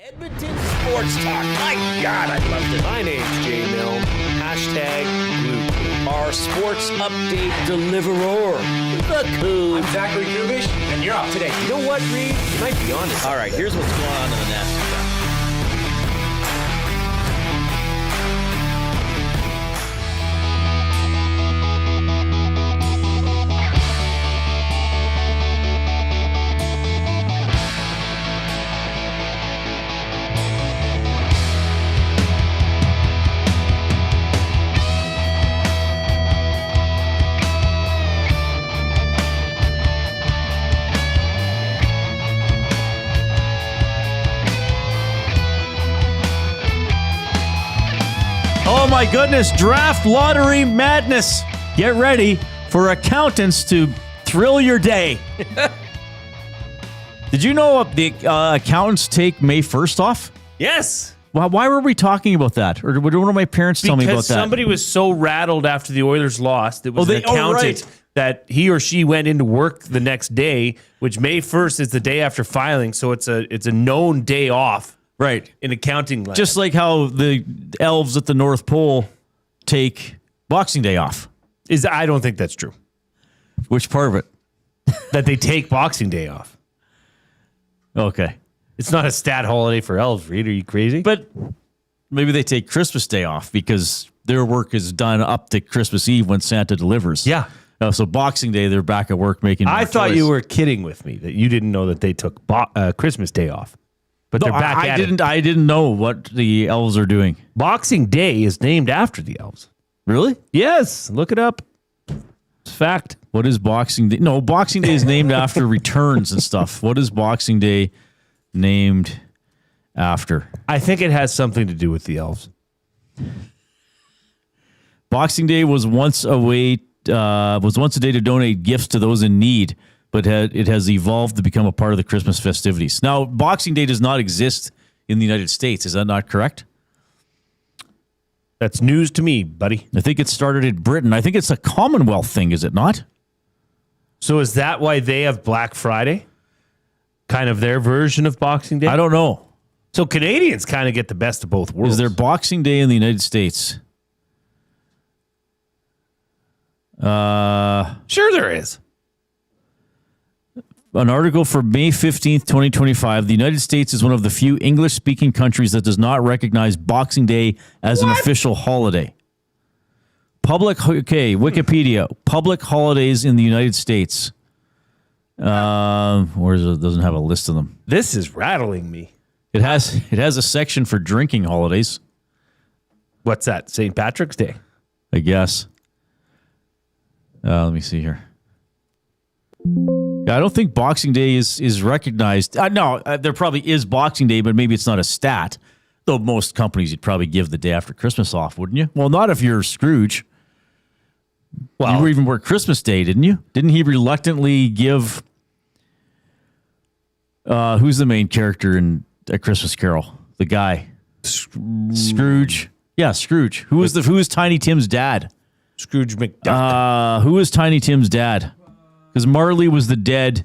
Edmonton Sports Talk. My God, I love this. My name's Jay Milne. #Blue. Our sports update deliverer. The Coon. I'm Zachary Kubish, and you're up today. You know what, Reid? You might be on this. All right, here's what's going on in the Nasty Cup. Oh my goodness, draft lottery madness. Get ready for accountants to thrill your day. Did you know the accountants take May 1st off? Yes. Why were we talking about that? Or did one of my parents tell me about that? Because somebody was so rattled after the Oilers lost. It was an accountant that he or she went into work the next day, which May 1st is the day after filing. So it's a known day off. Right. In accounting land. Just like how the elves at the North Pole take Boxing Day off. I don't think that's true. Which part of it? That they take Boxing Day off. Okay. It's not a stat holiday for elves, Reid. Are you crazy? But maybe they take Christmas Day off because their work is done up to Christmas Eve when Santa delivers. Yeah. So Boxing Day, they're back at work making more I thought toys. you were kidding with me, that you didn't know that they took Christmas Day off. But they're back at it. I didn't know what the elves are doing. Boxing Day is named after the elves. Really? Yes. Look it up. It's fact. What is Boxing Day? No, Boxing Day is named after returns and stuff. What is Boxing Day named after? I think it has something to do with the elves. Boxing Day was once a day to donate gifts to those in need, but it has evolved to become a part of the Christmas festivities. Now, Boxing Day does not exist in the United States. Is that not correct? That's news to me, buddy. I think it started in Britain. I think it's a Commonwealth thing, is it not? So is that why they have Black Friday? Kind of their version of Boxing Day? I don't know. So Canadians kind of get the best of both worlds. Is there Boxing Day in the United States? Sure there is. An article for May 15th, 2025. The United States is one of the few English-speaking countries that does not recognize Boxing Day as an official holiday. Wikipedia. Public holidays in the United States. Where is it? Doesn't have a list of them. This is rattling me. It has a section for drinking holidays. What's that? St. Patrick's Day? I guess. Let me see here. I don't think Boxing Day is recognized. No, there probably is Boxing Day, but maybe it's not a stat. Though most companies, you'd probably give the day after Christmas off, wouldn't you? Well, not if you're Scrooge. Well, you even worked Christmas Day, didn't you? Didn't he reluctantly give... who's the main character in A Christmas Carol? The guy. Scrooge. Yeah, Scrooge. Who was Tiny Tim's dad? Scrooge McDuck. Who was Tiny Tim's dad? Because Marley was the dead.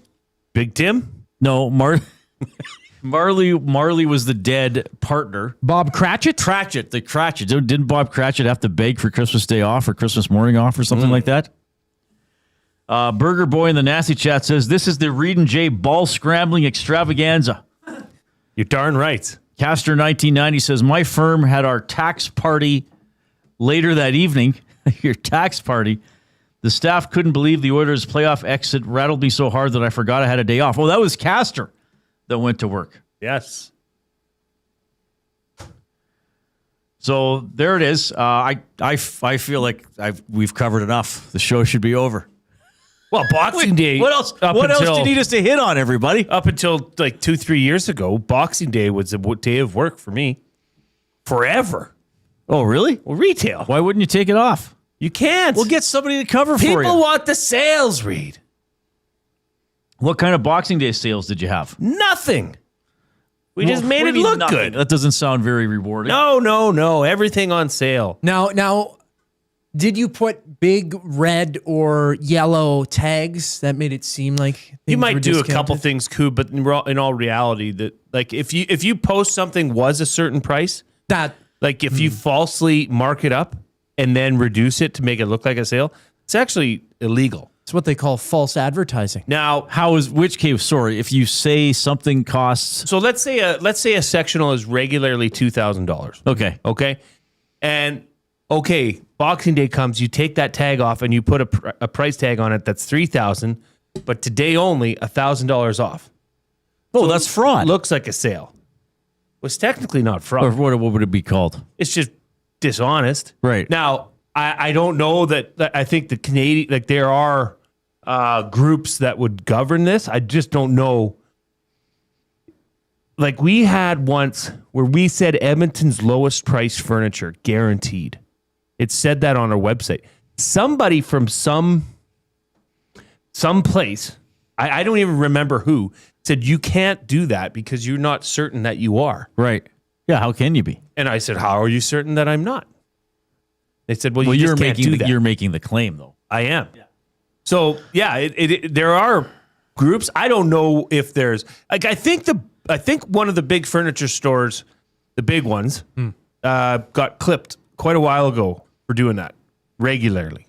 Big Tim? No, Marley was the dead partner. Bob Cratchit? The Cratchit. Didn't Bob Cratchit have to beg for Christmas Day off or Christmas morning off or something like that? Burger Boy in the Nasty Chat says, this is the Reid and Jay ball scrambling extravaganza. You're darn right. Castor 1990 says, my firm had our tax party later that evening. Your tax party. The staff couldn't believe the Oilers' playoff exit rattled me so hard that I forgot I had a day off. Oh, that was Castor that went to work. Yes. So there it is. I feel like we've covered enough. The show should be over. Well, Boxing Day. What else? What else do you need us to hit on, everybody? Up until like 2-3 years ago, Boxing Day was a day of work for me. Forever. Oh, really? Well, retail. Why wouldn't you take it off? You can't. We'll get somebody to cover for you. People want the sales, Reid. What kind of Boxing Day sales did you have? Nothing. We just made it look good. That doesn't sound very rewarding. No. Everything on sale. Now, Did you put big red or yellow tags that made it seem like You might do discounted? a couple things, Koo, but in all reality, that like if you post something was a certain price, That like if you falsely mark it up and then reduce it to make it look like a sale, it's actually illegal. it's what they call false advertising. Now, which case? Sorry, if you say something costs. so let's say a sectional is regularly $2,000. Okay. Okay, and Boxing Day comes, you take that tag off and you put a price tag on it that's $3,000, but today only $1,000 off. Oh, that's fraud. Looks like a sale. Was technically not fraud. Or what would it be called? It's just dishonest. Right. Now, I don't know that I think the Canadian, like there are groups that would govern this. I just don't know. Like we had once where we said Edmonton's lowest price furniture guaranteed. It said that on our website. Somebody from some place, I don't even remember who, said you can't do that because you're not certain that you are. Right. Yeah. How can you be? And I said, how are you certain that I'm not? They said, well, you you're just can't do that. You're making the claim, though. I am. Yeah. So yeah, there are groups. I don't know if there's like I think one of the big furniture stores, the big ones, got clipped quite a while ago for doing that regularly.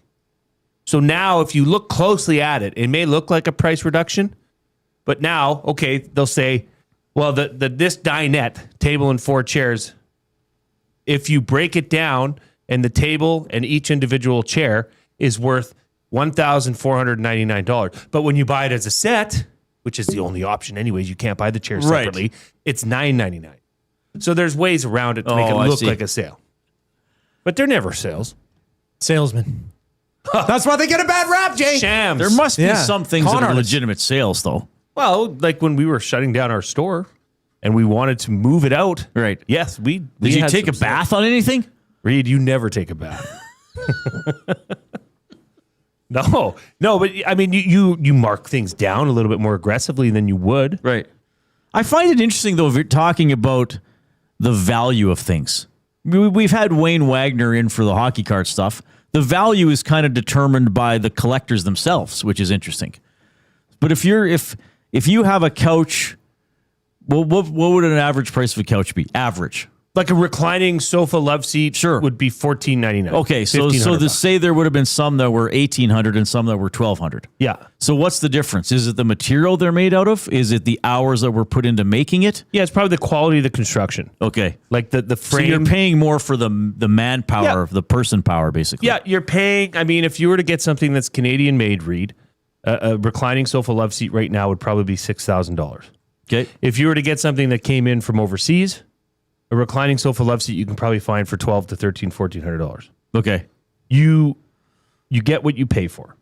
So now, if you look closely at it, it may look like a price reduction, but now, they'll say, well, this dinette table and 4 chairs, if you break it down, and the table and each individual chair is worth $1,499. But when you buy it as a set, which is the only option anyways, you can't buy the chair separately, it's $999. So there's ways around it to make it look like a sale. But they're never sales. Salesman. That's why they get a bad rap, Jay. Shams. There must be some things Con that are artists. legitimate sales, though. Well, like when we were shutting down our store and we wanted to move it out. Right. Yes, we Did you had take a some bath on anything? Reid, you never take a bath. No, but I mean, you mark things down a little bit more aggressively than you would. Right. I find it interesting, though, if you're talking about the value of things. We've had Wayne Wagner in for the hockey card stuff. The value is kind of determined by the collectors themselves, which is interesting. But if you have a couch, what would an average price of a couch be? Average. Like a reclining sofa love seat would be $1,499. Okay, so say there would have been some that were $1,800 and some that were $1,200. Yeah. So what's the difference? Is it the material they're made out of? Is it the hours that were put into making it? Yeah, it's probably the quality of the construction. Okay. Like the So frame. you're paying more for the manpower, the person power, basically. Yeah, you're paying. I mean, if you were to get something that's Canadian made, Reid, a reclining sofa love seat right now would probably be $6,000. Okay. If you were to get something that came in from overseas, a reclining sofa love seat you can probably find for $1,200 to $1,400. Okay. You get what you pay for.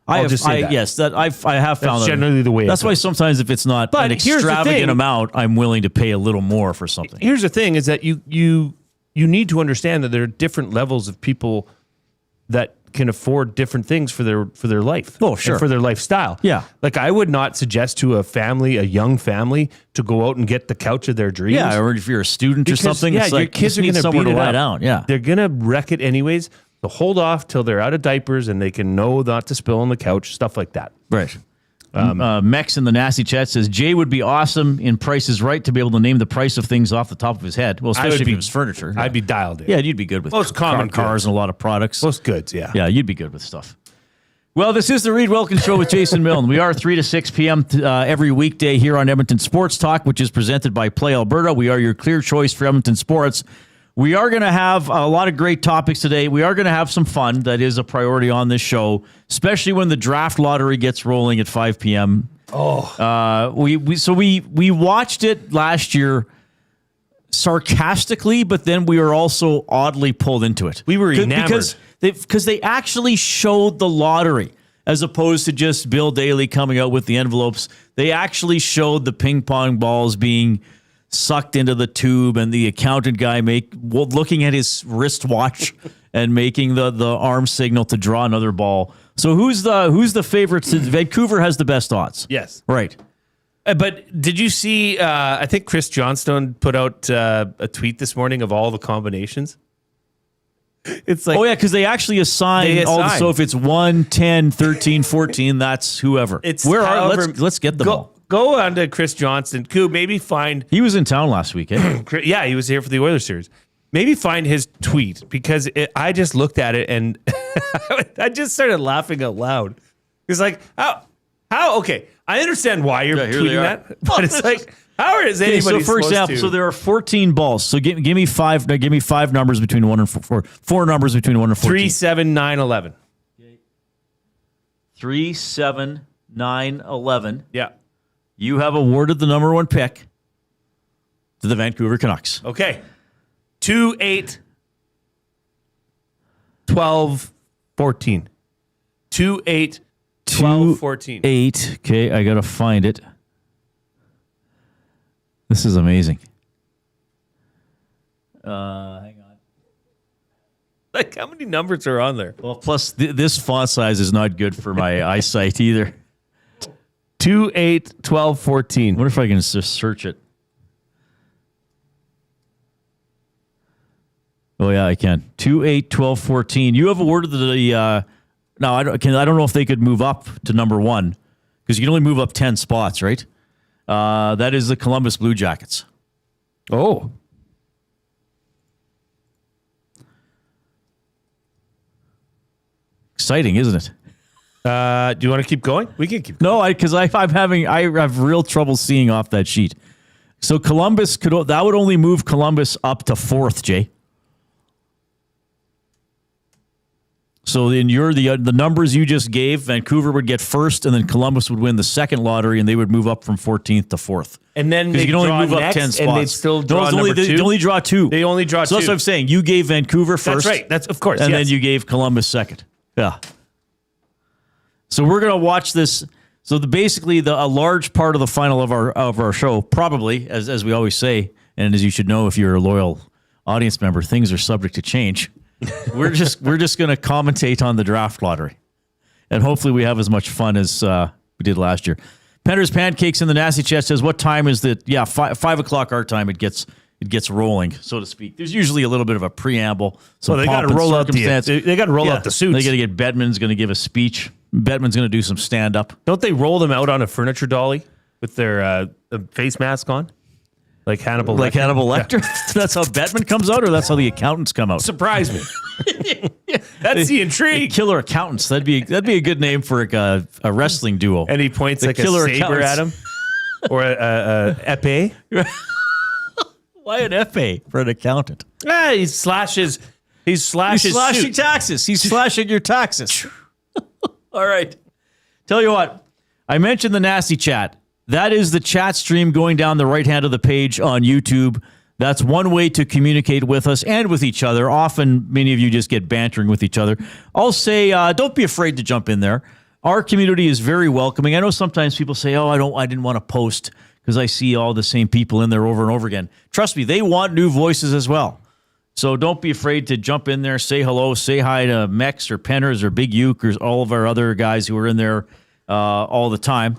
I have that. Yes, I have found That's that. generally the way. That's why sometimes if it's not But an here's the extravagant thing. amount, I'm willing to pay a little more for something. Here's the thing: is that you need to understand that there are different levels of people that can afford different things for their life. Oh, sure. And for their lifestyle. Yeah. Like I would not suggest to a young family, to go out and get the couch of their dreams. Yeah, or if you're a student Because, or something, yeah, it's your like kids just are need going to somewhere beat to it lie up. down. Yeah. They're going to wreck it anyways. So hold off till they're out of diapers and they can know not to spill on the couch, stuff like that. Right. Mex in the nasty chat says Jay would be awesome in Price is Right to be able to name the price of things off the top of his head. Well, especially if it was furniture. I'd be dialed in. Yeah, you'd be good with Most common cars goods. and a lot of products. Most goods, yeah. Yeah, you'd be good with stuff. Well, this is the Reid Wilkins Show with Jason Milne. We are 3 to 6 p.m. Every weekday here on Edmonton Sports Talk, which is presented by Play Alberta. We are your clear choice for Edmonton sports. We are going to have a lot of great topics today. We are going to have some fun. That is a priority on this show, especially when the draft lottery gets rolling at 5 p.m. We watched it last year sarcastically, but then we were also oddly pulled into it. We were enamored. Because they actually showed the lottery as opposed to just Bill Daly coming out with the envelopes. They actually showed the ping pong balls being sucked into the tube and the accountant guy looking at his wristwatch and making the arm signal to draw another ball. So who's the favorite? Vancouver has the best odds. Yes. Right. But did you see, I think Chris Johnstone put out a tweet this morning of all the combinations. It's like, Oh, yeah, because they actually assign all the, so if it's 1, 10, 13, 14, that's whoever. It's let's get them all. Go on to Chris Johnston. Coop, maybe find. He was in town last week, eh? Yeah, he was here for the Oilers series. Maybe find his tweet because I just looked at it and I just started laughing out loud. It's like, how? Okay, I understand why you're tweeting that, but it's like, how is anybody so for supposed example, to? so there are 14 balls. So give me five. Give me 5 numbers between 1 and 4. 4 numbers between 1 and 14. 3, 7, 9, 11. 3, 7, 9, 11. Yeah. You have awarded the number 1 pick to the Vancouver Canucks. Okay. 2, 8, 12, 14. 2, 8, 12, 14. 8. Okay, I gotta find it. This is amazing. Hang on. Like, how many numbers are on there? Well, plus this font size is not good for my eyesight either. 2, 8, 12, 14. I wonder if I can just search it. Oh, yeah, I can. 2, 8, 12, 14. You have awarded the now, I don't know if they could move up to number 1 because you can only move up 10 spots, right? That is the Columbus Blue Jackets. Oh. Exciting, isn't it? Do you want to keep going? We can keep going. No, because I have real trouble seeing off that sheet. So Columbus that would only move Columbus up to 4th, Jay. So in the numbers you just gave, Vancouver would get 1st, and then Columbus would win the 2nd lottery, and they would move up from 14th to 4th. And then you can only move up 10 spots. And they'd still draw number 2. They only draw 2. They only draw 2. So that's what I'm saying. You gave Vancouver 1st. That's right. That's of course. And yes. then you gave Columbus 2nd. Yeah. So we're gonna watch this. So basically, a large part of the final of our show, probably as we always say, and as you should know if you're a loyal audience member, things are subject to change. We're just going to commentate on the draft lottery, and hopefully we have as much fun as we did last year. Pender's Pancakes in the Nasty Chat says, "What time is it?" Yeah, 5 o'clock our time. It gets rolling, so to speak. There's usually a little bit of a preamble. So they got to roll out they got to roll out the suits. They got to get Bettman's going to give a speech. Bettman's going to do some stand up. Don't they roll them out on a furniture dolly with their face mask on? Like Hannibal Lecter. Hannibal Lecter? Yeah. That's how Bettman comes out, or that's how the accountants come out? Surprise me. That's the intrigue. Killer accountants. That'd be a good name for a wrestling duo. And he points like a saber at him. Or a epee. Why an epee for an accountant? He slashes slashing suit. Taxes. He's slashing your taxes. All right. Tell you what. I mentioned the Nasty Chat. That is the chat stream going down the right hand of the page on YouTube. That's one way to communicate with us and with each other. Often, many of you just get bantering with each other. I'll say, don't be afraid to jump in there. Our community is very welcoming. I know sometimes people say, "Oh, I didn't want to post because I see all the same people in there over and over again." Trust me, they want new voices as well. So don't be afraid to jump in there, say hello, say hi to Mex or Penners or Big Uke or all of our other guys who are in there all the time.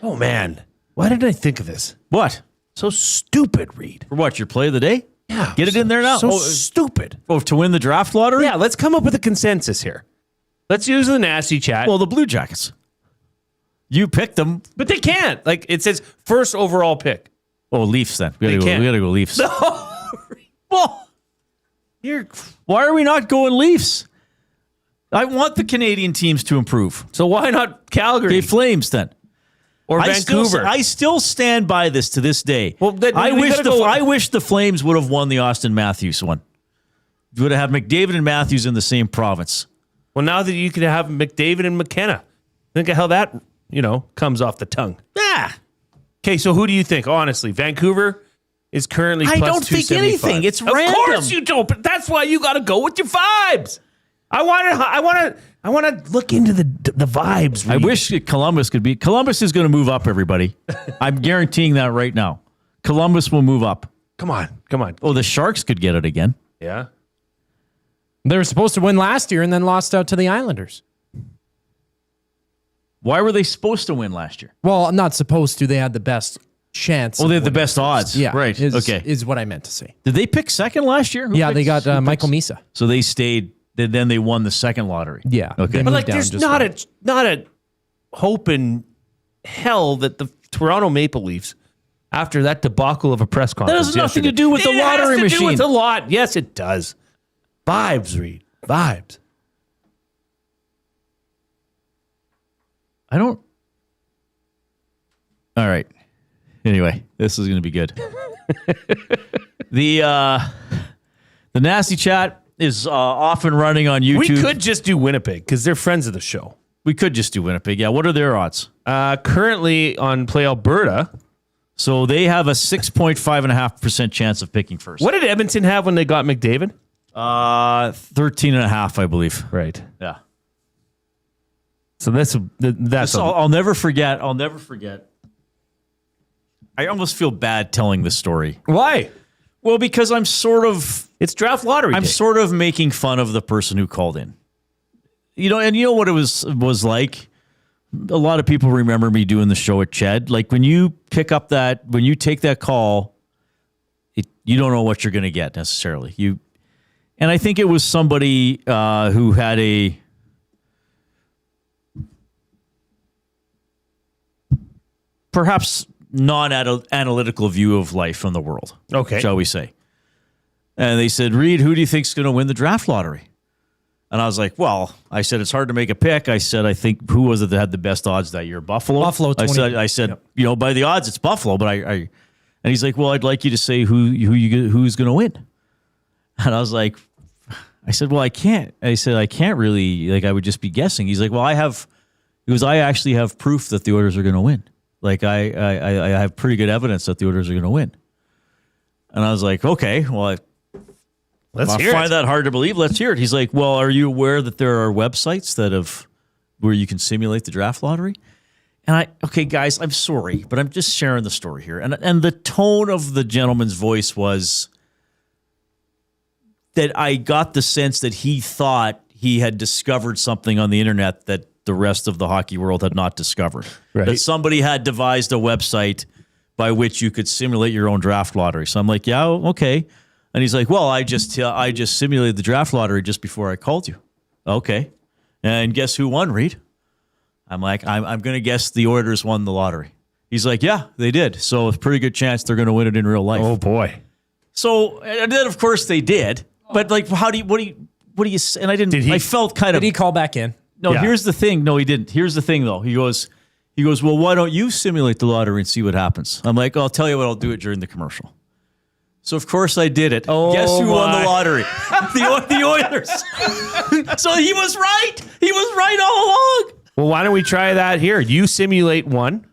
Oh, man. Why didn't I think of this? What? So stupid, Reid. For what, your play of the day? Yeah. Get it in there now. So stupid. Oh, to win the draft lottery? Yeah, let's come up with a consensus here. Let's use the Nasty Chat. Well, the Blue Jackets. You picked them. But they can't. Like, it says first overall pick. Oh, Leafs then. We gotta go Leafs. No. Well, why are we not going Leafs? I want the Canadian teams to improve. So why not Calgary? Okay, Flames then. Or Vancouver. I still stand by this to this day. Well, I wish the Flames would have won the Austin Matthews one. You would have had McDavid and Matthews in the same province. Well, now that you can have McDavid and McKenna, think of how that, comes off the tongue. Yeah. Okay, so who do you think? Honestly, Vancouver is currently plus I don't think 275. anything. It's of random. Of course you don't, but that's why you got to go with your vibes. I want to look into the vibes. Reid. I wish Columbus could be. Columbus is going to move up, everybody. I'm guaranteeing that right now. Columbus will move up. Come on. Oh, the Sharks could get it again. Yeah. They were supposed to win last year and then lost out to the Islanders. Why were they supposed to win last year? Well, not supposed to. They had the best chance. Oh, they have the best odds. Yeah, Right. Okay. is what I meant to say. Did they pick second last year? Yeah, they got Michael Misa. So they stayed. Then they won the second lottery. Yeah. Okay. They But moved like, down there's just not a hope in hell that the Toronto Maple Leafs, after that debacle of a press That conference, has nothing to yesterday- do with the It lottery has to do machine. with a lot. Yes, it does. Vibes, Reid. Vibes. I don't. All right. Anyway, this is going to be good. The nasty chat is off and running on YouTube. We could just do Winnipeg because they're friends of the show. We could just do Winnipeg. Yeah. What are their odds? Currently on Play Alberta. So they have a 6.5% chance of picking first. What did Edmonton have when they got McDavid? 13.5, I believe. Right. Yeah. So that's I'll never forget. I almost feel bad telling this story. why? Well, because It's draft lottery. I'm day. sort of making fun of the person who called in. And you know what it was like? A lot of people remember me doing the show at Ched. Like when you take that call, you don't know what you're going to get necessarily. And I think it was somebody who had a perhaps non-analytical view of life and the world. Okay. Shall we say. And they said, Reid, who do you think's going to win the draft lottery? And I was like, well, I said, it's hard to make a pick. I said, I think, who was it that had the best odds that year? Buffalo? Buffalo, 20. I said, by the odds, it's Buffalo. But and he's like, well, I'd like you to say who's going to win. And I was like, I said, well, I can't. I said, I can't really, like, I would just be guessing. He's like, well, I actually have proof that the Oilers are going to win. Like, I have pretty good evidence that the Oilers are going to win. And I was like, okay, well, Let's I hear find it. that hard to believe. Let's hear it. He's like, well, are you aware that there are websites where you can simulate the draft lottery? And okay, guys, I'm sorry, but I'm just sharing the story here. And the tone of the gentleman's voice was that I got the sense that he thought he had discovered something on the internet that the rest of the hockey world had not discovered. Right. That somebody had devised a website by which you could simulate your own draft lottery. So I'm like, yeah, okay. And he's like, well, I just simulated the draft lottery just before I called you. Okay. And guess who won, Reid? I'm like, I'm going to guess the Oilers won the lottery. He's like, yeah, they did. So it's a pretty good chance they're going to win it in real life. Oh boy. So, and then of course they did. But like, what do you say? And I didn't, I felt kind of. Did he call back in? No, Yeah. Here's the thing. No, he didn't. Here's the thing though. He goes, well, why don't you simulate the lottery and see what happens? I'm like, I'll tell you what, I'll do it during the commercial. So of course I did it. Oh, Guess who won my. the lottery? the Oilers. So he was right. He was right all along. Well, why don't we try that here? You simulate one.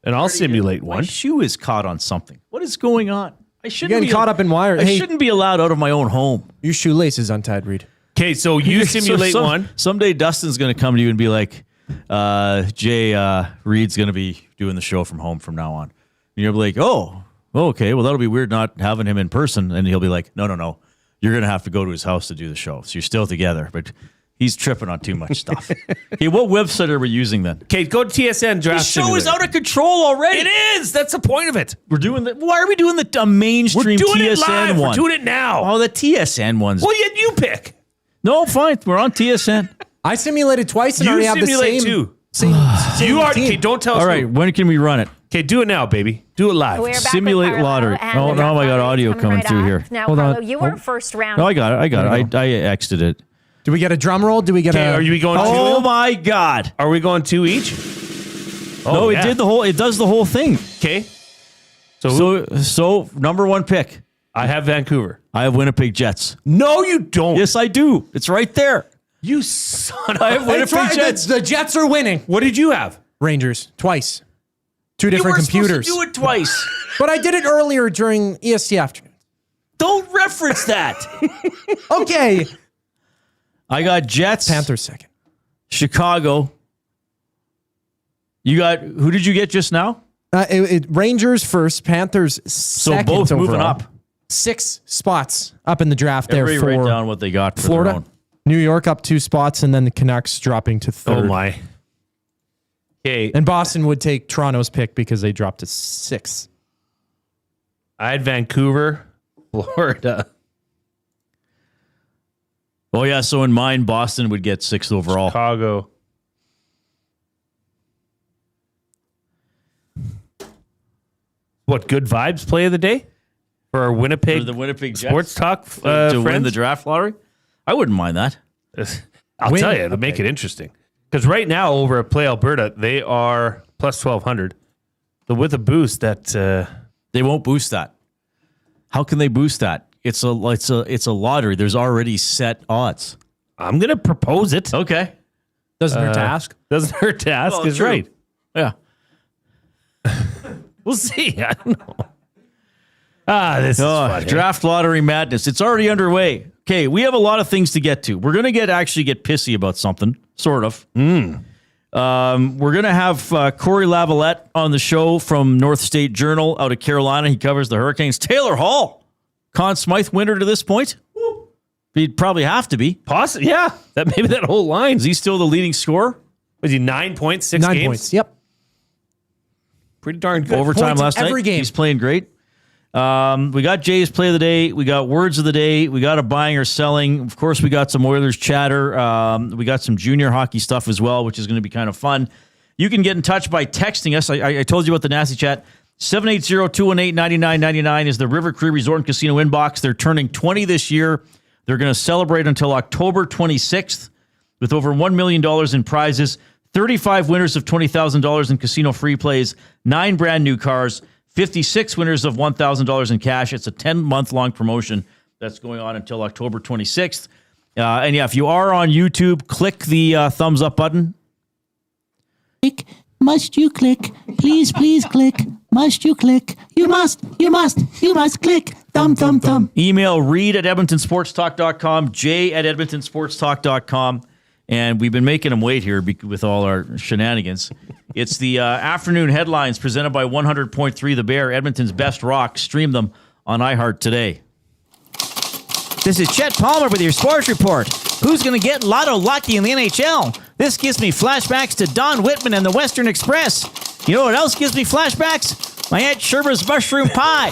And I'll simulate My one. shoe is caught on something. What is going on? I shouldn't You're getting be caught up in wires. I Hey. shouldn't be allowed out of my own home. Your shoelace is untied, Reid. Okay, so you simulate So one. Someday Dustin's going to come to you and be like, Jay, Reid's going to be doing the show from home from now on. And you'll be like, oh, okay. Well, that'll be weird not having him in person. And he'll be like, no. You're going to have to go to his house to do the show. So you're still together. But he's tripping on too much stuff. Okay, what website are we using then? Okay, go to TSN The Draft show Simulator. is out of control already. It is. That's the point of it. We're doing that. Why are we doing the mainstream We're doing TSN it live. one? We're doing it now. Oh, the TSN ones. Well, yet you pick. No, fine. We're on TSN. I simulated twice and You already have the simulate same. too. Same You already. team. Okay, don't tell us. All right. When can we run it? Okay, do it now, baby. Do it live. We're back Simulate with Carlo lottery. and Oh, the now I got lottery audio is coming through up. here. Now, Hold Carlo, on. you were first round. No, I got it. I exited it. Do we get a drum roll? Do we get Okay, a? are you going Oh two? my God! Are we going two each? No, yeah. it does the whole thing. Okay. So, So number one pick. I have Vancouver. I have Winnipeg Jets. No, you don't. Yes, I do. It's right there. You son of I have a... Winnipeg That's right. Jets. The Jets are winning. What did you have? Rangers twice. Two You different were computers. supposed to do it twice. But I did it earlier during EST afternoon. Don't reference that. Okay. I got Jets. Panthers second. Chicago. You got who did you get just now? Rangers first. Panthers So second. both moving overall. up. 6 spots up in the draft there Everybody for write down what they got for Florida. their own. New York up 2 spots, and then the Canucks dropping to third. Oh my. Okay. And Boston would take Toronto's pick because they dropped to 6. I had Vancouver, Florida. Oh, yeah. So in mine, Boston would get 6th overall. Chicago. What, good vibes play of the day? For our Winnipeg, For the Winnipeg Sports Jets Talk to win friends? the draft lottery? I wouldn't mind that. I'll tell you, it'll make it interesting. Because right now, over at Play Alberta, they are plus 1,200. But with a boost, that They won't boost that. How can they boost that? It's a lottery. There's already set odds. I'm going to propose it. Okay. Doesn't hurt to ask. Doesn't hurt to ask, Well, is true. right. Yeah. We'll see. I don't know. This is fun. Draft lottery madness. It's already underway. Okay, we have a lot of things to get to. We're going to actually get pissy about something, sort of. We're going to have Cory Lavalette on the show from North State Journal out of Carolina. He covers the Hurricanes. Taylor Hall, Conn Smythe winner to this point. He'd probably have to be. Possibly, yeah. Maybe that whole line. Is he still the leading scorer? Was he 9 points, 6 9 games? points. Yep. Pretty darn good. Overtime Points last night. every game. He's playing great. We got Jay's play of the day. We got words of the day. We got a buying or selling. Of course, we got some Oilers chatter. We got some junior hockey stuff as well, which is going to be kind of fun. You can get in touch by texting us. I told you about the nasty chat. 780-218-9999 is the River Cree Resort and Casino inbox. They're turning 20 this year. They're going to celebrate until October 26th with over $1 million in prizes, 35 winners of $20,000 in casino free plays, 9 brand new cars, 56 winners of $1,000 in cash. It's a 10-month-long promotion that's going on until October 26th. And yeah, if you are on YouTube, click the thumbs up button. Click. Must you click? Please, please click. Must you click? You must click. Thumb, thumb, thumb. Email reid@edmontonsportstalk.com, jay@edmontonsportstalk.com. And we've been making them wait here with all our shenanigans. It's the afternoon headlines presented by 100.3 The Bear, Edmonton's best rock. Stream them on iHeart today. This is Chet Palmer with your sports report. Who's going to get lotto lucky in the NHL? This gives me flashbacks to Don Whitman and the Western Express. You know what else gives me flashbacks? My Aunt Sherba's mushroom pie.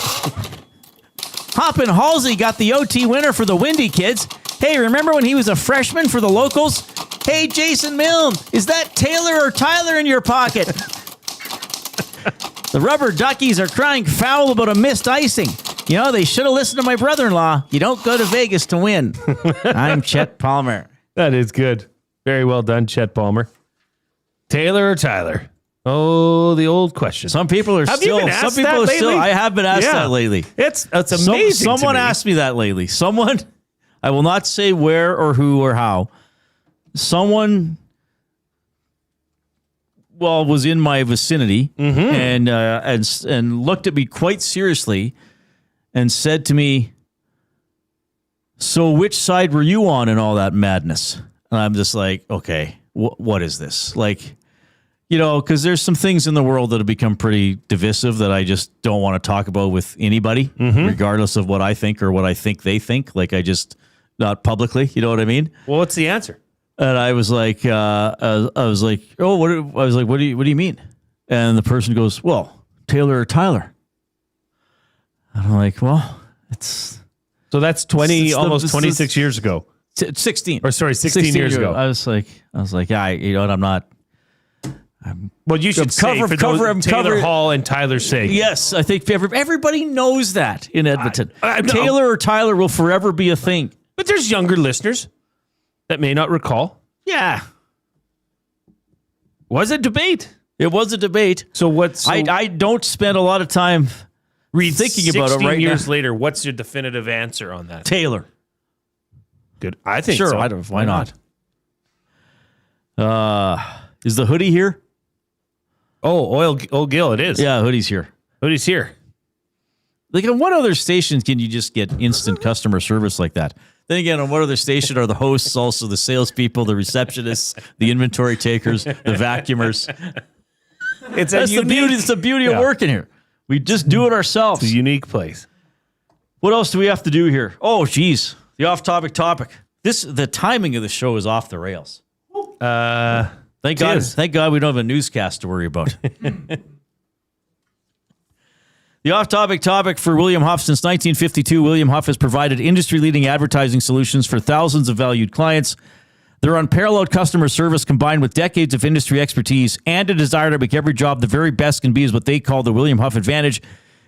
Hoppin' Halsey got the OT winner for the Windy kids. Hey, remember when he was a freshman for the locals? Hey, Jason Milne, is that Taylor or Tyler in your pocket? The rubber duckies are crying foul about a missed icing. You know, they should have listened to my brother-in-law. You don't go to Vegas to win. I'm Chet Palmer. That is good. Very well done, Chet Palmer. Taylor or Tyler? Oh, the old question. Some people are Have you still. been Some asked people that are still. lately? I have been asked Yeah. that lately. It's amazing. Someone to me. asked me that lately. Someone, I will not say where or who or how. Someone, was in my vicinity and looked at me quite seriously and said to me, "So which side were you on in all that madness?" And I'm just like, okay, what is this? Like, you know, because there's some things in the world that have become pretty divisive that I just don't want to talk about with anybody, regardless of what I think or what I think they think. Like, not publicly, you know what I mean? Well, what's the answer? And I was like, what do you mean? And the person goes, well, Taylor or Tyler. And I'm like, well, it's So that's almost 26 years ago. 16. Or sorry, 16 years ago. I was like, you know what? I'm not. Well, you should say for Taylor cover- Hall and Tyler's sake. Yes, I think everybody knows that in Edmonton. I know. Taylor or Tyler will forever be a thing. But there's younger listeners that may not recall. Yeah, Was it debate? it was a debate. So what's I don't spend a lot of time thinking about it 16 right years now. later, what's your definitive answer on that? Taylor. Good. I think Sure, so. why not? Is the hoodie here? Oh, old Gil, it is. Yeah, hoodie's here. Hoodie's here. Like, on what other stations can you just get instant customer service like that? Then again, on what other station are the hosts also the salespeople, the receptionists, the inventory takers, the vacuumers? It's That's the beauty. It's the beauty of working here. We just do it ourselves. It's a unique place. What else do we have to do here? Oh, geez, the off-topic topic. The timing of the show is off the rails. Thank It God. is. Thank God we don't have a newscast to worry about. The off-topic topic for William Huff. Since 1952, William Huff has provided industry-leading advertising solutions for thousands of valued clients. Their unparalleled customer service, combined with decades of industry expertise and a desire to make every job the very best can be, is what they call the William Huff Advantage.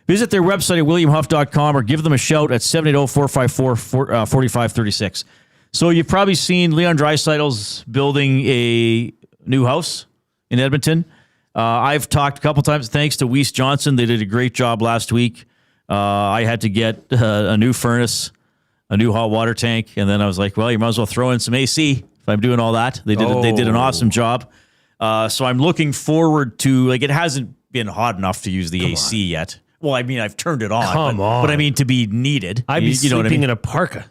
Visit their website at williamhuff.com or give them a shout at 780-454-4536. So you've probably seen Leon Draisaitl's building a new house in Edmonton. I've talked a couple times, thanks to Weiss Johnson. They did a great job last week. I had to get a new furnace, a new hot water tank, and then I was like, well, you might as well throw in some AC if I'm doing all that. They did an awesome job. So I'm looking forward to, like, it hasn't been hot enough to use the AC yet. Well, I mean, I've turned it on. But I mean, to be needed. I'd be you know what I sleeping mean? in a parka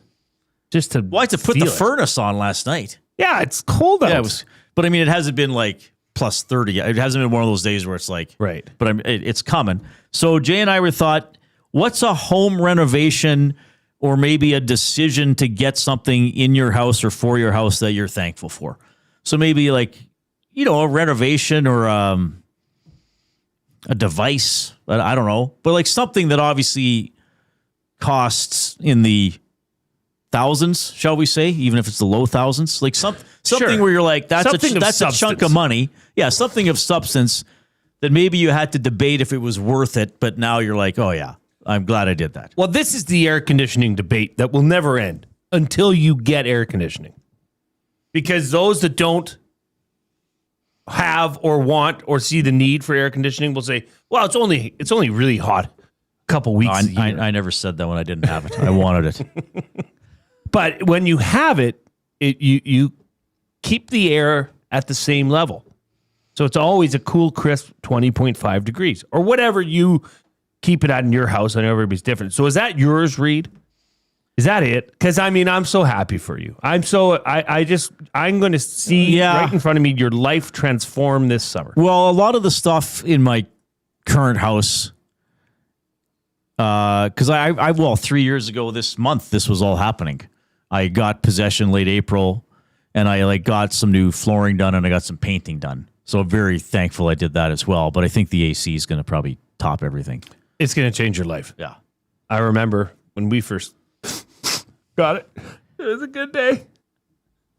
just to Well, I had to put the feel it. furnace on last night. Yeah, it's cold out. Yeah, it was, but I mean, it hasn't been like plus 30. It hasn't been one of those days where it's like, Right. But it's coming. So Jay and I were thought, what's a home renovation or maybe a decision to get something in your house or for your house that you're thankful for? So maybe like, you know, a renovation or a device, I don't know, but like something that obviously costs in the thousands, shall we say, even if it's the low thousands, like something Sure. where you're like, that's Something of a chunk substance. of money. Yeah, something of substance that maybe you had to debate if it was worth it, but now you're like, oh yeah, I'm glad I did that. Well, this is the air conditioning debate that will never end until you get air conditioning. Because those that don't have or want or see the need for air conditioning will say, well, it's only really hot a couple weeks a year. I never said that when I didn't have it. I wanted it. But when you have it, you keep the air at the same level. So it's always a cool, crisp 20.5 degrees or whatever you keep it at in your house. I know everybody's different. So is that yours, Reid? Is that it? Because I mean, I'm so happy for you. I'm going to see right in front of me your life transform this summer. Well, a lot of the stuff in my current house, because I 3 years ago this month, this was all happening. I got possession late April, and I got some new flooring done, and I got some painting done. So I'm very thankful I did that as well. But I think the AC is going to probably top everything. It's going to change your life. Yeah. I remember when we first got it. It was a good day.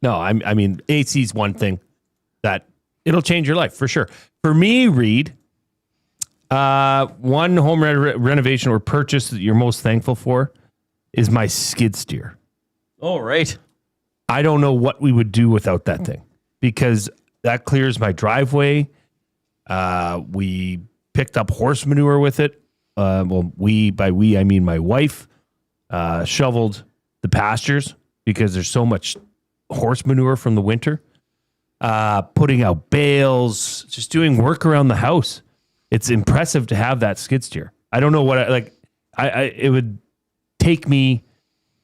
No, I mean, AC is one thing that it'll change your life for sure. For me, Reid, one home renovation or purchase that you're most thankful for is my skid steer. Oh, right. I don't know what we would do without that thing because that clears my driveway. We picked up horse manure with it. Well, by we, I mean my wife shoveled the pastures because there's so much horse manure from the winter. Putting out bales, just doing work around the house. It's impressive to have that skid steer. I don't know what it would take me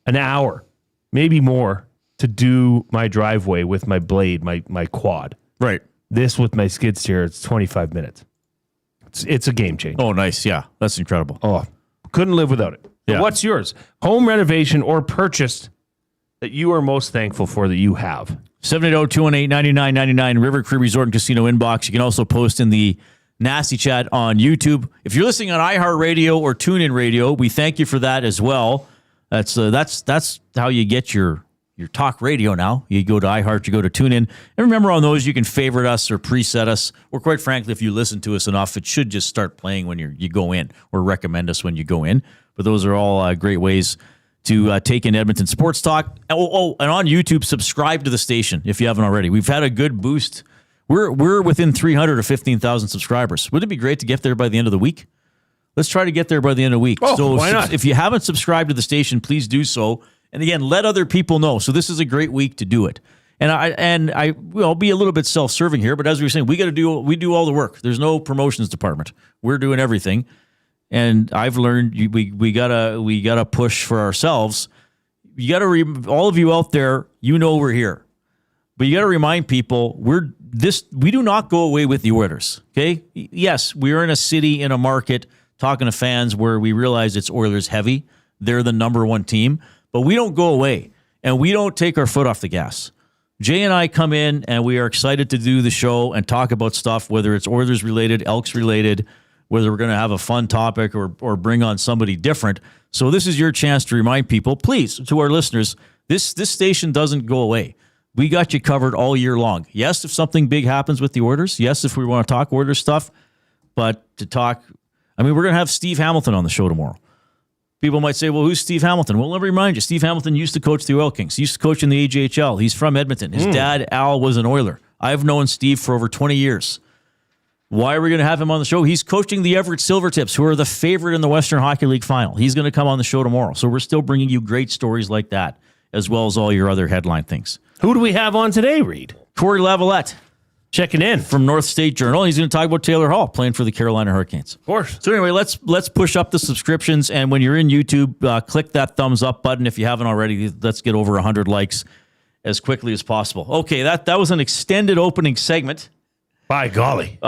an hour, maybe more, to do my driveway with my blade, my quad. Right. This with my skid steer, it's 25 minutes. It's a game changer. Oh, nice. Yeah, that's incredible. Oh, couldn't live without it. Yeah. So what's yours? Home renovation or purchased that you are most thankful for that you have? 780-218-9999 River Cree Resort and Casino inbox. You can also post in the Nasty Chat on YouTube. If you're listening on iHeartRadio or TuneIn Radio, we thank you for that as well. That's how you get your talk radio now. You go to iHeart, you go to TuneIn. And remember, on those, you can favorite us or preset us. Or quite frankly, if you listen to us enough, it should just start playing when you go in, or recommend us when you go in. But those are all great ways to take in Edmonton sports talk. Oh, and on YouTube, subscribe to the station if you haven't already. We've had a good boost. We're within 300 or 15,000 subscribers. Wouldn't it be great to get there by the end of the week? Let's try to get there by the end of the week. Oh, so why not? If you haven't subscribed to the station, please do so. And again, let other people know. So this is a great week to do it. And I will be a little bit self-serving here, but as we were saying, we do all the work. There's no promotions department. We're doing everything. And I've learned we gotta push for ourselves. You gotta all of you out there, you know we're here, but you gotta remind people we do not go away with the Oilers. Okay, yes, we're in a city, in a market, talking to fans where we realize it's Oilers heavy. They're the number one team, but we don't go away and we don't take our foot off the gas. Jay and I come in and we are excited to do the show and talk about stuff, whether it's Oilers related, Elks related, whether we're going to have a fun topic or bring on somebody different. So this is your chance to remind people, please, to our listeners, this station doesn't go away. We got you covered all year long. Yes, if something big happens with the Oilers. Yes, if we want to talk Oilers stuff. But to talk, we're going to have Steve Hamilton on the show tomorrow. People might say, well, who's Steve Hamilton? Well, let me remind you, Steve Hamilton used to coach the Oil Kings. He used to coach in the AJHL. He's from Edmonton. His dad, Al, was an Oiler. I've known Steve for over 20 years. Why are we going to have him on the show? He's coaching the Everett Silvertips, who are the favorite in the Western Hockey League final. He's going to come on the show tomorrow. So we're still bringing you great stories like that, as well as all your other headline things. Who do we have on today, Reid? Cory Lavalette. Checking in. From North State Journal. He's going to talk about Taylor Hall playing for the Carolina Hurricanes. Of course. So anyway, let's push up the subscriptions. And when you're in YouTube, click that thumbs up button if you haven't already. Let's get over 100 likes as quickly as possible. Okay, that was an extended opening segment. By golly.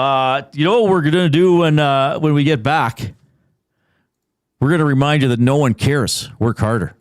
You know what we're going to do when we get back? We're going to remind you that no one cares. Work harder.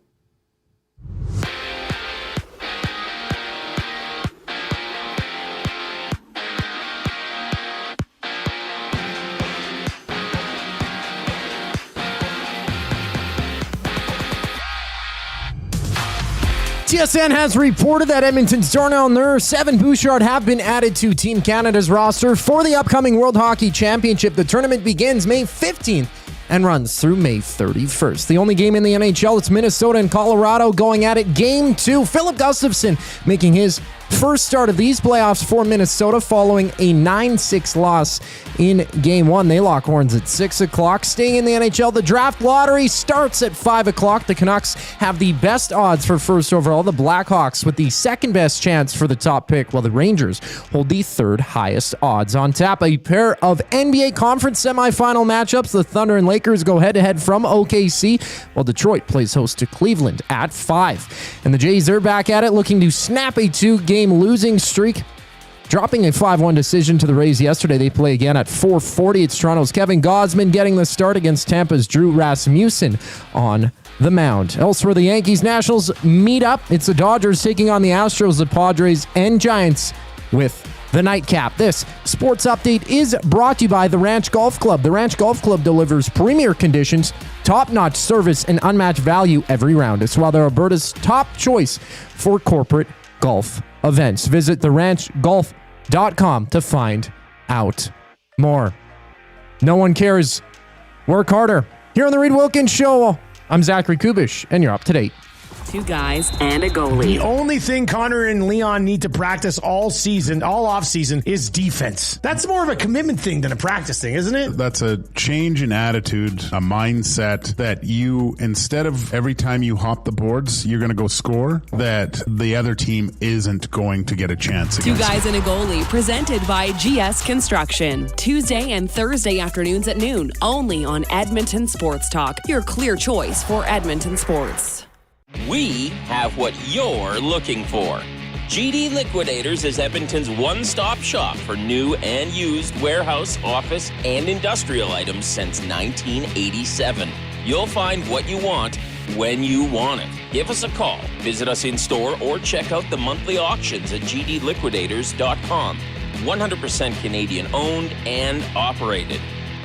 TSN has reported that Edmonton's Darnell Nurse, Evan Bouchard have been added to Team Canada's roster for the upcoming World Hockey Championship. The tournament begins May 15th and runs through May 31st. The only game in the NHL, it's Minnesota and Colorado going at it. Game 2, Philip Gustafsson making his first start of these playoffs for Minnesota following a 9-6 loss in Game 1. They lock horns at 6 o'clock. Staying in the NHL, the draft lottery starts at 5 o'clock. The Canucks have the best odds for first overall. The Blackhawks with the second best chance for the top pick, while the Rangers hold the third highest odds. On tap, a pair of NBA Conference semifinal matchups. The Thunder and Lakers go head-to-head from OKC, while Detroit plays host to Cleveland at 5. And the Jays are back at it, looking to snap a 2-game losing streak, dropping a 5-1 decision to the Rays yesterday. They play again at 4:40. It's Toronto's Kevin Gausman getting the start against Tampa's Drew Rasmussen on the mound. Elsewhere, the Yankees Nationals meet up. It's the Dodgers taking on the Astros, the Padres, and Giants with the nightcap. This sports update is brought to you by the Ranch Golf Club. The Ranch Golf Club delivers premier conditions, top-notch service, and unmatched value every round. It's why they're Alberta's top choice for corporate golf events. Visit theranchgolf.com to find out more. No one cares. Work harder. Here on the Reid Wilkins Show, I'm Zachary Kubish, and you're up to date. Two guys and a goalie. The only thing Connor and Leon need to practice all off season, is defense. That's more of a commitment thing than a practice thing, isn't it? That's a change in attitude, a mindset that you, instead of every time you hop the boards, you're going to go score, that the other team isn't going to get a chance Two against. guys and a goalie, presented by GS Construction. Tuesday and Thursday afternoons at noon, only on Edmonton Sports Talk, your clear choice for Edmonton sports. We have what you're looking for. GD Liquidators is Edmonton's one-stop shop for new and used warehouse, office, and industrial items since 1987. You'll find what you want when you want it. Give us a call, visit us in-store, or check out the monthly auctions at gdliquidators.com. 100% Canadian-owned and operated.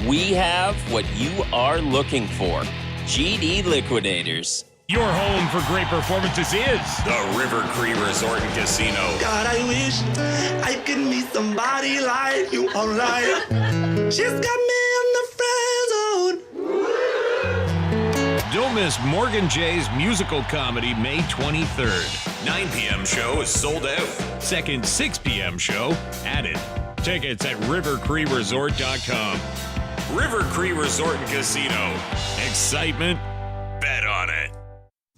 We have what you are looking for. GD Liquidators. Your home for great performances is the River Cree Resort and Casino. God, I wish I could meet somebody like you online. She's got me in the friend zone. Don't miss Morgan Jay's musical comedy May 23rd. 9 p.m. show is sold out. Second 6 p.m. show added. Tickets at rivercreeresort.com. River Cree Resort and Casino. Excitement? Bet on it.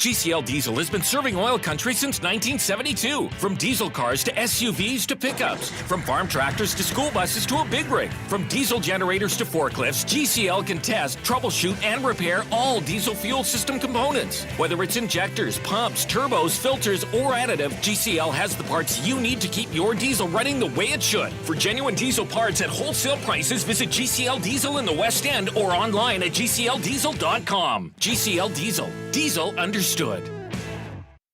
GCL Diesel has been serving oil country since 1972. From diesel cars to SUVs to pickups. From farm tractors to school buses to a big rig. From diesel generators to forklifts, GCL can test, troubleshoot, and repair all diesel fuel system components. Whether it's injectors, pumps, turbos, filters, or additive, GCL has the parts you need to keep your diesel running the way it should. For genuine diesel parts at wholesale prices, visit GCL Diesel in the West End or online at gcldiesel.com. GCL Diesel. Diesel understood.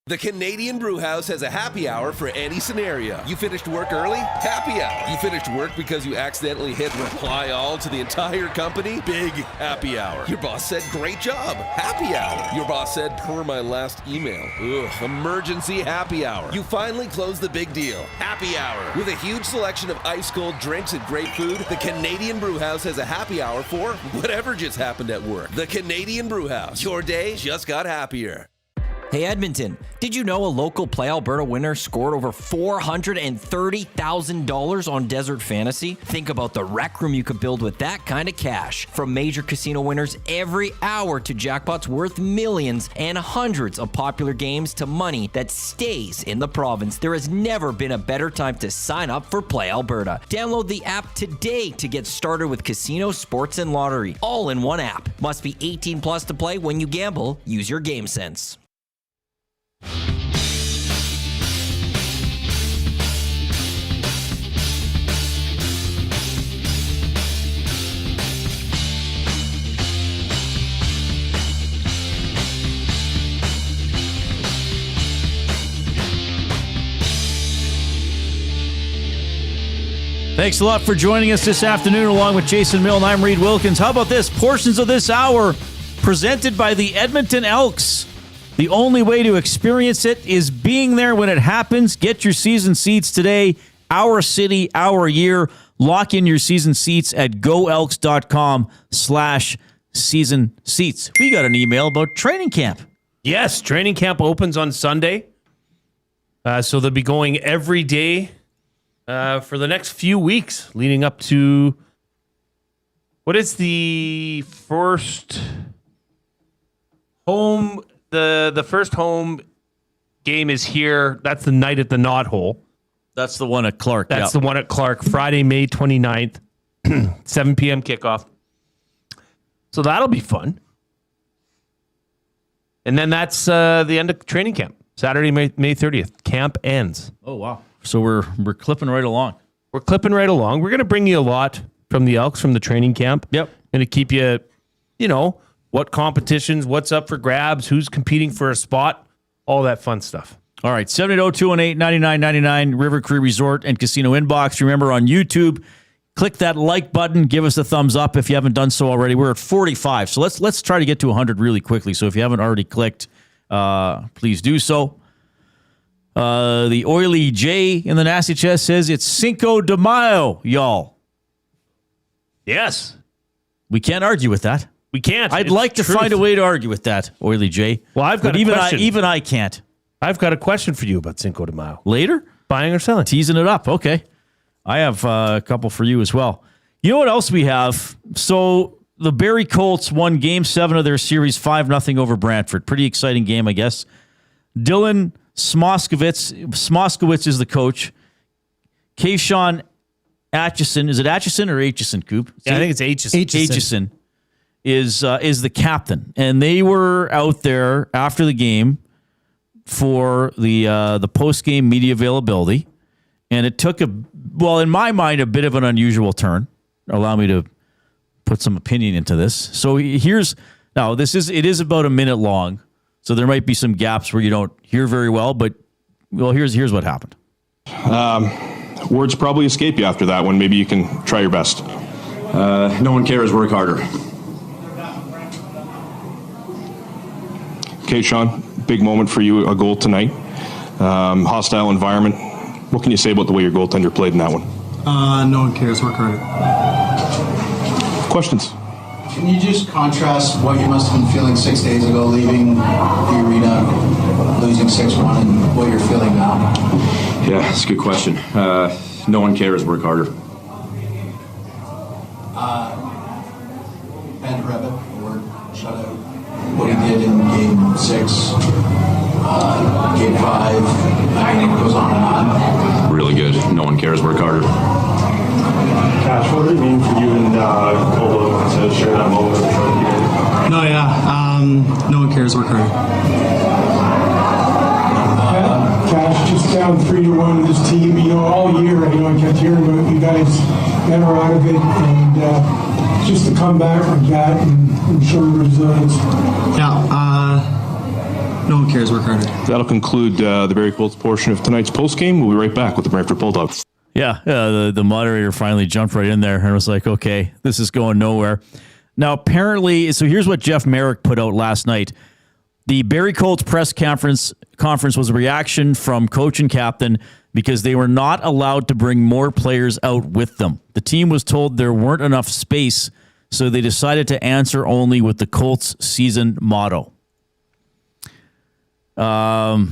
The Canadian Brewhouse has a happy hour for any scenario. You finished work early? Happy hour. You finished work because you accidentally hit reply all to the entire company? Big happy hour. Your boss said great job. Happy hour. Your boss said per my last email. Ugh. Emergency happy hour. You finally closed the big deal. Happy hour. With a huge selection of ice cold drinks and great food, the Canadian Brewhouse has a happy hour for whatever just happened at work. The Canadian Brewhouse. Your day just got happier. Hey Edmonton, did you know a local Play Alberta winner scored over $430,000 on Desert Fantasy? Think about the rec room you could build with that kind of cash. From major casino winners every hour to jackpots worth millions and hundreds of popular games to money that stays in the province, there has never been a better time to sign up for Play Alberta. Download the app today to get started with casino, sports, and lottery. All in one app. Must be 18 plus to play. When you gamble, use your game sense. Thanks a lot for joining us this afternoon along with Jason Milne. I'm Reid Wilkins. How about this? Portions of this hour presented by the Edmonton Elks. The only way to experience it is being there when it happens. Get your season seats today. Our city, our year. Lock in your season seats at goelks.com/season seats. We got an email about training camp. Yes, training camp opens on Sunday. So they'll be going every day for the next few weeks leading up to, what is the first home? The first home game is here. That's the night at the Knot Hole. That's the one at Clark. That's the one at Clark, Friday, May 29th, 7 p.m. kickoff. So that'll be fun. And then that's the end of training camp. Saturday, May 30th. Camp ends. Oh, wow. So we're clipping right along. We're clipping right along. We're going to bring you a lot from the Elks, from the training camp. Yep. Going to keep you, what competitions, what's up for grabs, who's competing for a spot, all that fun stuff. All right, 780-218-9999, River Cree Resort and Casino Inbox. Remember, on YouTube, click that like button. Give us a thumbs up if you haven't done so already. We're at 45, so let's try to get to 100 really quickly. So if you haven't already clicked, please do so. The Oily J in the Nasty Chest says it's Cinco de Mayo, y'all. Yes. We can't argue with that. We can't. I'd like to find a way to argue with that, Oily J. Well, I've got a question. Even I can't. I've got a question for you about Cinco de Mayo. Later? Buying or selling? Teasing it up. Okay. I have a couple for you as well. You know what else we have? So the Barrie Colts won Game 7 of their series 5-0 over Brantford. Pretty exciting game, I guess. Dylan Smoskowitz is the coach. Kashawn Aitcheson. Is it Aitcheson or Aitcheson, Coop? Yeah, I think it's Aitcheson. Aitcheson is the captain. And they were out there after the game for the post-game media availability. And it took in my mind, a bit of an unusual turn. Allow me to put some opinion into this. So it is about a minute long. So there might be some gaps where you don't hear very well, but here's what happened. Words probably escape you after that one. Maybe you can try your best. No one cares. Work harder. Okay, Sean, big moment for you, a goal tonight. Hostile environment. What can you say about the way your goaltender played in that one? No one cares. Work harder. Questions? Can you just contrast what you must have been feeling 6 days ago leaving the arena, losing 6-1, and what you're feeling now? Yeah, that's a good question. No one cares. Work harder. Ben Rebbit, or shutout, what he did in Game 6, Game 5, I mean, it goes on and on. Really good. No one cares. Work harder. Cash, what did it mean for you and Colo to share that moment with the trophy? No one cares. Work hard. Cash, just down 3-1 with this team. All year, I kept hearing about you guys never out of it, and just to come back like that and show resilience. Yeah. No one cares, work harder. That'll conclude the Barrie Colts portion of tonight's postgame. We'll be right back with the Brantford Bulldogs. Yeah, the moderator finally jumped right in there and was like, okay, this is going nowhere. Now, apparently, so here's what Jeff Merrick put out last night. The Barrie Colts press conference was a reaction from coach and captain because they were not allowed to bring more players out with them. The team was told there weren't enough space, so they decided to answer only with the Colts season motto. Well,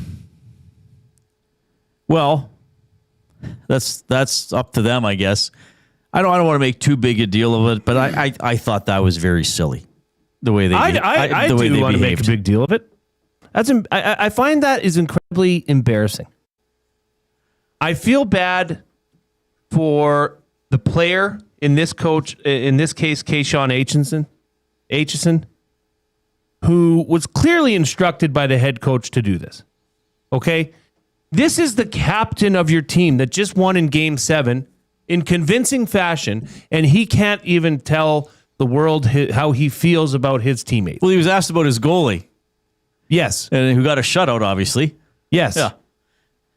that's up to them, I guess. I don't want to make too big a deal of it, but I thought that was very silly. The way they I do want to make a big deal of it. I find that is incredibly embarrassing. I feel bad for the player in this case, Kashawn Aitcheson, who was clearly instructed by the head coach to do this. Okay? This is the captain of your team that just won in Game 7 in convincing fashion, and he can't even tell the world how he feels about his teammates. Well, he was asked about his goalie. Yes. And who got a shutout, obviously. Yes. Yeah.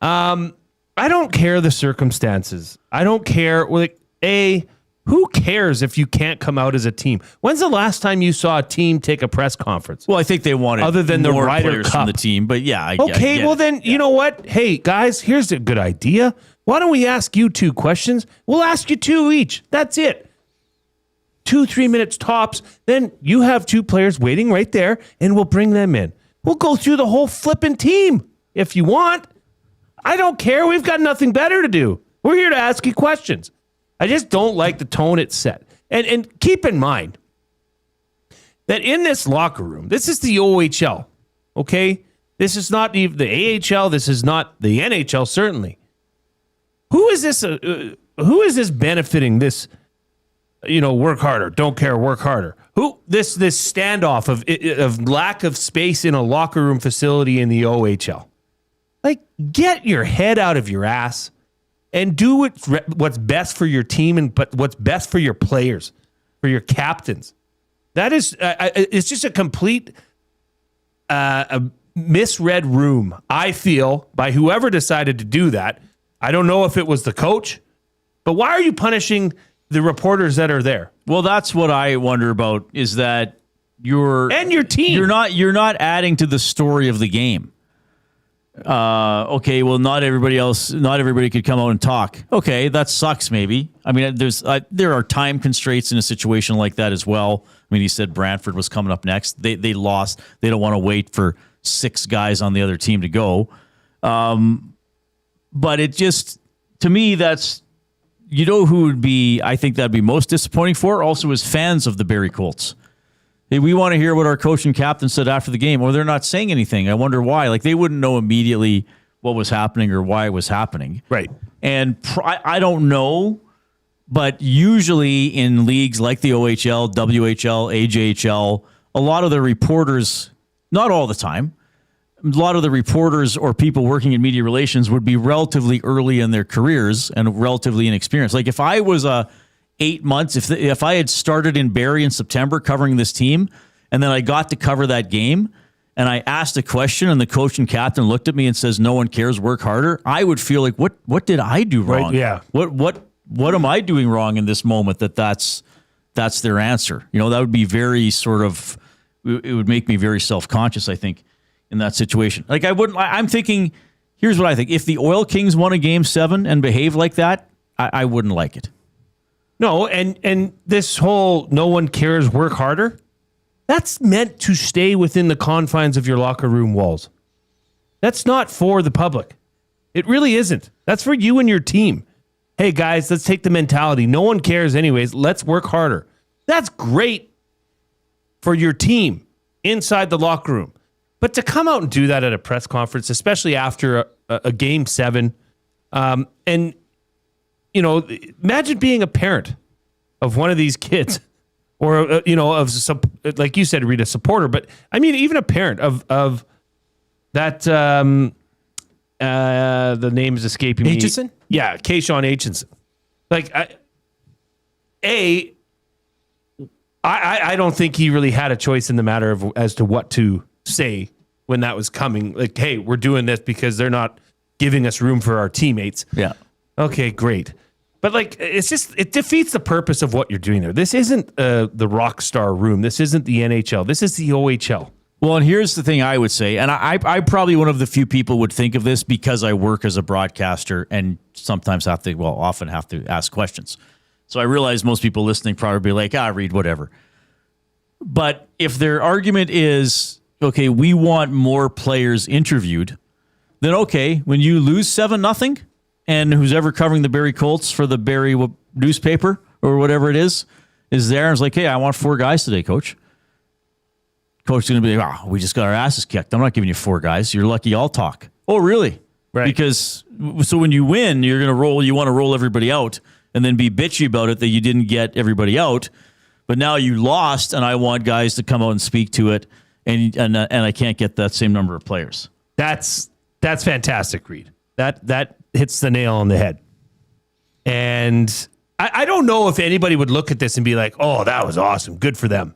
I don't care the circumstances. I don't care. Who cares if you can't come out as a team? When's the last time you saw a team take a press conference? Well, I think they wanted other than the more Ryder players Cup from the team, but yeah. Well, then, you know what? Hey, guys, here's a good idea. Why don't we ask you 2 questions? We'll ask you 2 each. That's it. 2-3 minutes tops. Then you have 2 players waiting right there, and we'll bring them in. We'll go through the whole flipping team if you want. I don't care. We've got nothing better to do. We're here to ask you questions. I just don't like the tone it's set. And keep in mind that in this locker room, this is the OHL, okay? This is not even the AHL. This is not the NHL, certainly. Who is this benefiting this, work harder, don't care, work harder? Who this standoff of lack of space in a locker room facility in the OHL? Like, get your head out of your ass and do what's best for your team but what's best for your players, for your captains. That is, it's just a complete a misread room, I feel, by whoever decided to do that. I don't know if it was the coach, but why are you punishing the reporters that are there? Well, that's what I wonder about, is that your team. You're not adding to the story of the game. Okay, well, not everybody could come out and talk. Okay, that sucks maybe. I mean, there are time constraints in a situation like that as well. I mean, he said Brantford was coming up next. They lost. They don't want to wait for 6 guys on the other team to go. But it just, to me, that's, who would be, I think that'd be most disappointing for, also as fans of the Barrie Colts. Hey, we want to hear what our coach and captain said after the game. Or they're not saying anything. I wonder why. Like, they wouldn't know immediately what was happening or why it was happening. Right. And I don't know, but usually in leagues like the OHL, WHL, AJHL, a lot of the reporters, not all the time, a lot of the reporters or people working in media relations would be relatively early in their careers and relatively inexperienced. Like, if I was 8 months, if I had started in Barrie in September covering this team, and then I got to cover that game, and I asked a question, and the coach and captain looked at me and says, "No one cares, work harder," I would feel like, what did I do wrong? Right, yeah. What am I doing wrong in this moment that's their answer? That would be very sort of, it would make me very self-conscious, I think, in that situation. Like, I'm thinking, here's what I think. If the Oil Kings won a Game 7 and behaved like that, I wouldn't like it. No, and this whole no one cares, work harder, that's meant to stay within the confines of your locker room walls. That's not for the public. It really isn't. That's for you and your team. Hey, guys, let's take the mentality. No one cares anyways. Let's work harder. That's great for your team inside the locker room. But to come out and do that at a press conference, especially after a Game 7, and imagine being a parent of one of these kids, or like you said, Reid, a supporter. But I mean, even a parent of that. The name is escaping me. Aitcheson? Yeah, Kashawn Aitcheson. Like, I don't think he really had a choice in the matter as to what to say when that was coming. Like, hey, we're doing this because they're not giving us room for our teammates. Yeah. Okay, great. But like, it defeats the purpose of what you're doing there. This isn't the rock star room. This isn't the NHL. This is the OHL. Well, and here's the thing I would say, and I'm probably one of the few people would think of this because I work as a broadcaster and sometimes often have to ask questions. So I realize most people listening probably be like, Reid, whatever. But if their argument is, okay, we want more players interviewed, then okay, when you lose 7-0, and who's ever covering the Barrie Colts for the Barrie newspaper or whatever it is there and is like, hey, I want 4 guys today, coach. Coach is going to be like, we just got our asses kicked. I'm not giving you 4 guys. You're lucky I'll talk. Oh, really? Right. Because so when you win, you want to roll everybody out and then be bitchy about it that you didn't get everybody out. But now you lost, and I want guys to come out and speak to it, and I can't get that same number of players. That's fantastic, Reid. That hits the nail on the head. And I don't know if anybody would look at this and be like, oh, that was awesome. Good for them.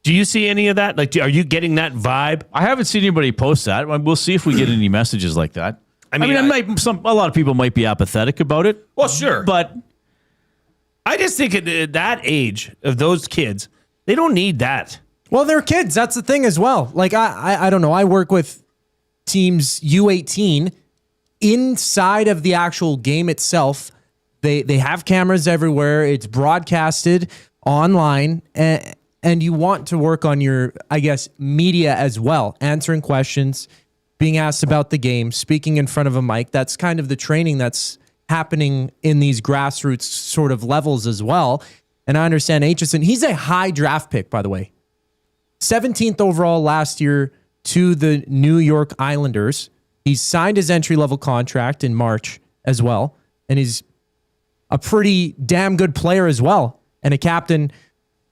Do you see any of that? Like, are you getting that vibe? I haven't seen anybody post that. We'll see if we get any messages like that. A lot of people might be apathetic about it. Well, sure. But I just think at that age of those kids, they don't need that. Well, they're kids. That's the thing as well. Like, I don't know. I work with teams U18 inside of the actual game itself. They have cameras everywhere. It's broadcasted online, and you want to work on your, I guess, media as well, answering questions, being asked about the game, speaking in front of a mic. That's kind of the training that's happening in these grassroots sort of levels as well. And I understand Aitcheson, he's a high draft pick, by the way. 17th overall last year to the New York Islanders. He's signed his entry-level contract in March as well, and he's a pretty damn good player as well, and a captain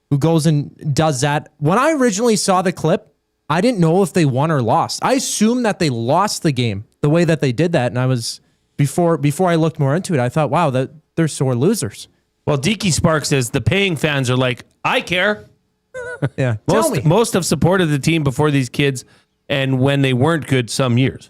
who goes and does that. When I originally saw the clip, I didn't know if they won or lost. I assumed that they lost the game the way that they did that, and I was before I looked more into it, I thought, wow, that they're sore losers. Well, Deaky Spark says the paying fans are like, I care. Yeah, most have supported the team before these kids, and when they weren't good some years.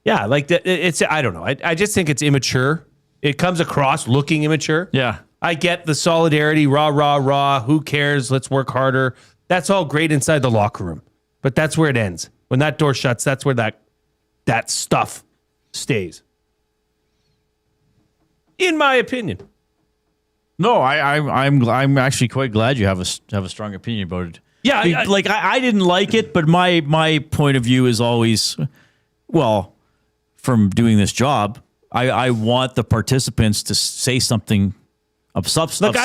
Yeah, like it's. I don't know. I just think it's immature. It comes across looking immature. Yeah. I get the solidarity, rah, rah, rah. Who cares? Let's work harder. That's all great inside the locker room, but that's where it ends. When that door shuts, that's where that stuff stays. In my opinion. No, I'm actually quite glad you have a strong opinion about it. Yeah, I didn't like it, but my point of view is always, well, from doing this job, I want the participants to say something of substance.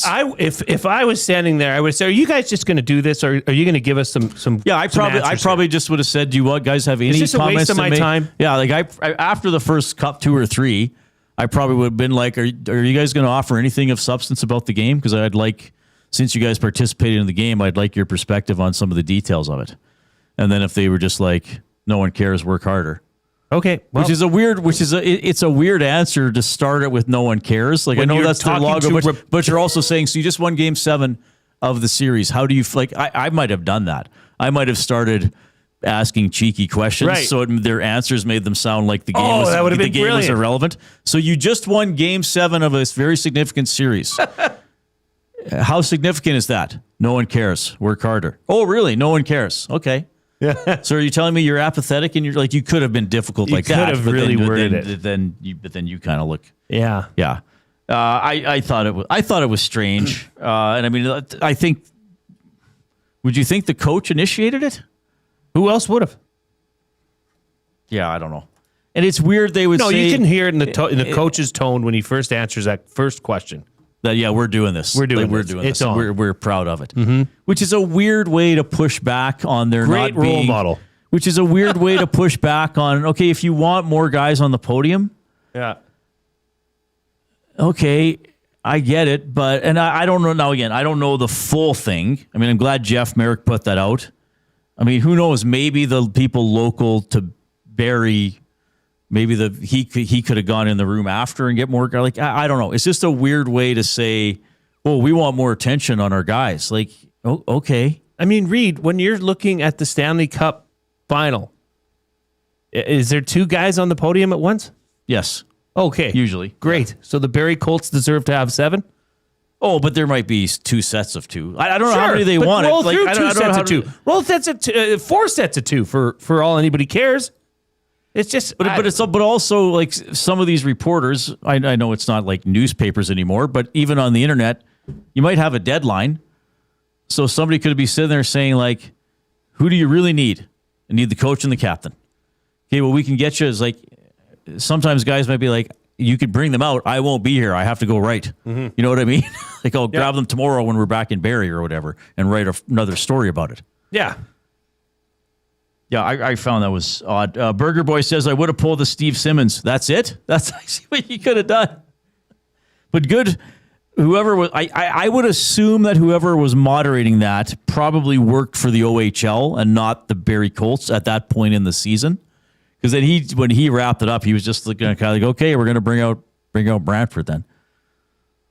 If I was standing there, I would say, "Are you guys just going to do this, or are you going to give us some?" Yeah, I probably just would have said, "Do you guys have any comments?" It's just a waste of my time. Yeah, like I after the first cup 2 or 3, I probably would have been like, "Are you guys going to offer anything of substance about the game?" Because I'd like, since you guys participated in the game, I'd like your perspective on some of the details of it. And then if they were just like, "No one cares, work harder." Okay, well, it's a weird answer to start it with. No one cares. Like, I know that's their logo, but you're also saying, so you just won Game 7 of the series. How do you like? I might have done that. I might have started asking cheeky questions, right, so their answers made them sound like the game was irrelevant. So you just won Game 7 of a very significant series. How significant is that? No one cares. Work harder. Oh, really? No one cares. Okay. Yeah. So are you telling me you're apathetic and you're like, you could have been difficult like that? You could have really worded it. But then you kind of look. Yeah. Yeah. I thought it was strange. And I mean, I think, would you think the coach initiated it? Who else would have? Yeah, I don't know. And it's weird they would say. No, you can hear it in the coach's tone when he first answers that first question. That, yeah, we're doing this. We're doing this. On. We're proud of it. Mm-hmm. Which is a weird way to push back on their great not being, role model. Which is a weird way to push back on, okay, if you want more guys on the podium. Yeah. Okay, I get it. But, and I don't know, now again, I don't know the full thing. I mean, I'm glad Jeff Merrick put that out. I mean, who knows? Maybe the people local to Barrie, maybe he could have gone in the room after and get more. Like, I don't know. It's just a weird way to say, "Oh, we want more attention on our guys." Like, oh, okay. I mean, Reid, when you're looking at the Stanley Cup final. Is there two guys on the podium at once? Yes. Okay. Usually. Great. So the Barrie Colts deserve to have 7? Oh, but there might be 2 sets of 2. I don't know how Sure, many they but want. roll Like, through I 2 don't know sets how of to- 2. Roll sets of 2, 4 sets of 2 for all anybody cares. It's just, but also like some of these reporters. I know it's not like newspapers anymore, but even on the internet, you might have a deadline. So somebody could be sitting there saying like, "Who do you really need? I need the coach and the captain." Okay, well we can get you. Is like sometimes guys might be like, "You could bring them out. I won't be here. I have to go write." You know what I mean? Like I'll grab them tomorrow when we're back in Barrie or whatever, and write another story about it. Yeah. Yeah, I found that was odd. Burger Boy says, I would have pulled the Steve Simmons. That's it? That's actually what you could have done. But good, whoever was, I would assume that whoever was moderating that probably worked for the OHL and not the Barrie Colts at that point in the season. Because then when he wrapped it up, he was just looking kind of like, okay, we're going to bring out Brantford then.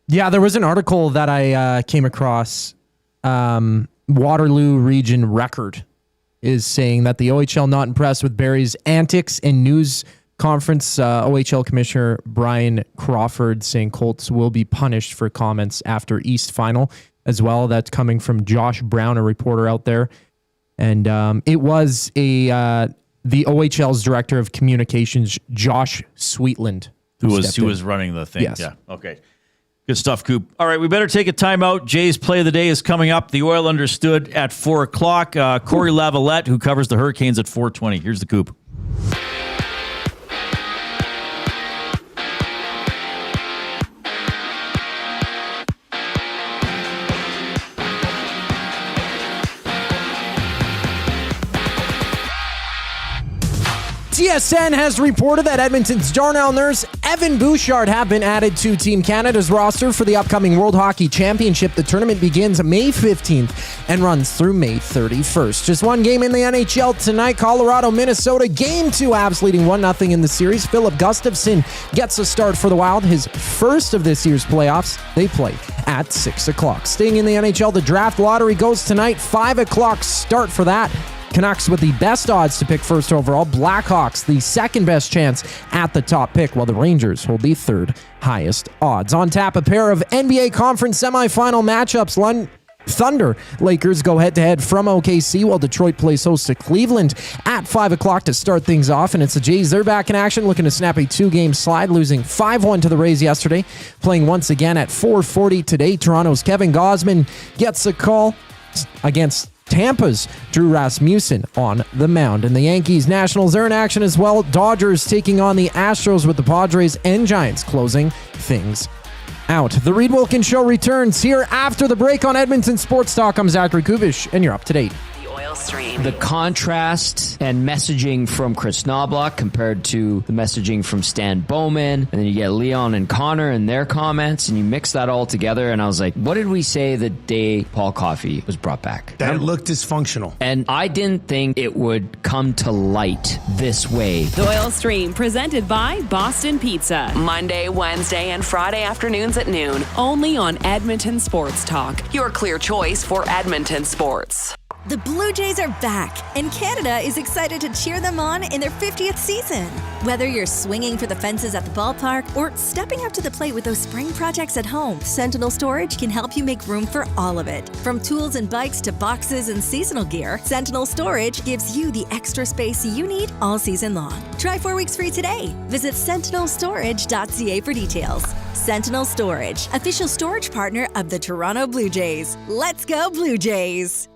Yeah, there was an article that I came across. Waterloo Region Record is saying that the OHL not impressed with Barrie's antics and news conference. OHL Commissioner Brian Crawford saying Colts will be punished for comments after East Final as well. That's coming from Josh Brown, a reporter out there. And it was the OHL's director of communications, Josh Sweetland, who was running the thing. Yes. Yeah. Okay. Good stuff, Coop. All right, we better take a timeout. Jay's play of the day is coming up. The Oil Understood at 4 o'clock. Cory Lavalette, who covers the Hurricanes at 4:20. Here's the Coop. TSN has reported that Edmonton's Darnell Nurse, Evan Bouchard have been added to Team Canada's roster for the upcoming World Hockey Championship. The tournament begins May 15th and runs through May 31st. Just one game in the NHL tonight. Colorado, Minnesota. Game 2, Avs leading 1-0 in the series. Philip Gustafson gets a start for the Wild, his first of this year's playoffs. They play at 6 o'clock. Staying in the NHL, the Draft Lottery goes tonight. 5 o'clock start for that. Canucks with the best odds to pick first overall. Blackhawks, the second best chance at the top pick, while the Rangers hold the third highest odds. On tap, a pair of NBA Conference semifinal matchups. Thunder Lakers go head-to-head from OKC, while Detroit plays host to Cleveland at 5 o'clock to start things off. And it's the Jays. They're back in action, looking to snap a 2-game slide, losing 5-1 to the Rays yesterday. Playing once again at 4:40 today. Toronto's Kevin Gausman gets a call against Tampa's Drew Rasmussen on the mound. And the Yankees Nationals are in action as well. Dodgers taking on the Astros, with the Padres and Giants closing things out. The Reid Wilkins Show returns here after the break on Edmonton Sports Talk. I'm Zachary Kubish, and you're up to date. The contrast and messaging from Chris Knobloch compared to the messaging from Stan Bowman, and then you get Leon and Connor and their comments, and you mix that all together, and I was like, what did we say the day Paul Coffey was brought back? That looked dysfunctional. And I didn't think it would come to light this way. The Oil Stream, presented by Boston Pizza. Monday, Wednesday, and Friday afternoons at noon. Only on Edmonton Sports Talk. Your clear choice for Edmonton sports. The Blue Jays are back, and Canada is excited to cheer them on in their 50th season. Whether you're swinging for the fences at the ballpark or stepping up to the plate with those spring projects at home, Sentinel Storage can help you make room for all of it. From tools and bikes to boxes and seasonal gear, Sentinel Storage gives you the extra space you need all season long. Try 4 weeks free today. Visit sentinelstorage.ca for details. Sentinel Storage, official storage partner of the Toronto Blue Jays. Let's go Blue Jays!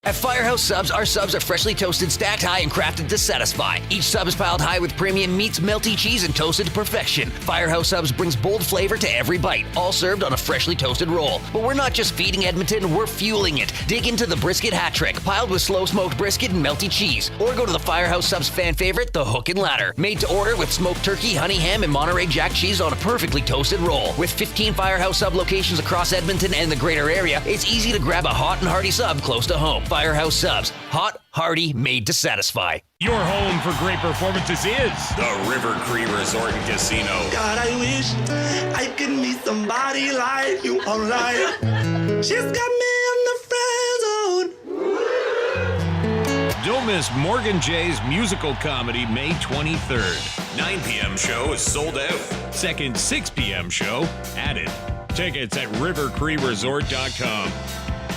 At Firehouse Subs, our subs are freshly toasted, stacked high, and crafted to satisfy. Each sub is piled high with premium meats, melty cheese, and toasted to perfection. Firehouse Subs brings bold flavor to every bite, all served on a freshly toasted roll. But we're not just feeding Edmonton, we're fueling it. Dig into the brisket hat trick, piled with slow-smoked brisket and melty cheese. Or go to the Firehouse Subs fan favorite, the Hook and Ladder. Made to order with smoked turkey, honey ham, and Monterey Jack cheese on a perfectly toasted roll. With 15 Firehouse Sub locations across Edmonton and the greater area, it's easy to grab a hot and hearty sub close to home. Firehouse Subs. Hot, hearty, made to satisfy. Your home for great performances is the River Cree Resort and Casino. God, I wish I could meet somebody like you online. She's got me in the friend zone. Don't miss Morgan Jay's musical comedy May 23rd. 9 p.m. show is sold out. Second 6 p.m. show added. Tickets at rivercreeresort.com.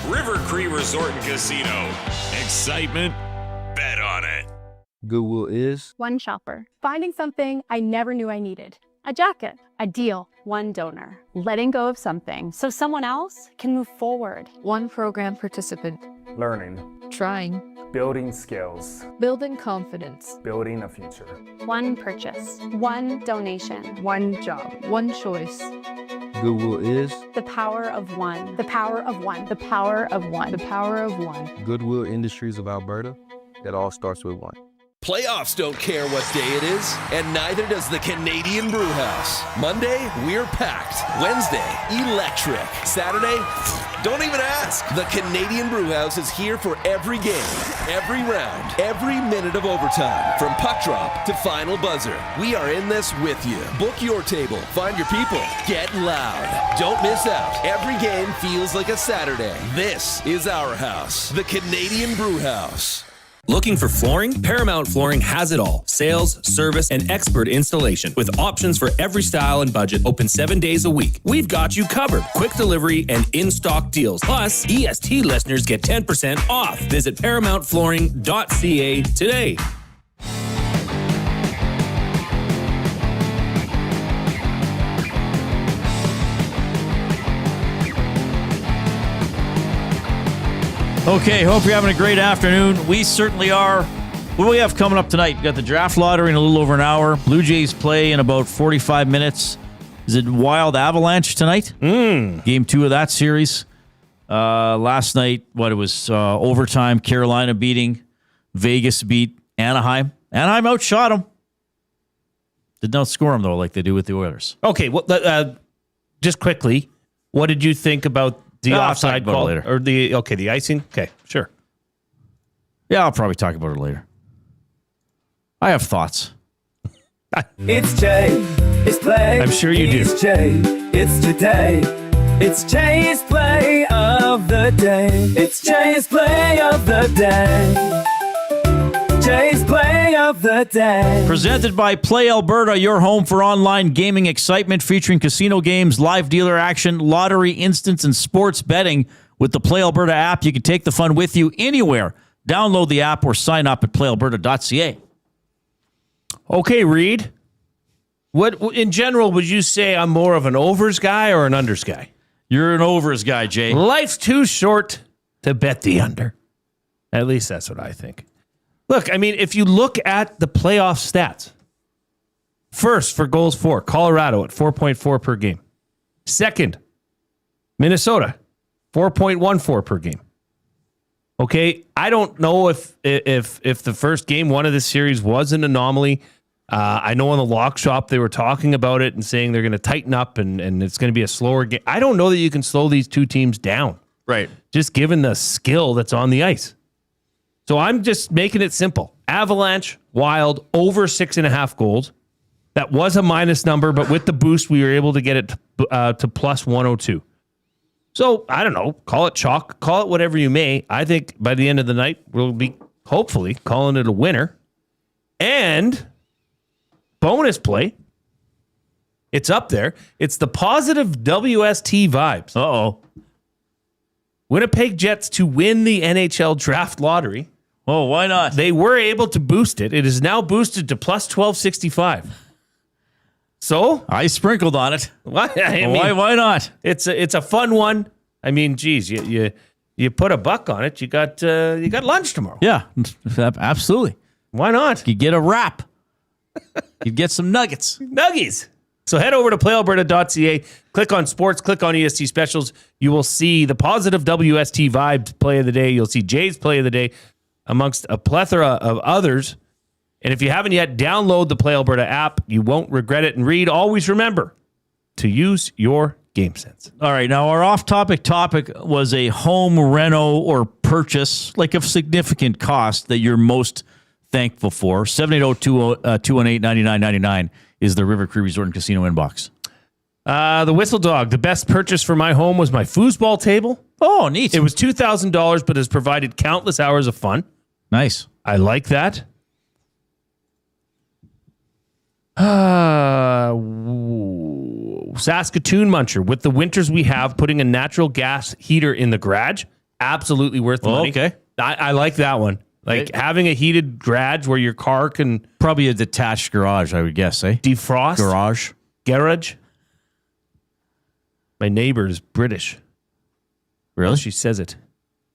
River Cree Resort and Casino. Excitement? Bet on it. Goodwill is one shopper, finding something I never knew I needed. A jacket, a deal, one donor, letting go of something so someone else can move forward. One program participant, learning, trying, building skills, building confidence, building a future. One purchase, one donation, one job, one choice. Goodwill is the power of one, the power of one, the power of one, the power of one. Goodwill Industries of Alberta. It all starts with one. Playoffs don't care what day it is, and neither does the Canadian Brewhouse. Monday, we're packed. Wednesday, electric. Saturday, don't even ask. The Canadian Brewhouse is here for every game, every round, every minute of overtime, from puck drop to final buzzer. We are in this with you. Book your table, find your people, get loud. Don't miss out. Every game feels like a Saturday. This is our house, the Canadian Brewhouse. Looking for flooring? Paramount Flooring has it all. Sales, service, and expert installation with options for every style and budget. Open 7 days a week. We've got you covered. Quick delivery and in-stock deals. Plus, EST listeners get 10% off. Visit ParamountFlooring.ca today. Okay, hope you're having a great afternoon. We certainly are. What do we have coming up tonight? We got the draft lottery in a little over an hour. Blue Jays play in about 45 minutes. Is it Wild Avalanche tonight? Game 2 of that series. Last night, it was overtime. Carolina beating. Vegas beat Anaheim. Anaheim outshot them. Did not score them, though, like they do with the Oilers. Okay, well, just quickly, what did you think about the offside call later. Or the icing? Okay, sure. Yeah, I'll probably talk about it later. I have thoughts. It's Jay. It's play. I'm sure you do. It's Jay. It's today. It's Jay's play of the day. It's Jay's play of the day. Jay's play of the day. Presented by Play Alberta, your home for online gaming excitement featuring casino games, live dealer action, lottery, instants, and sports betting. With the Play Alberta app, you can take the fun with you anywhere. Download the app or sign up at playalberta.ca. Okay, Reid. What in general would you say I'm more of an overs guy or an unders guy? You're an overs guy, Jay. Life's too short to bet the under. At least that's what I think. Look, I mean, if you look at the playoff stats, first for goals for, Colorado at 4.4 per game. Second, Minnesota, 4.14 per game. Okay, I don't know if the first game one of this series was an anomaly. I know in the lock shop they were talking about it and saying they're going to tighten up and it's going to be a slower game. I don't know that you can slow these two teams down. Right. Just given the skill that's on the ice. So I'm just making it simple. Avalanche, Wild, over 6.5 goals. That was a minus number, but with the boost, we were able to get it to plus 102. So I don't know. Call it chalk. Call it whatever you may. I think by the end of the night, we'll be hopefully calling it a winner. And bonus play. It's up there. It's the positive WST vibes. Uh-oh. Winnipeg Jets to win the NHL Draft Lottery. Oh, why not? They were able to boost it. It is now boosted to plus 1265. So I sprinkled on it. Why? I mean, why not? It's a fun one. I mean, geez, you put a buck on it. You got lunch tomorrow. Yeah, absolutely. Why not? You get a wrap. You get some nuggets. Nuggies. So head over to playalberta.ca, click on sports, click on EST specials. You will see the positive WST vibes play of the day. You'll see Jay's play of the day amongst a plethora of others. And if you haven't yet, download the Play Alberta app. You won't regret it. And Reid, always remember to use your game sense. All right. Now, our off-topic topic was a home reno or purchase, like of significant cost that you're most thankful for. 780-218-9999 is the River Cree Resort and Casino inbox. The Whistle Dog, the best purchase for my home was my foosball table. Oh, neat. It was $2,000, but has provided countless hours of fun. Nice. I like that. Saskatoon Muncher. With the winters we have, putting a natural gas heater in the garage, absolutely worth the money. Okay. I like that one. Like having a heated garage where your car can... Probably a detached garage, I would guess, eh? Defrost? Garage. My neighbor is British. Really? She says it.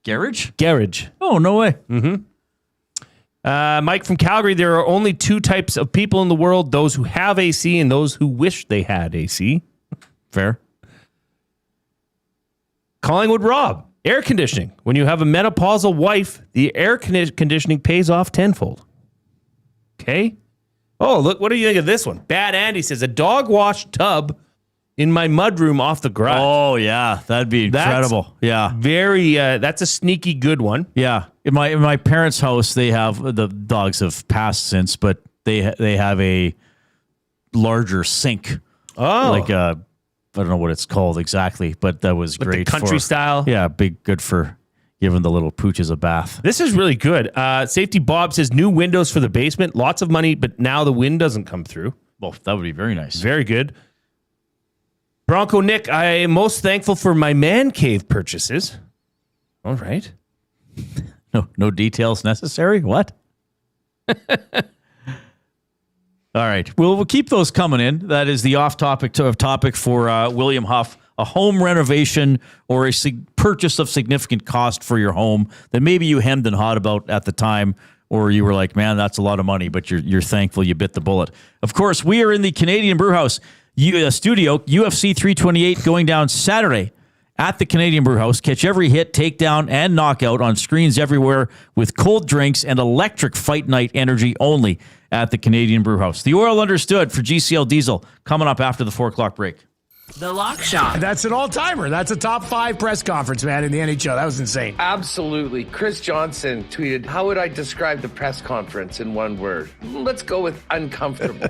Garage? Garage. Oh, no way. Mm-hmm. Mike from Calgary, there are only two types of people in the world, those who have AC and those who wish they had AC. Fair. Collingwood Rob, air conditioning. When you have a menopausal wife, the air conditioning pays off tenfold. Okay. Oh, look, what do you think of this one? Bad Andy says, a dog wash tub in my mudroom off the garage. Oh, yeah. That'd be incredible. That's a sneaky good one. Yeah. In my parents' house, they have, the dogs have passed since, but they have a larger sink. Oh. Like I don't know what it's called exactly, but that was Like great. the country style? Yeah, good for giving the little pooches a bath. This is really good. Safety Bob says new windows for the basement. Lots of money, but now the wind doesn't come through. Well, that would be very nice. Very good. Bronco Nick, I am most thankful for my man cave purchases. All right. No details necessary? What? All right. We'll keep those coming in. That is the off-topic topic for William Huff. A home renovation or a purchase of significant cost for your home that maybe you hemmed and hawed about at the time, or you were like, man, that's a lot of money, but you're thankful you bit the bullet. Of course, we are in the Canadian Brewhouse studio, UFC 328 going down Saturday at the Canadian Brewhouse. Catch every hit, takedown, and knockout on screens everywhere with cold drinks and electric fight night energy only at the Canadian Brewhouse. The Oil Understood for GCL Diesel coming up after the 4 o'clock break. The Lock Shop. That's an all-timer. That's a top 5 press conference, man, in the NHL. That was insane. Absolutely. Chris Johnson tweeted, how would I describe the press conference in one word? Let's go with uncomfortable.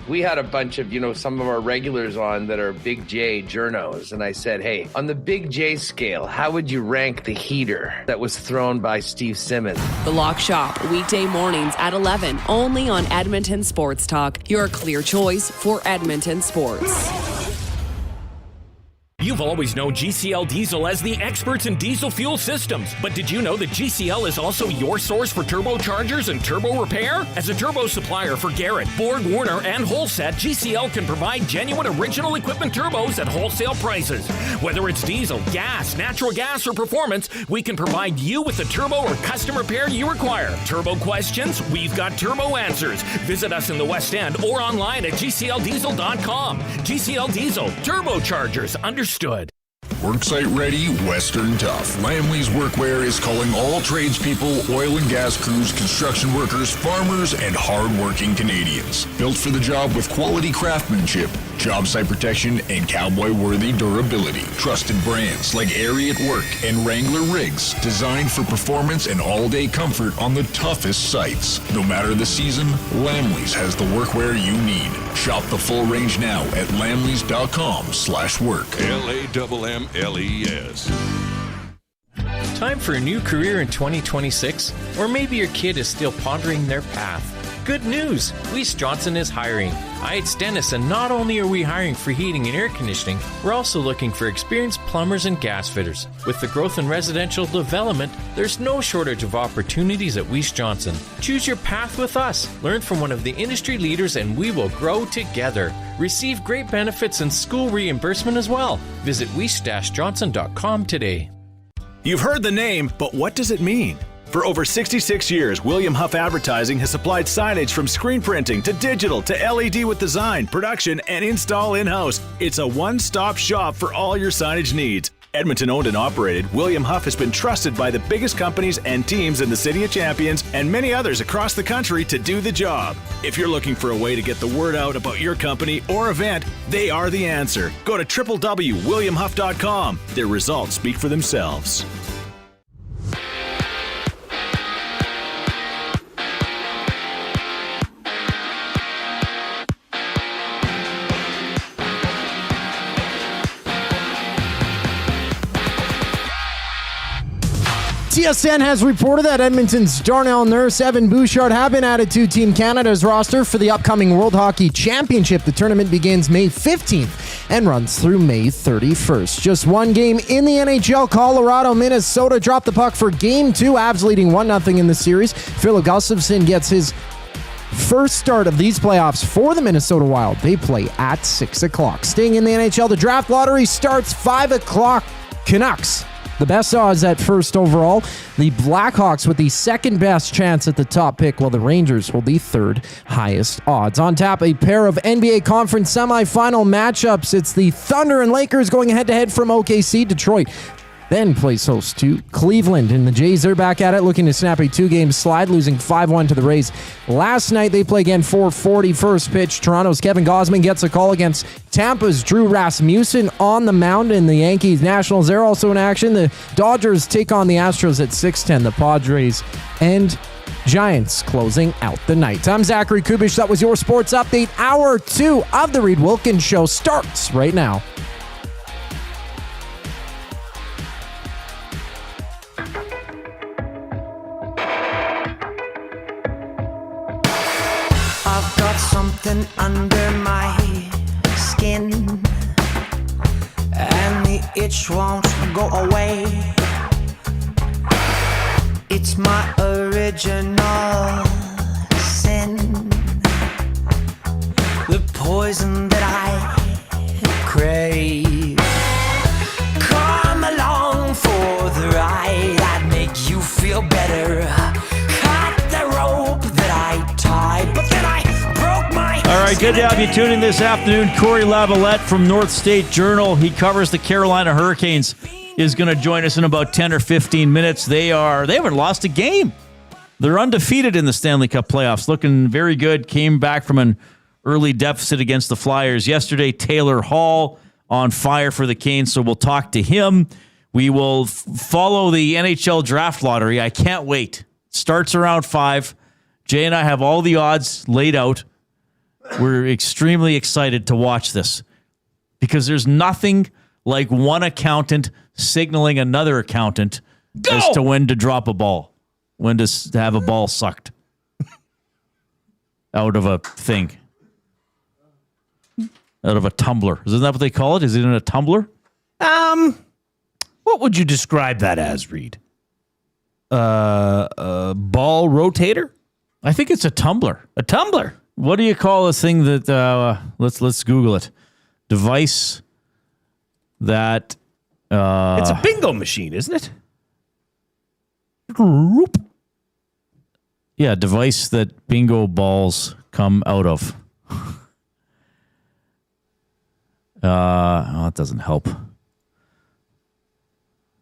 We had a bunch of, some of our regulars on that are Big J journos. And I said, hey, on the Big J scale, how would you rank the heater that was thrown by Steve Simmons? The Lock Shop, weekday mornings at 11, only on Edmonton Sports Talk. Your clear choice for Edmonton sports. You've always known GCL Diesel as the experts in diesel fuel systems. But did you know that GCL is also your source for turbochargers and turbo repair? As a turbo supplier for Garrett, Borg Warner, and Wholesat, GCL can provide genuine original equipment turbos at wholesale prices. Whether it's diesel, gas, natural gas, or performance, we can provide you with the turbo or custom repair you require. Turbo questions? We've got turbo answers. Visit us in the West End or online at GCLDiesel.com. GCL Diesel, turbochargers, understood. Worksite ready, Western tough. Lamley's Workwear is calling all tradespeople, oil and gas crews, construction workers, farmers, and hard-working Canadians. Built for the job with quality craftsmanship, job site protection, and cowboy-worthy durability. Trusted brands like Airy at Work and Wrangler Rigs, designed for performance and all-day comfort on the toughest sites. No matter the season, Lamley's has the workwear you need. Shop the full range now at lamleys.com/work. LAMMLES. Time for a new career in 2026? Or maybe your kid is still pondering their path. Good news! Weiss Johnson is hiring. It's Dennis, and not only are we hiring for heating and air conditioning, we're also looking for experienced plumbers and gas fitters. With the growth in residential development, there's no shortage of opportunities at Weiss Johnson. Choose your path with us. Learn from one of the industry leaders, and we will grow together. Receive great benefits and school reimbursement as well. Visit weiss-johnson.com today. You've heard the name, but what does it mean? For over 66 years, William Huff Advertising has supplied signage from screen printing to digital to LED with design, production, and install in-house. It's a one-stop shop for all your signage needs. Edmonton owned and operated, William Huff has been trusted by the biggest companies and teams in the City of Champions and many others across the country to do the job. If you're looking for a way to get the word out about your company or event, they are the answer. Go to www.williamhuff.com. Their results speak for themselves. TSN has reported that Edmonton's Darnell Nurse, Evan Bouchard have been added to Team Canada's roster for the upcoming World Hockey Championship. The tournament begins May 15th and runs through May 31st. Just one game in the NHL. Colorado, Minnesota dropped the puck for Game 2. Avs leading 1-0 in the series. Philip Gustafsson gets his first start of these playoffs for the Minnesota Wild. They play at 6 o'clock. Staying in the NHL, the draft lottery starts 5 o'clock. Canucks, the best odds at first overall. The Blackhawks with the second best chance at the top pick, while the Rangers hold the third highest odds. On tap, a pair of NBA Conference semifinal matchups. It's the Thunder and Lakers going head-to-head from OKC. Detroit then plays host to Cleveland, and the Jays are back at it, looking to snap a 2-game slide, losing 5-1 to the Rays. Last night, they play again 4:40 first pitch. Toronto's Kevin Gausman gets a call against Tampa's Drew Rasmussen on the mound, and the Yankees Nationals, they're also in action. The Dodgers take on the Astros at 6:10. The Padres and Giants closing out the night. I'm Zachary Kubish. That was your sports update. Hour 2 of the Reid Wilkins Show starts right now. I've got something under my skin, and the itch won't go away. It's my original sin, the poison that I crave. Come along for the ride, I'd make you feel better. Cut the rope that I tied, but then I broke my... All right, good to have you tuning in this afternoon. Cory Lavalette from North State Journal. He covers the Carolina Hurricanes. Is going to join us in about 10 or 15 minutes. They haven't lost a game. They're undefeated in the Stanley Cup playoffs. Looking very good. Came back from an early deficit against the Flyers yesterday. Taylor Hall on fire for the Canes, so we'll talk to him. We will follow the NHL Draft Lottery. I can't wait. Starts around 5. Jay and I have all the odds laid out. We're extremely excited to watch this because there's nothing like one accountant signaling another accountant as to when to drop a ball, when to have a ball sucked out of a thing, out of a tumbler. Isn't that what they call it? Is it in a tumbler? What would you describe that as, Reid? A ball rotator? I think it's a tumbler. A tumbler. What do you call a thing that? Let's Google it. Device that. It's a bingo machine, isn't it? Yeah, device that bingo balls come out of. It doesn't help.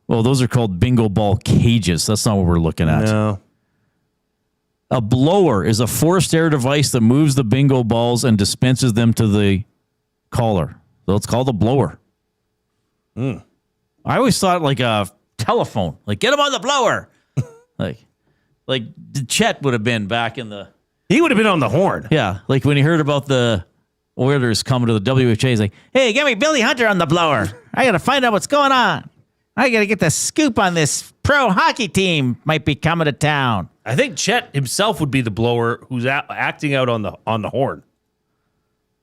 Well, those are called bingo ball cages. That's not what we're looking at. No. A blower is a forced air device that moves the bingo balls and dispenses them to the caller. So it's called a blower. I always thought like a telephone. Like, get him on the blower. like Chet would have been back in the... He would have been on the horn. Yeah, like when he heard about the Oilers coming to the WHA, he's like, hey, get me Billy Hunter on the blower. I got to find out what's going on. I got to get the scoop on this pro hockey team might be coming to town. I think Chet himself would be the blower who's acting out on the horn.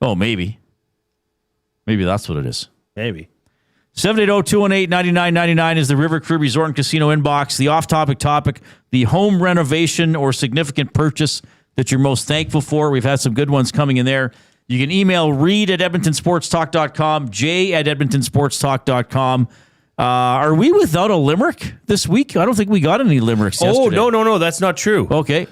Oh, maybe. Maybe that's what it is. Maybe. 780-218-9999 is the River Cree Resort and Casino inbox. The off-topic topic, the home renovation or significant purchase that you're most thankful for. We've had some good ones coming in there. You can email Reid at edmontonsportstalk.com, Jay at edmontonsportstalk.com. Are we without a limerick this week? I don't think we got any limericks yesterday. Oh, no, that's not true. Okay.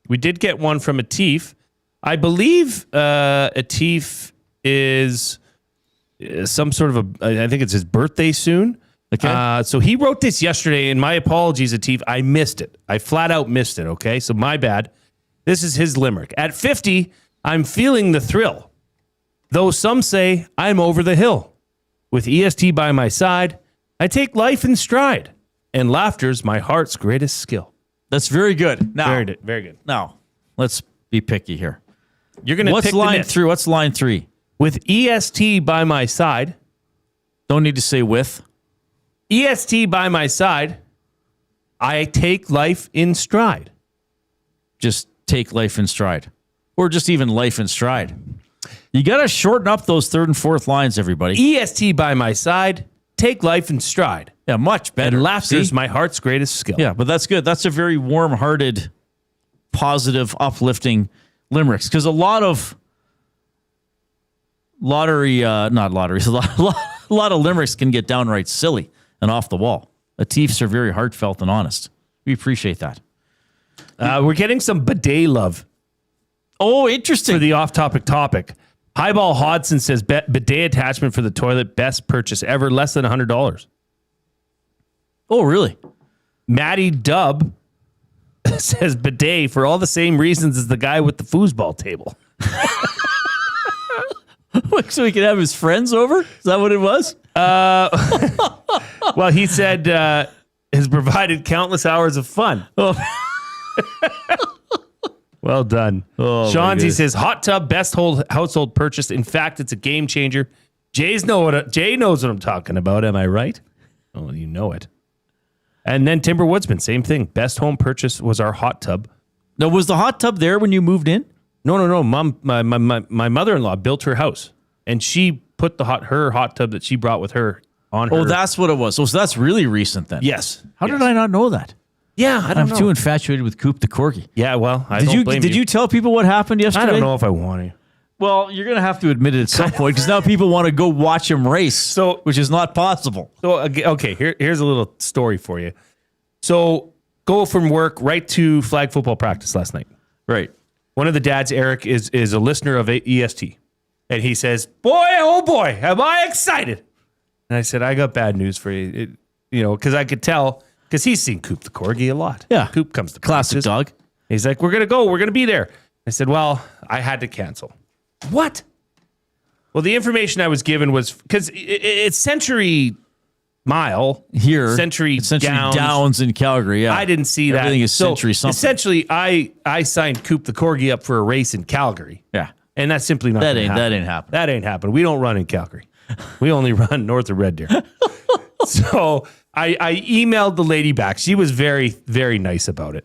We did get one from Atif. I believe Atif is some sort of I think it's his birthday soon. Okay. So he wrote this yesterday, and my apologies, Atif. I missed it. I flat out missed it, okay? So my bad. This is his limerick. At 50, I'm feeling the thrill, though some say I'm over the hill. With EST by my side, I take life in stride, and laughter's my heart's greatest skill. That's very good. Now, very good. Now, let's be picky here. You're going to What's line 3? What's line 3? With EST by my side. Don't need to say with. EST by my side. I take life in stride. Just take life in stride. Or just even life in stride. You got to shorten up those third and fourth lines, everybody. EST by my side. Take life in stride. Yeah, much better. And laughter is my heart's greatest skill. Yeah, but that's good. That's a very warm-hearted, positive, uplifting limericks. Because a lot of a lot of limericks can get downright silly and off the wall. Latifs are very heartfelt and honest. We appreciate that. We're getting some bidet love. Oh, interesting. For the off-topic topic. Highball Hodson says bidet attachment for the toilet, best purchase ever, less than $100. Oh, really? Maddie Dubb says bidet for all the same reasons as the guy with the foosball table. So he could have his friends over? Is that what it was? Well, he said has provided countless hours of fun. Oh. Well done. Oh, Shawnsy says hot tub, best household purchase. In fact, it's a game changer. Jay knows what I'm talking about. Am I right? Oh, you know it. And then Timber Woodsman, same thing. Best home purchase was our hot tub. Now, was the hot tub there when you moved in? No. Mom, my mother-in-law built her house, and she put her hot tub that she brought with her on her. Oh, that's what it was. So that's really recent then. Yes. How did I not know that? Yeah, I don't know. I'm too infatuated with Coop the Corgi. Yeah, well, Did you tell people what happened yesterday? I don't know if I want to. Well, you're going to have to admit it at some point because now people want to go watch him race, which is not possible. So, okay, here's a little story for you. So, go from work right to flag football practice last night. Right. One of the dads, Eric, is a listener of EST. And he says, boy, oh boy, am I excited. And I said, I got bad news for you. Because I could tell, because he's seen Coop the Corgi a lot. Yeah. Coop comes to classic practice. dog. He's like, we're going to go. We're going to be there. I said, well, I had to cancel. What? Well, the information I was given was, because it's Century Mile here, Century Downs in Calgary. Yeah, I didn't see that. Everything is Century something. Essentially, I signed Coop the Corgi up for a race in Calgary. Yeah, and that's simply not that ain't happen. happen. That ain't happen. We don't run in Calgary. We only run north of Red Deer. So I emailed the lady back. She was very, very nice about it.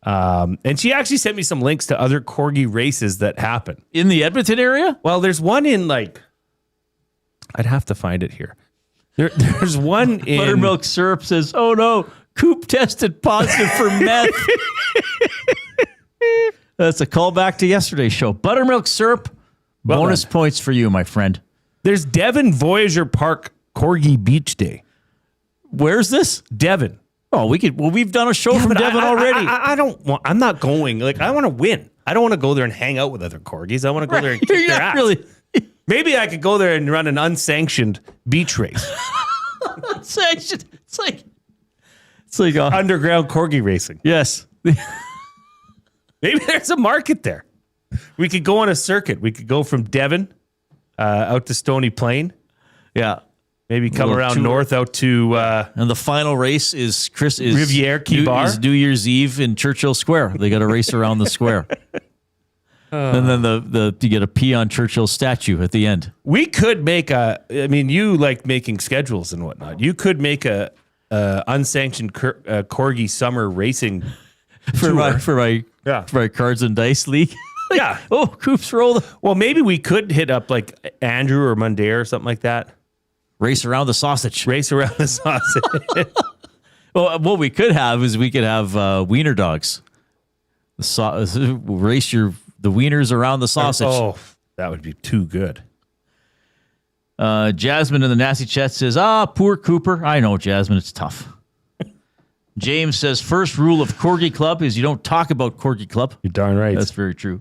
And she actually sent me some links to other Corgi races that happen in the Edmonton area. Well, there's one in I'd have to find it here. There's one in Buttermilk Syrup says, "Oh no, Coop tested positive for meth." That's a callback to yesterday's show. Buttermilk Syrup, bonus points for you, my friend. There's Devon Voyager Park Corgi Beach Day. Where's this? Devon. Oh, we've done a show from Devon already. I'm not going. I want to win. I don't want to go there and hang out with other corgis. I want to go there and kick their ass. Really. Maybe I could go there and run an unsanctioned beach race. Unsanctioned. It's like underground corgi racing. Yes. Maybe there's a market there. We could go on a circuit. We could go from Devon out to Stony Plain. Yeah. Maybe come around north out to... and the final race is Riviere Key Bar. Is New Year's Eve in Churchill Square. They got to race around the square. And then you get a pee on Churchill's statue at the end. We could make you like making schedules and whatnot. You could make a unsanctioned corgi summer racing for my cards and dice league. Yeah. Oh, Coops roll. Well, maybe we could hit up like Andrew or Mundair or something like that. Race around the sausage. Well, what we could have is wiener dogs. Race the wieners around the sausage. Oh, that would be too good. Jasmine in the nasty chat says, poor Cooper. I know, Jasmine, it's tough. James says, first rule of Corgi Club is you don't talk about Corgi Club. You're darn right. That's very true.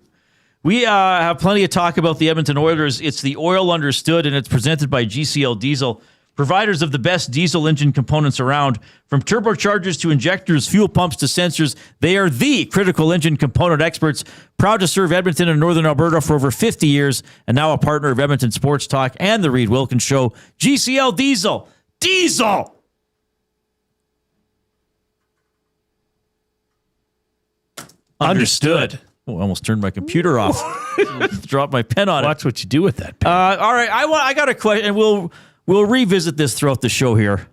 We have plenty of talk about the Edmonton Oilers. It's the Oil Understood, and it's presented by GCL Diesel, providers of the best diesel engine components around. From turbochargers to injectors, fuel pumps to sensors, they are the critical engine component experts. Proud to serve Edmonton and Northern Alberta for over 50 years, and now a partner of Edmonton Sports Talk and the Reid Wilkins Show. GCL Diesel. Diesel! Understood. Oh, I almost turned my computer off. Dropped my pen on it. Watch what you do with that pen. All right, I got a question, and we'll revisit this throughout the show here.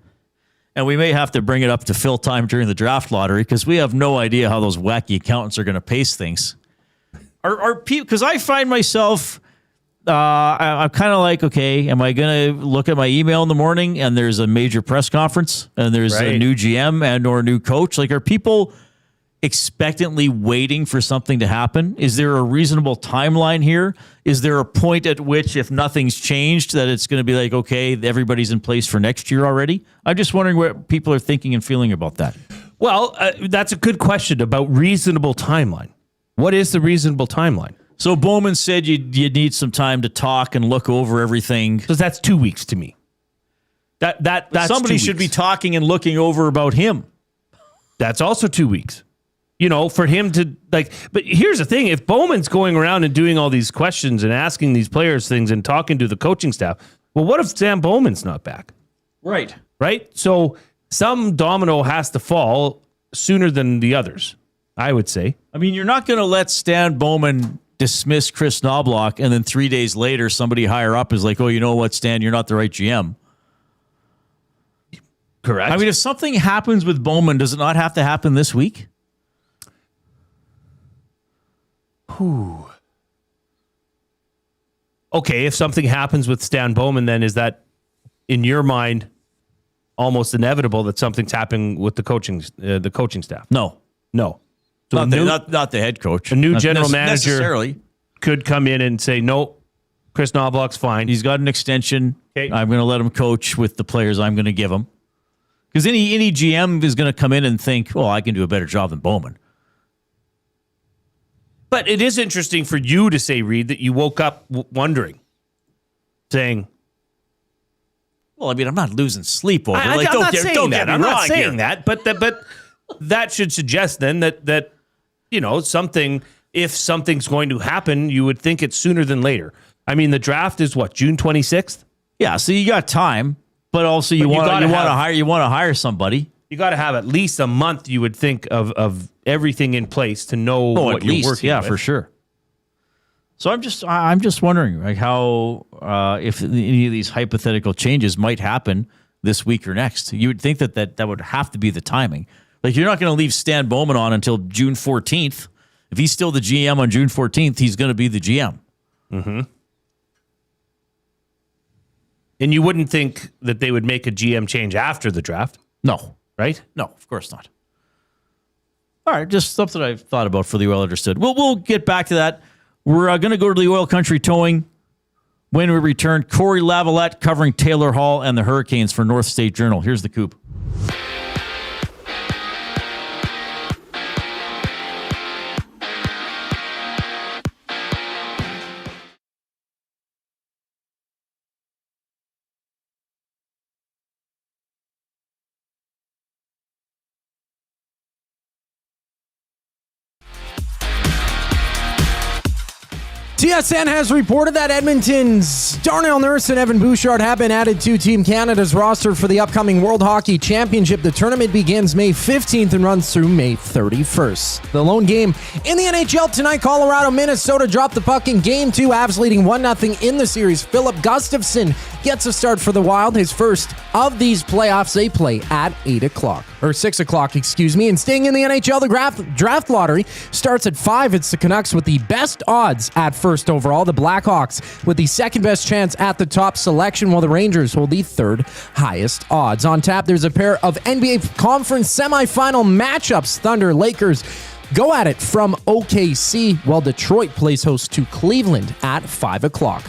And we may have to bring it up to fill time during the draft lottery because we have no idea how those wacky accountants are going to pace things. Are people? Because I find myself, I'm kind of like, okay, am I going to look at my email in the morning and there's a major press conference and there's a new GM and or a new coach? Like, are people expectantly waiting for something to happen? Is there a reasonable timeline here? Is there a point at which, if nothing's changed, that it's going to be like, okay, everybody's in place for next year already? I'm just wondering what people are thinking and feeling about that. Well, that's a good question about reasonable timeline. What is the reasonable timeline? So Bowman said you need some time to talk and look over everything. Because that's 2 weeks to me. That's somebody 2 should weeks. be talking and looking over about him. That's also 2 weeks. You know, for him to like, but here's the thing. If Bowman's going around and doing all these questions and asking these players things and talking to the coaching staff, well, what if Sam Bowman's not back? Right. Right. So some domino has to fall sooner than the others, I would say. I mean, you're not going to let Stan Bowman dismiss Chris Knobloch and then 3 days later somebody higher up is like, oh, you know what, Stan, you're not the right GM. Correct. I mean, if something happens with Bowman, does it not have to happen this week? Whew. Okay, if something happens with Stan Bowman, then is that, in your mind, almost inevitable that something's happening with the coaching staff? No. So not the head coach. A new Not general manager necessarily could come in and say, no, Chris Knobloch's fine. He's got an extension. Okay. I'm going to let him coach with the players I'm going to give him. Because any GM is going to come in and think, oh, I can do a better job than Bowman. But it is interesting for you to say, Reid, that you woke up wondering, saying, well, I mean, I'm not losing sleep over it. I'm not saying that. I'm not saying here. that. But that should suggest then that you know, if something's going to happen, you would think it's sooner than later. I mean, the draft is what, June 26th? Yeah, so you got time, but also you want to hire somebody. You got to have at least a month, you would think, of everything in place to know what you're working with. For sure. So I'm just wondering, like, how if any of these hypothetical changes might happen this week or next. You would think that would have to be the timing. Like, you're not going to leave Stan Bowman on until June 14th. If he's still the GM on June 14th, he's going to be the GM. Mm-hmm. And you wouldn't think that they would make a GM change after the draft? No. Right? No, of course not. All right, just something I've thought about for the Oil Understood. We'll get back to that. We're going to go to the Oil Country Towing. When we return, Cory Lavalette covering Taylor Hall and the Hurricanes for North State Journal. Here's the Coop. TSN has reported that Edmonton's Darnell Nurse and Evan Bouchard have been added to Team Canada's roster for the upcoming World Hockey Championship. The tournament begins May 15th and runs through May 31st. The lone game in the NHL tonight, Colorado, Minnesota dropped the puck in Game 2, Avs leading 1-0 in the series. Philip Gustafsson gets a start for the Wild, his first of these playoffs. They play at 6 o'clock, and staying in the NHL, the draft lottery starts at 5. It's the Canucks with the best odds at first overall, the Blackhawks with the second best chance at the top selection, while the Rangers hold the third highest odds. On tap, there's a pair of NBA Conference semifinal matchups. Thunder, Lakers go at it from OKC, while Detroit plays host to Cleveland at 5 o'clock.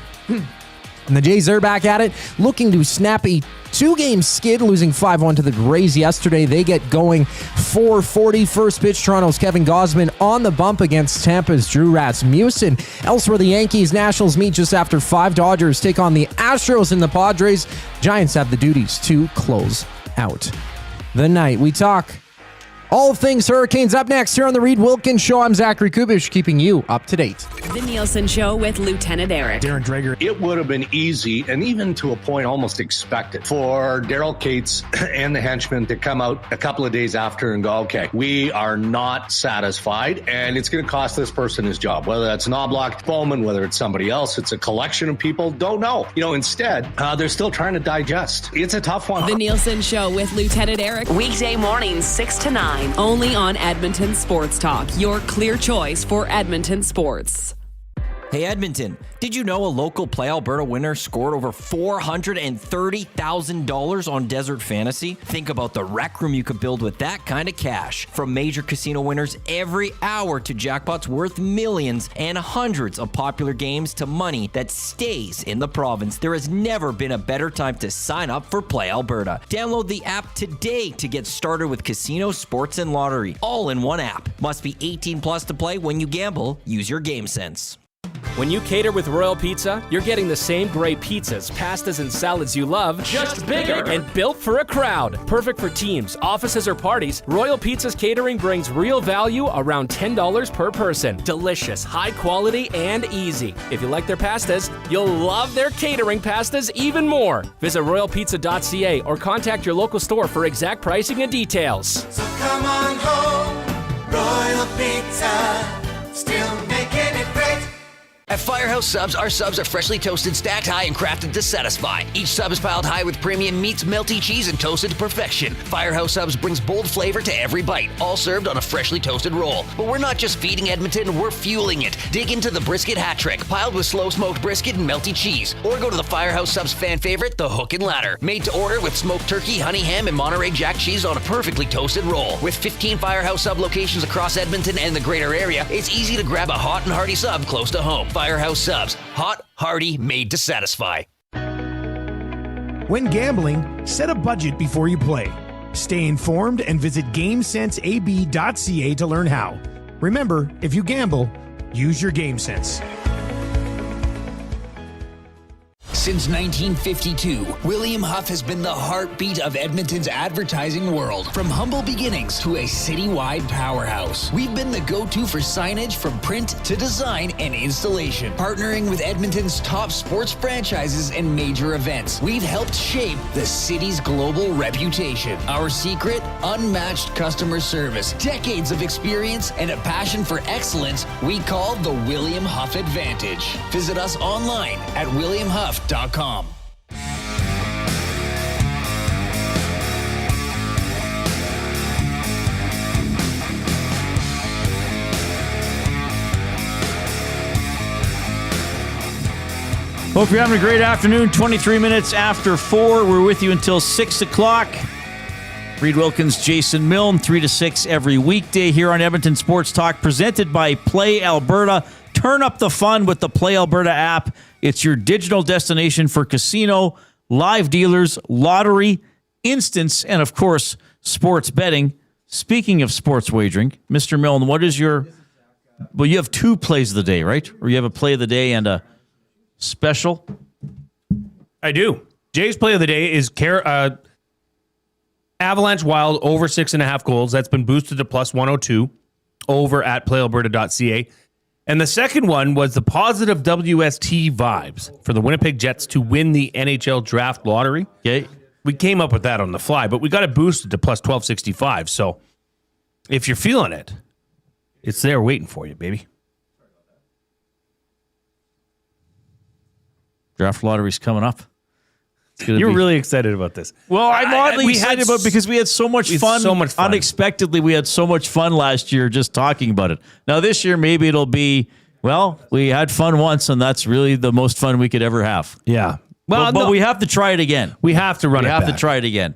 And the Jays are back at it, looking to snap a 2-game skid, losing 5-1 to the Rays yesterday. They get going 4:40. First pitch, Toronto's Kevin Gausman on the bump against Tampa's Drew Rasmussen. Elsewhere, the Yankees Nationals meet just after 5. Dodgers take on the Astros, and the Padres. Giants have the duties to close out the night. We talk all things Hurricanes up next here on the Reid Wilkins Show. I'm Zachary Kubish, keeping you up to date. The Nielsen Show with Lieutenant Eric. Darren Dreger. It would have been easy, and even to a point almost expected, for Daryl Cates and the henchmen to come out a couple of days after and go, okay, we are not satisfied, and it's going to cost this person his job. Whether that's Knobloch, Bowman, whether it's somebody else, it's a collection of people, don't know. Instead, they're still trying to digest. It's a tough one. The Nielsen Show with Lieutenant Eric. Weekday mornings 6 to 9. Only on Edmonton Sports Talk. Your clear choice for Edmonton sports. Hey Edmonton, did you know a local Play Alberta winner scored over $430,000 on Desert Fantasy? Think about the rec room you could build with that kind of cash. From major casino winners every hour to jackpots worth millions and hundreds of popular games to money that stays in the province, there has never been a better time to sign up for Play Alberta. Download the app today to get started with casino, sports, and lottery, all in one app. Must be 18 plus to play. When you gamble, use your game sense. When you cater with Royal Pizza, you're getting the same great pizzas, pastas, and salads you love, just bigger and built for a crowd. Perfect for teams, offices, or parties, Royal Pizza's catering brings real value around $10 per person. Delicious, high quality, and easy. If you like their pastas, you'll love their catering pastas even more. Visit royalpizza.ca or contact your local store for exact pricing and details. So come on home, Royal Pizza, still making it great. At Firehouse Subs, our subs are freshly toasted, stacked high, and crafted to satisfy. Each sub is piled high with premium meats, melty cheese, and toasted to perfection. Firehouse Subs brings bold flavor to every bite, all served on a freshly toasted roll. But we're not just feeding Edmonton, we're fueling it. Dig into the brisket hat trick, piled with slow-smoked brisket and melty cheese. Or go to the Firehouse Subs fan favorite, the Hook and Ladder. Made to order with smoked turkey, honey ham, and Monterey Jack cheese on a perfectly toasted roll. With 15 Firehouse Sub locations across Edmonton and the greater area, it's easy to grab a hot and hearty sub close to home. Firehouse Subs. Hot, hearty, made to satisfy. When gambling, set a budget before you play. Stay informed and visit GameSenseAB.ca to learn how. Remember, if you gamble, use your game sense. Since 1952, William Huff has been the heartbeat of Edmonton's advertising world. From humble beginnings to a citywide powerhouse, we've been the go-to for signage from print to design and installation. Partnering with Edmonton's top sports franchises and major events, we've helped shape the city's global reputation. Our secret, unmatched customer service, decades of experience, and a passion for excellence we call the William Huff Advantage. Visit us online at williamhuff.com. Hope you're having a great afternoon. 23 minutes after 4. We're with you until 6 o'clock. Reid Wilkins, Jason Milne, 3 to 6 every weekday here on Edmonton Sports Talk, presented by Play Alberta. Turn up the fun with the Play Alberta app. It's your digital destination for casino, live dealers, lottery, instants, and of course, sports betting. Speaking of sports wagering, Mr. Milne, what is your... Well, you have 2 plays of the day, right? Or you have a play of the day and a special? I do. Jay's play of the day is Avalanche Wild over 6.5 goals. That's been boosted to plus 102 over at playalberta.ca. And the second one was the positive WST vibes for the Winnipeg Jets to win the NHL Draft Lottery. Okay. We came up with that on the fly, but we got it boosted to plus 1265. So if you're feeling it, it's there waiting for you, baby. Draft Lottery's coming up. You're really excited about this. Well, I'm oddly excited about it because we had so much fun. Unexpectedly, we had so much fun last year just talking about it. Now, this year, maybe it'll be, well, we had fun once, and that's really the most fun we could ever have. Yeah. Well, but we have to try it again. We have to run it back. We have to try it again.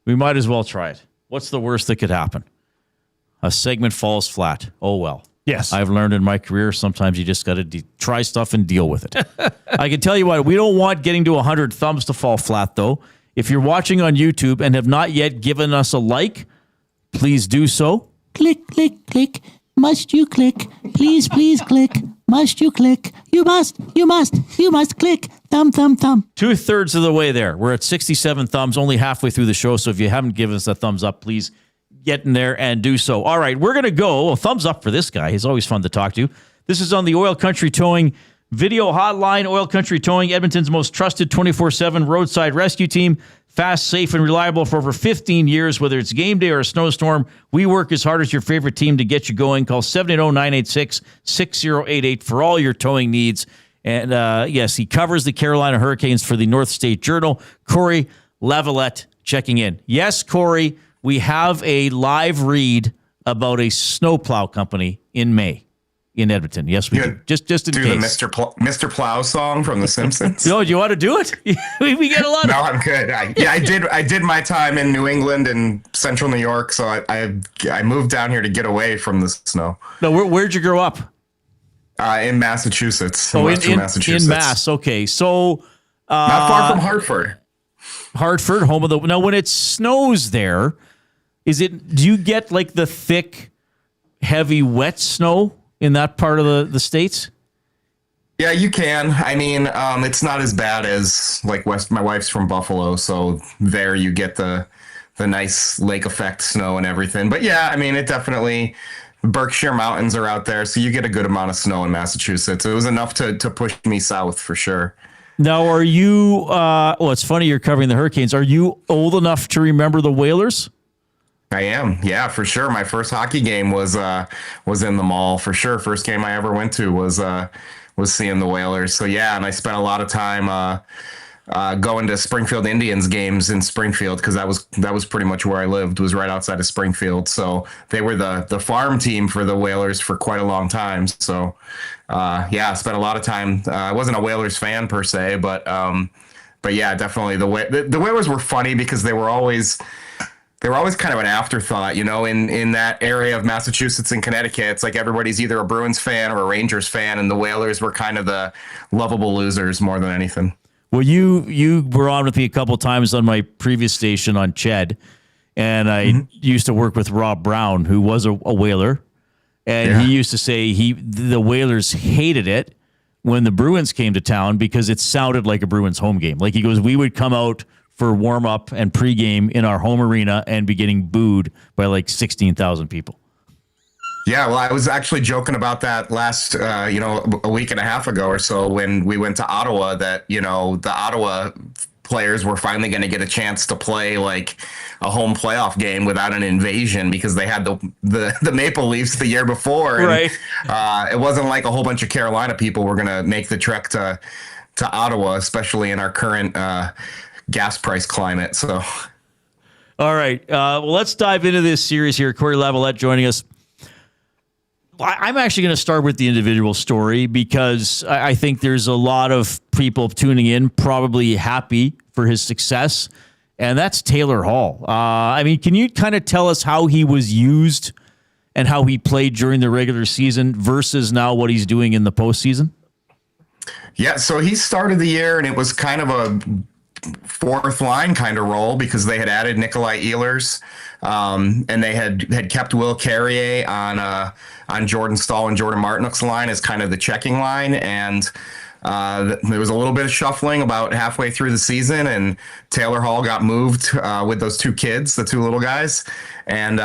We might as well try it. What's the worst that could happen? A segment falls flat. Oh, well. Yes. I've learned in my career, sometimes you just got to try stuff and deal with it. I can tell you what, we don't want getting to 100 thumbs to fall flat, though. If you're watching on YouTube and have not yet given us a like, please do so. Click, click, click. Must you click? Please, please click. Must you click? You must click. Thumb, thumb, thumb. 2/3 of the way there. We're at 67 thumbs, only halfway through the show. So if you haven't given us a thumbs up, please get in there and do so. All right, we're going to go. Well, thumbs up for this guy. He's always fun to talk to. This is on the Oil Country Towing video hotline. Oil Country Towing, Edmonton's most trusted 24/7 roadside rescue team. Fast, safe, and reliable for over 15 years. Whether it's game day or a snowstorm, we work as hard as your favorite team to get you going. Call 780-986-6088 for all your towing needs. And yes, he covers the Carolina Hurricanes for the North State Journal. Cory Lavalette checking in. Yes, Cory, we have a live read about a snowplow company in May in Edmonton. Yes, we do. Just in do case. The Mr. Plow song from The Simpsons. No, do you want to do it? we get a lot. No, I'm good. I did my time in New England and Central New York, so I moved down here to get away from the snow. No, where'd you grow up? In Massachusetts. Oh, in Massachusetts. In Mass. Okay, so not far from Hartford. Hartford, home of the. Now, when it snows there, do you get like the thick, heavy, wet snow in that part of the States? Yeah, you can. I mean, it's not as bad as like West. My wife's from Buffalo, so there you get the nice lake effect snow and everything. But yeah, I mean, it definitely. Berkshire Mountains are out there, so you get a good amount of snow in Massachusetts. It was enough to push me south for sure. Now, are you? Well, it's funny you're covering the Hurricanes. Are you old enough to remember the Whalers? I am, yeah, for sure. My first hockey game was in the mall for sure. First game I ever went to was seeing the Whalers. So yeah, and I spent a lot of time going to Springfield Indians games in Springfield because that was pretty much where I lived, was right outside of Springfield. So they were the farm team for the Whalers for quite a long time. So yeah, I spent a lot of time. I wasn't a Whalers fan per se, but yeah, definitely the Whalers were funny because they were always kind of an afterthought, in that area of Massachusetts and Connecticut. It's like everybody's either a Bruins fan or a Rangers fan, and the Whalers were kind of the lovable losers more than anything. Well, you were on with me a couple times on my previous station on Ched, and I used to work with Rob Brown, who was a Whaler, and he used to say the Whalers hated it when the Bruins came to town because it sounded like a Bruins home game. Like he goes, we would come out for warm up and pregame in our home arena and be getting booed by like 16,000 people. Yeah, well, I was actually joking about that last, a week and a half ago or so when we went to Ottawa that, the Ottawa players were finally going to get a chance to play like a home playoff game without an invasion because they had the Maple Leafs the year before. And, right. It wasn't like a whole bunch of Carolina people were going to make the trek to Ottawa, especially in our current gas price climate. So, all right. Well, let's dive into this series here. Cory Lavalette joining us. I'm actually going to start with the individual story because I think there's a lot of people tuning in probably happy for his success, and that's Taylor Hall. Can you kind of tell us how he was used and how he played during the regular season versus now what he's doing in the postseason? Yeah, so he started the year, and it was kind of a fourth line kind of role because they had added Nikolai Ehlers, and they had kept Will Carrier on Jordan Staal and Jordan Martinook's line as kind of the checking line, and there was a little bit of shuffling about halfway through the season, and Taylor Hall got moved with those two kids, the two little guys. And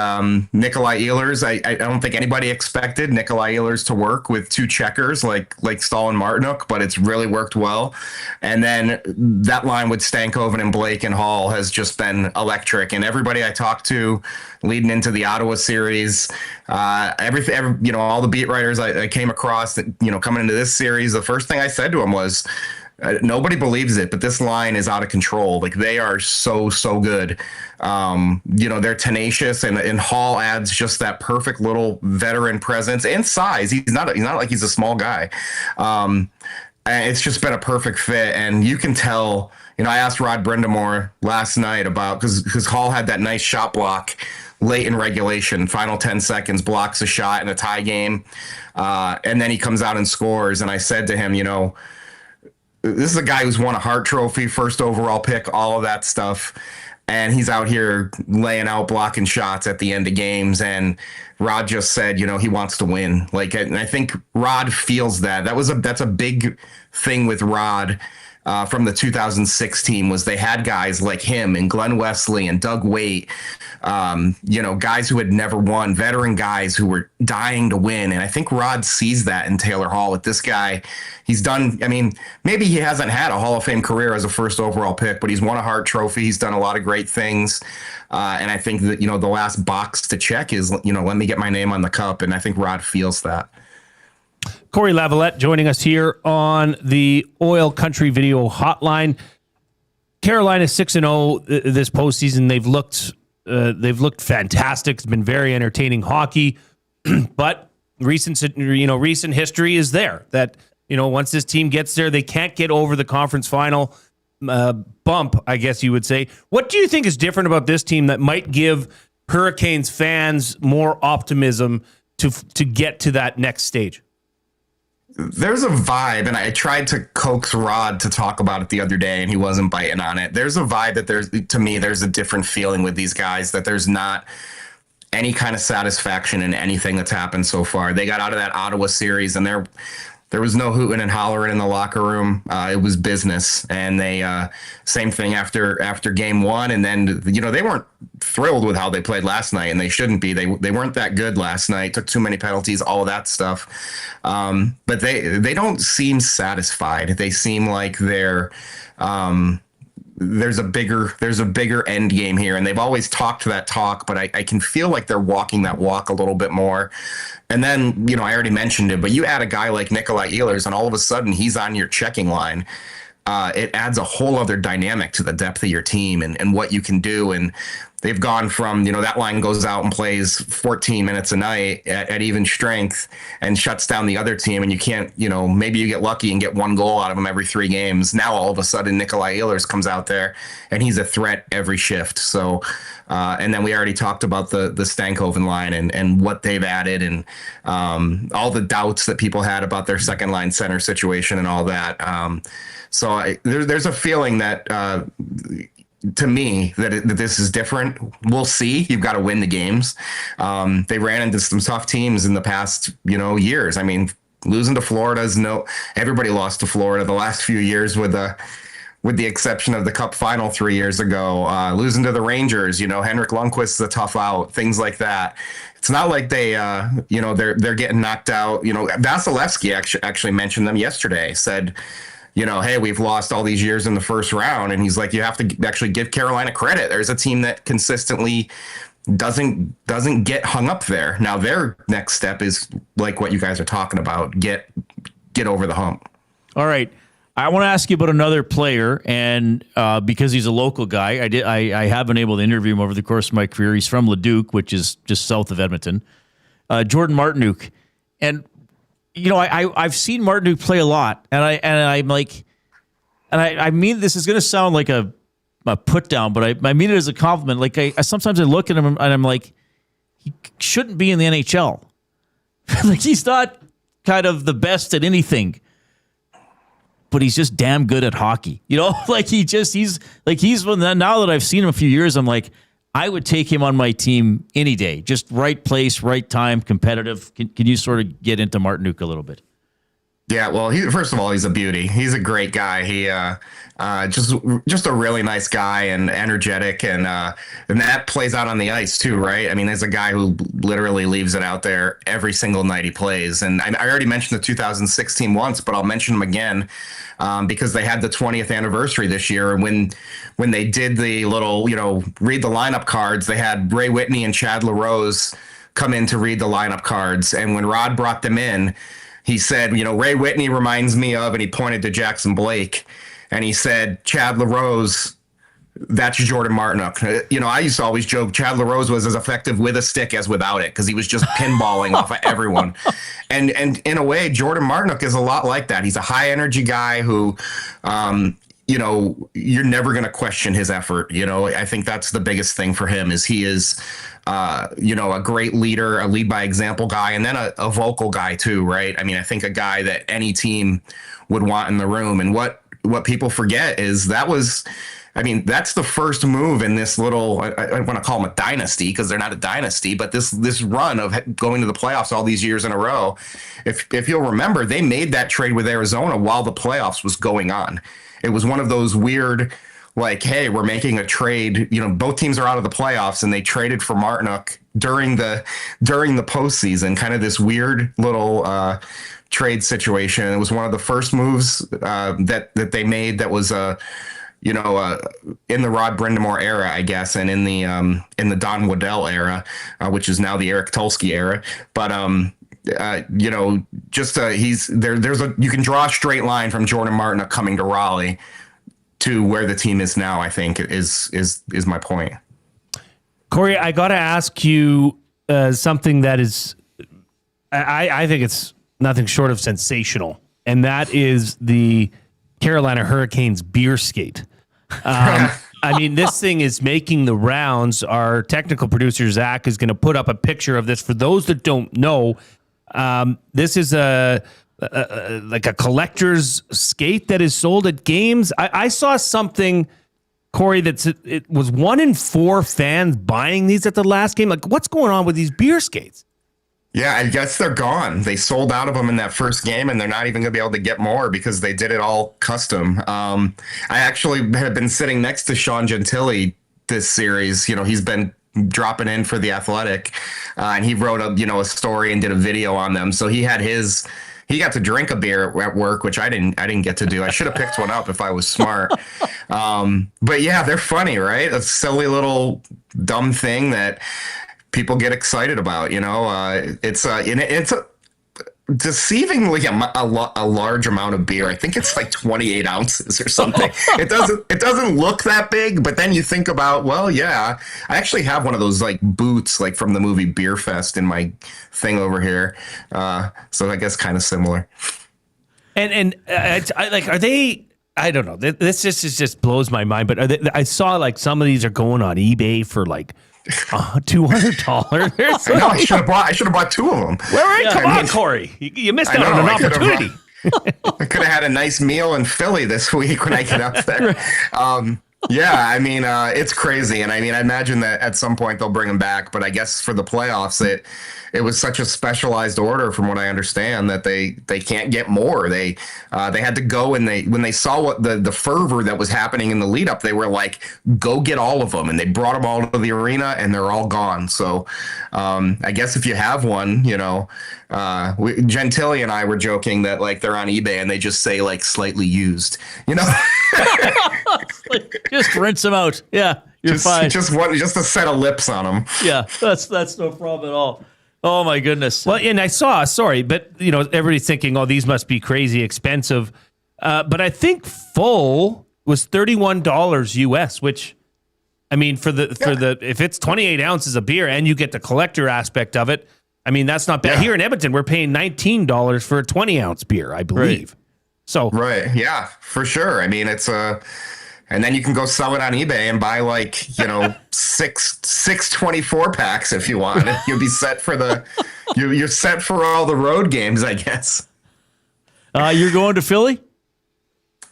Nikolai Ehlers, I don't think anybody expected Nikolai Ehlers to work with two checkers like Staal and Martinook, but it's really worked well. And then that line with Stankoven and Blake and Hall has just been electric. And everybody I talked to leading into the Ottawa series, all the beat writers I came across that, coming into this series, the first thing I said to them was, nobody believes it, but this line is out of control. Like they are so good. They're tenacious, and Hall adds just that perfect little veteran presence and size. He's not like he's a small guy. And it's just been a perfect fit, and you can tell. I asked Rod Brindamore last night about because Hall had that nice shot block late in regulation, final 10 seconds, blocks a shot in a tie game, and then he comes out and scores. And I said to him, this is a guy who's won a Hart Trophy, first overall pick, all of that stuff. And he's out here laying out, blocking shots at the end of games. And Rod just said, he wants to win. And I think Rod feels that. That's a big thing with Rod. from the 2006 team was they had guys like him and Glenn Wesley and Doug Waite, guys who had never won, veteran guys who were dying to win. And I think Rod sees that in Taylor Hall with this guy. He's done, maybe he hasn't had a Hall of Fame career as a first overall pick, but he's won a Hart Trophy. He's done a lot of great things. And I think that, the last box to check is, let me get my name on the cup. And I think Rod feels that. Cory Lavalette joining us here on the Oil Country Video Hotline. Carolina 6-0 this postseason. They've looked fantastic. It's been very entertaining hockey, but recent history is there that once this team gets there, they can't get over the conference final bump, I guess you would say. What do you think is different about this team that might give Hurricanes fans more optimism to get to that next stage? There's a vibe, and I tried to coax Rod to talk about it the other day, and he wasn't biting on it. There's a vibe that there's a different feeling with these guys, that there's not any kind of satisfaction in anything that's happened so far. They got out of that Ottawa series, and there was no hooting and hollering in the locker room. It was business, and they same thing after game one. And then they weren't thrilled with how they played last night, and they shouldn't be. They weren't that good last night. Took too many penalties, all of that stuff. But they don't seem satisfied. They seem like they're there's a bigger end game here, and they've always talked that talk, but I can feel like they're walking that walk a little bit more. And then, I already mentioned it, but you add a guy like Nikolai Ehlers, and all of a sudden he's on your checking line. It adds a whole other dynamic to the depth of your team and what you can do. And they've gone from, that line goes out and plays 14 minutes a night at even strength and shuts down the other team. And you can't, maybe you get lucky and get one goal out of them every 3 games. Now, all of a sudden, Nikolai Ehlers comes out there and he's a threat every shift. So, and then we already talked about the Stankoven line and what they've added and all the doubts that people had about their second line center situation and all that. So there's a feeling that, to me, that this is different. We'll see. You've got to win the games. They ran into some tough teams in the past, years. Losing to Florida everybody lost to Florida the last few years with the exception of the Cup final 3 years ago. Losing to the Rangers, Henrik Lundqvist's a tough out, things like that. It's not like they, they're getting knocked out. Vasilevsky actually mentioned them yesterday, said, hey, we've lost all these years in the first round. And he's like, you have to actually give Carolina credit. There's a team that consistently doesn't get hung up there. Now their next step is like what you guys are talking about. Get over the hump. All right. I want to ask you about another player, and because he's a local guy, I have been able to interview him over the course of my career. He's from Leduc, which is just south of Edmonton. Jordan Martinook. And I've seen Martinook play a lot, and I'm like, and I mean, this is going to sound like a put down, but I mean it as a compliment. Like sometimes I look at him and I'm like, he shouldn't be in the NHL. Like he's not kind of the best at anything, but he's just damn good at hockey. Like he's one that now that I've seen him a few years, I'm like, I would take him on my team any day. Just right place, right time, competitive. Can you sort of get into Martinook a little bit? Yeah, well, first of all, he's a beauty. He's a great guy. He just a really nice guy and energetic, and that plays out on the ice too, right? There's a guy who literally leaves it out there every single night he plays. And I already mentioned the 2006 team once, but I'll mention him again because they had the 20th anniversary this year. And when they did the little, read the lineup cards, they had Ray Whitney and Chad LaRose come in to read the lineup cards. And when Rod brought them in, he said, Ray Whitney reminds me of, and he pointed to Jackson Blake, and he said, Chad LaRose, that's Jordan Martinook. I used to always joke Chad LaRose was as effective with a stick as without it because he was just pinballing off of everyone. And in a way, Jordan Martinook is a lot like that. He's a high energy guy who, you're never going to question his effort. I think that's the biggest thing for him is he is a great leader, a lead by example guy, and then a vocal guy too, right? I think a guy that any team would want in the room. And what people forget is that was I mean, that's the first move in this little, I want to call them a dynasty because they're not a dynasty, but this run of going to the playoffs all these years in a row. If you'll remember, they made that trade with Arizona while the playoffs was going on. It was one of those weird, like, hey, we're making a trade. You know, both teams are out of the playoffs, and they traded for Martinook during the postseason. Kind of this weird little trade situation. It was one of the first moves that they made. That was in the Rod Brindamore era, I guess, and in the Don Waddell era, which is now the Eric Tulsky era. But he's there. You can draw a straight line from Jordan Martinook coming to Raleigh to where the team is now. I think is my point. Cory, I got to ask you something that is, I think it's nothing short of sensational, and that is the Carolina Hurricanes beer skate. I mean, this thing is making the rounds. Our technical producer, Zach, is going to put up a picture of this. For those that don't know, this is like a collector's skate that is sold at games. I saw something, Cory, it was 1 in 4 fans buying these at the last game. Like, what's going on with these beer skates? Yeah, I guess they're gone. They sold out of them in that first game, and they're not even going to be able to get more because they did it all custom. I actually have been sitting next to Sean Gentili this series. You know, he's been dropping in for The Athletic, and he wrote a story and did a video on them. So he got to drink a beer at work, which I didn't get to do. I should have picked one up if I was smart. But yeah, they're funny, right? A silly little dumb thing that people get excited about, it's deceivingly a large amount of beer. I think it's like 28 ounces or something. It doesn't look that big, but then you think about, well, yeah, I actually have one of those like boots, like from the movie Beer Fest in my thing over here. So I guess kind of similar. And are they? I don't know. This just blows my mind. But I saw like some of these are going on eBay for like $200. I know. I should have bought 2 of them. Come on, Cory. You missed out on an opportunity. I could have had a nice meal in Philly this week when I get up there. Yeah, I mean, it's crazy. And I mean, I imagine that at some point they'll bring them back. But I guess for the playoffs, it was such a specialized order, from what I understand, that they can't get more. They had to go, and when they saw what the fervor that was happening in the lead up, they were like, go get all of them. And they brought them all to the arena, and they're all gone. So I guess if you have one, Gentili and I were joking that like they're on eBay and they just say like slightly used, Just rinse them out. Yeah, you're fine. Just a set of lips on them. Yeah, that's no problem at all. Oh my goodness. Well, and I saw, but everybody's thinking, oh, these must be crazy expensive. But I think full was $31 US, which, I mean, for the if it's 28 ounces of beer and you get the collector aspect of it, I mean, that's not bad. Yeah. Here in Edmonton, we're paying $19 for a 20-ounce beer, I believe. Right. So right, yeah, for sure. I mean, it's and then you can go sell it on eBay and buy like, six 24 packs if you want. You'll be set for you're set for all the road games, I guess. You're going to Philly?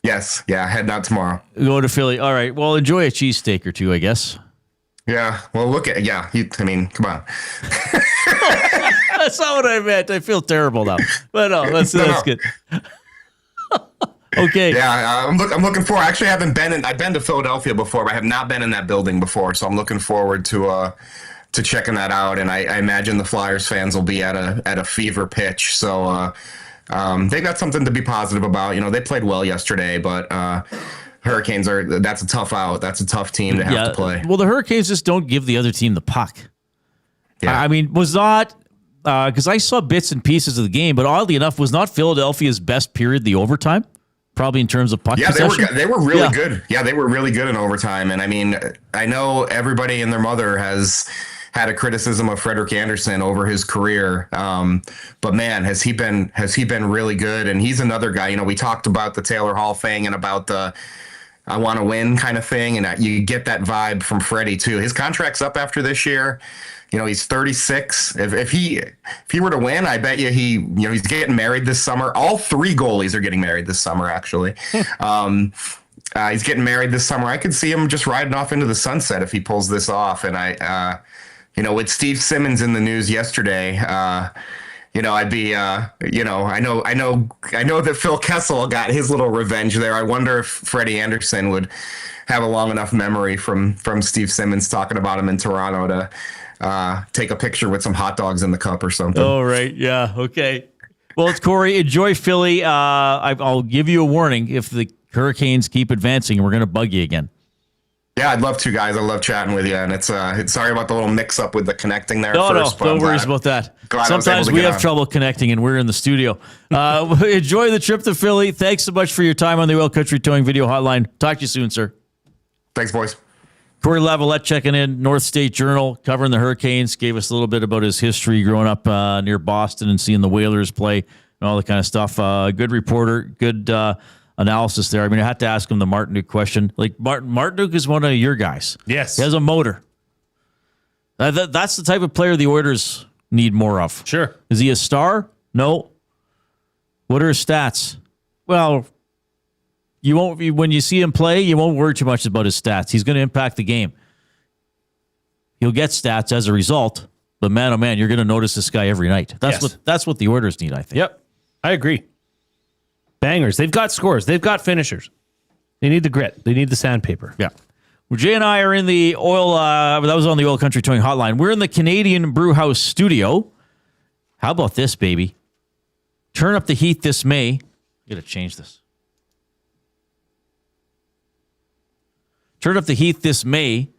Yes. Yeah. Heading out tomorrow. Going to Philly. All right. Well, enjoy a cheesesteak or two, I guess. Yeah. Well, I mean, come on. That's not what I meant. I feel terrible now. But no, that's good. Okay. Yeah, I'm looking forward. Actually, I've been to Philadelphia before, but I have not been in that building before. So I'm looking forward to checking that out. And I imagine the Flyers fans will be at a fever pitch. So they got something to be positive about. They played well yesterday, but Hurricanes that's a tough out. That's a tough team to have to play. Well, the Hurricanes just don't give the other team the puck. Yeah. I mean, was not because I saw bits and pieces of the game, but oddly enough, was not Philadelphia's best period the overtime? Probably in terms of puck possession. They were really good. Yeah, they were really good in overtime. And I mean, I know everybody and their mother has had a criticism of Frederik Andersen over his career. But man, has he been really good? And he's another guy. We talked about the Taylor Hall thing and about the I want to win kind of thing. And you get that vibe from Freddie too. His contract's up after this year. He's 36. If he were to win, I bet you he's getting married this summer. All 3 goalies are getting married this summer, actually. He's getting married this summer. I could see him just riding off into the sunset if he pulls this off. And with Steve Simmons in the news yesterday, I'd be, I know that Phil Kessel got his little revenge there. I wonder if Freddie Anderson would have a long enough memory from Steve Simmons talking about him in Toronto to take a picture with some hot dogs in the cup or something. Oh, right. Yeah. Okay. Well, it's Cory. Enjoy Philly. I'll give you a warning if the Hurricanes keep advancing, we're going to bug you again. Yeah, I'd love to, guys. I love chatting with you, and it's sorry about the little mix-up with the connecting there. No, don't worry about that. Sometimes we have trouble connecting, and we're in the studio. Enjoy the trip to Philly. Thanks so much for your time on the Oil Country Towing Video Hotline. Talk to you soon, sir. Thanks, boys. Cory Lavalette checking in, North State Journal, covering the Hurricanes, gave us a little bit about his history growing up near Boston and seeing the Whalers play and all that kind of stuff. Good reporter, good analysis there. I mean, I had to ask him the Martinook question. Like, Martinook is one of your guys. Yes. He has a motor. That's the type of player the Oilers need more of. Sure. Is he a star? No. What are his stats? Well, when you see him play, you won't worry too much about his stats. He's going to impact the game. He'll get stats as a result, but man, oh man, you're going to notice this guy every night. That's what the Oilers need, I think. Yep. I agree. Bangers. They've got scores. They've got finishers. They need the grit. They need the sandpaper. Yeah. Well, Jay and I are in the oil. That was on the Oil Country Towing Hotline. We're in the Canadian Brewhouse studio. How about this, baby? Turn up the heat this May. I got to change this. Turn up the heat this May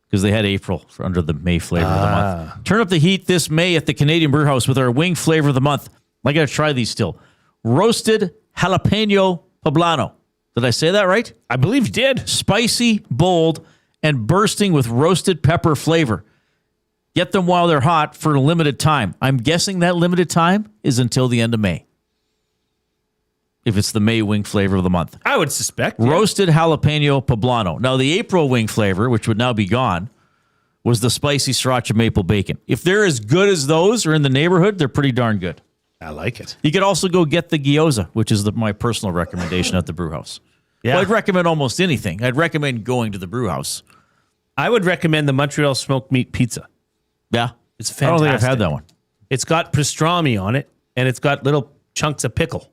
because they had April for under the May flavor of the month. Turn up the heat this May at the Canadian Brewhouse with our wing flavor of the month. I got to try these still. Roasted jalapeno poblano. Did I say that right? I believe you did. Spicy, bold, and bursting with roasted pepper flavor. Get them while they're hot for a limited time. I'm guessing that limited time is until the end of May. If it's the May wing flavor of the month. I would suspect. Roasted jalapeno poblano. Now, the April wing flavor, which would now be gone, was the spicy sriracha maple bacon. If they're as good as those or in the neighborhood, they're pretty darn good. I like it. You could also go get the gyoza, which is my personal recommendation at the brew house. Yeah. Well, I'd recommend almost anything. I'd recommend going to the brew house. I would recommend the Montreal smoked meat pizza. Yeah. It's fantastic. I don't think I've had that one. It's got pastrami on it, and it's got little chunks of pickle.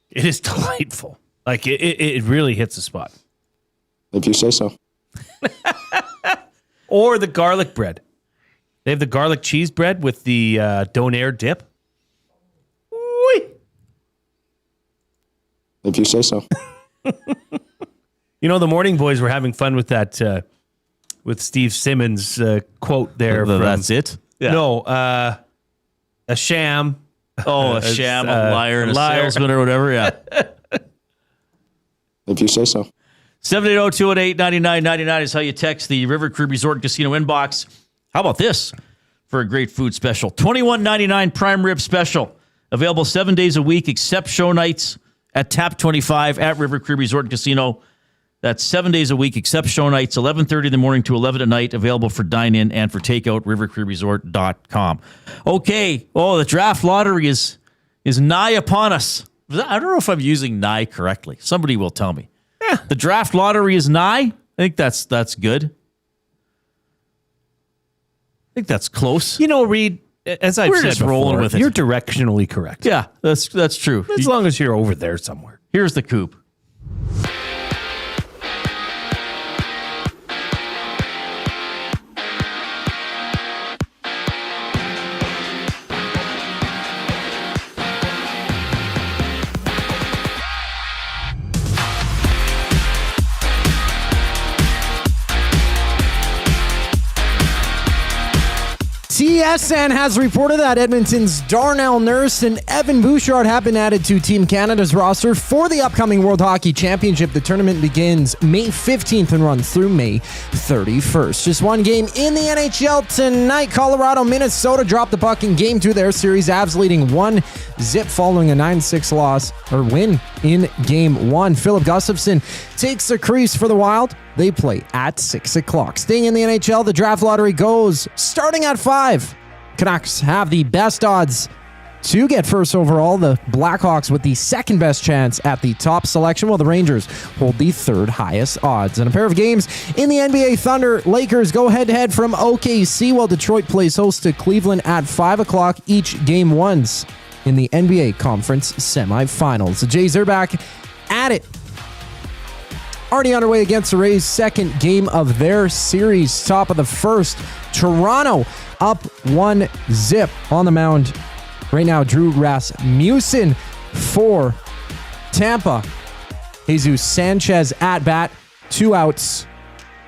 It is delightful. Like, it really hits the spot. If you say so. Or the garlic bread. They have the garlic cheese bread with the donair dip. If you say so. You know, the Morning Boys were having fun with that, with Steve Simmons' quote there. That's it? Yeah. No, a sham. Oh, a sham, a liar, and a salesman or whatever, yeah. If you say so. 780-218-9999 is how you text the River Cree Resort and Casino inbox. How about this for a great food special? $21.99 prime rib special. Available 7 days a week except show nights at Tap 25 at River Cree Resort and Casino. That's 7 days a week except show nights, 11:30 in the morning to 11 at night. Available for dine-in and for takeout, rivercreeresort.com. Okay. Oh, the draft lottery is nigh upon us. I don't know if I'm using nigh correctly. Somebody will tell me. Yeah. The draft lottery is nigh. I think that's good. I think that's close. You know, Reid, as I've said before, rolling with it. You're directionally correct. Yeah, that's true. As long as you're over there somewhere. Here's the coup. TSN has reported that Edmonton's Darnell Nurse and Evan Bouchard have been added to Team Canada's roster for the upcoming World Hockey Championship. The tournament begins May 15th and runs through May 31st. Just one game in the NHL tonight. Colorado, Minnesota dropped the puck in Game 2 of their series. Avs leading 1-0 following a 9-6 win in Game 1. Philip Gustafsson takes the crease for the Wild. They play at 6 o'clock. Staying in the NHL, the draft lottery goes starting at 5. Canucks have the best odds to get first overall. The Blackhawks with the second best chance at the top selection, while the Rangers hold the third highest odds. And a pair of games in the NBA, Thunder Lakers go head-to-head from OKC, while Detroit plays host to Cleveland at 5 o'clock. Each game ones in the NBA Conference semifinals. The Jays are back at it. Already underway against the Rays' second game of their series. Top of the first, Toronto up 1-0 on the mound. Right now, Drew Rasmussen for Tampa. Jesus Sanchez at bat. 2 outs,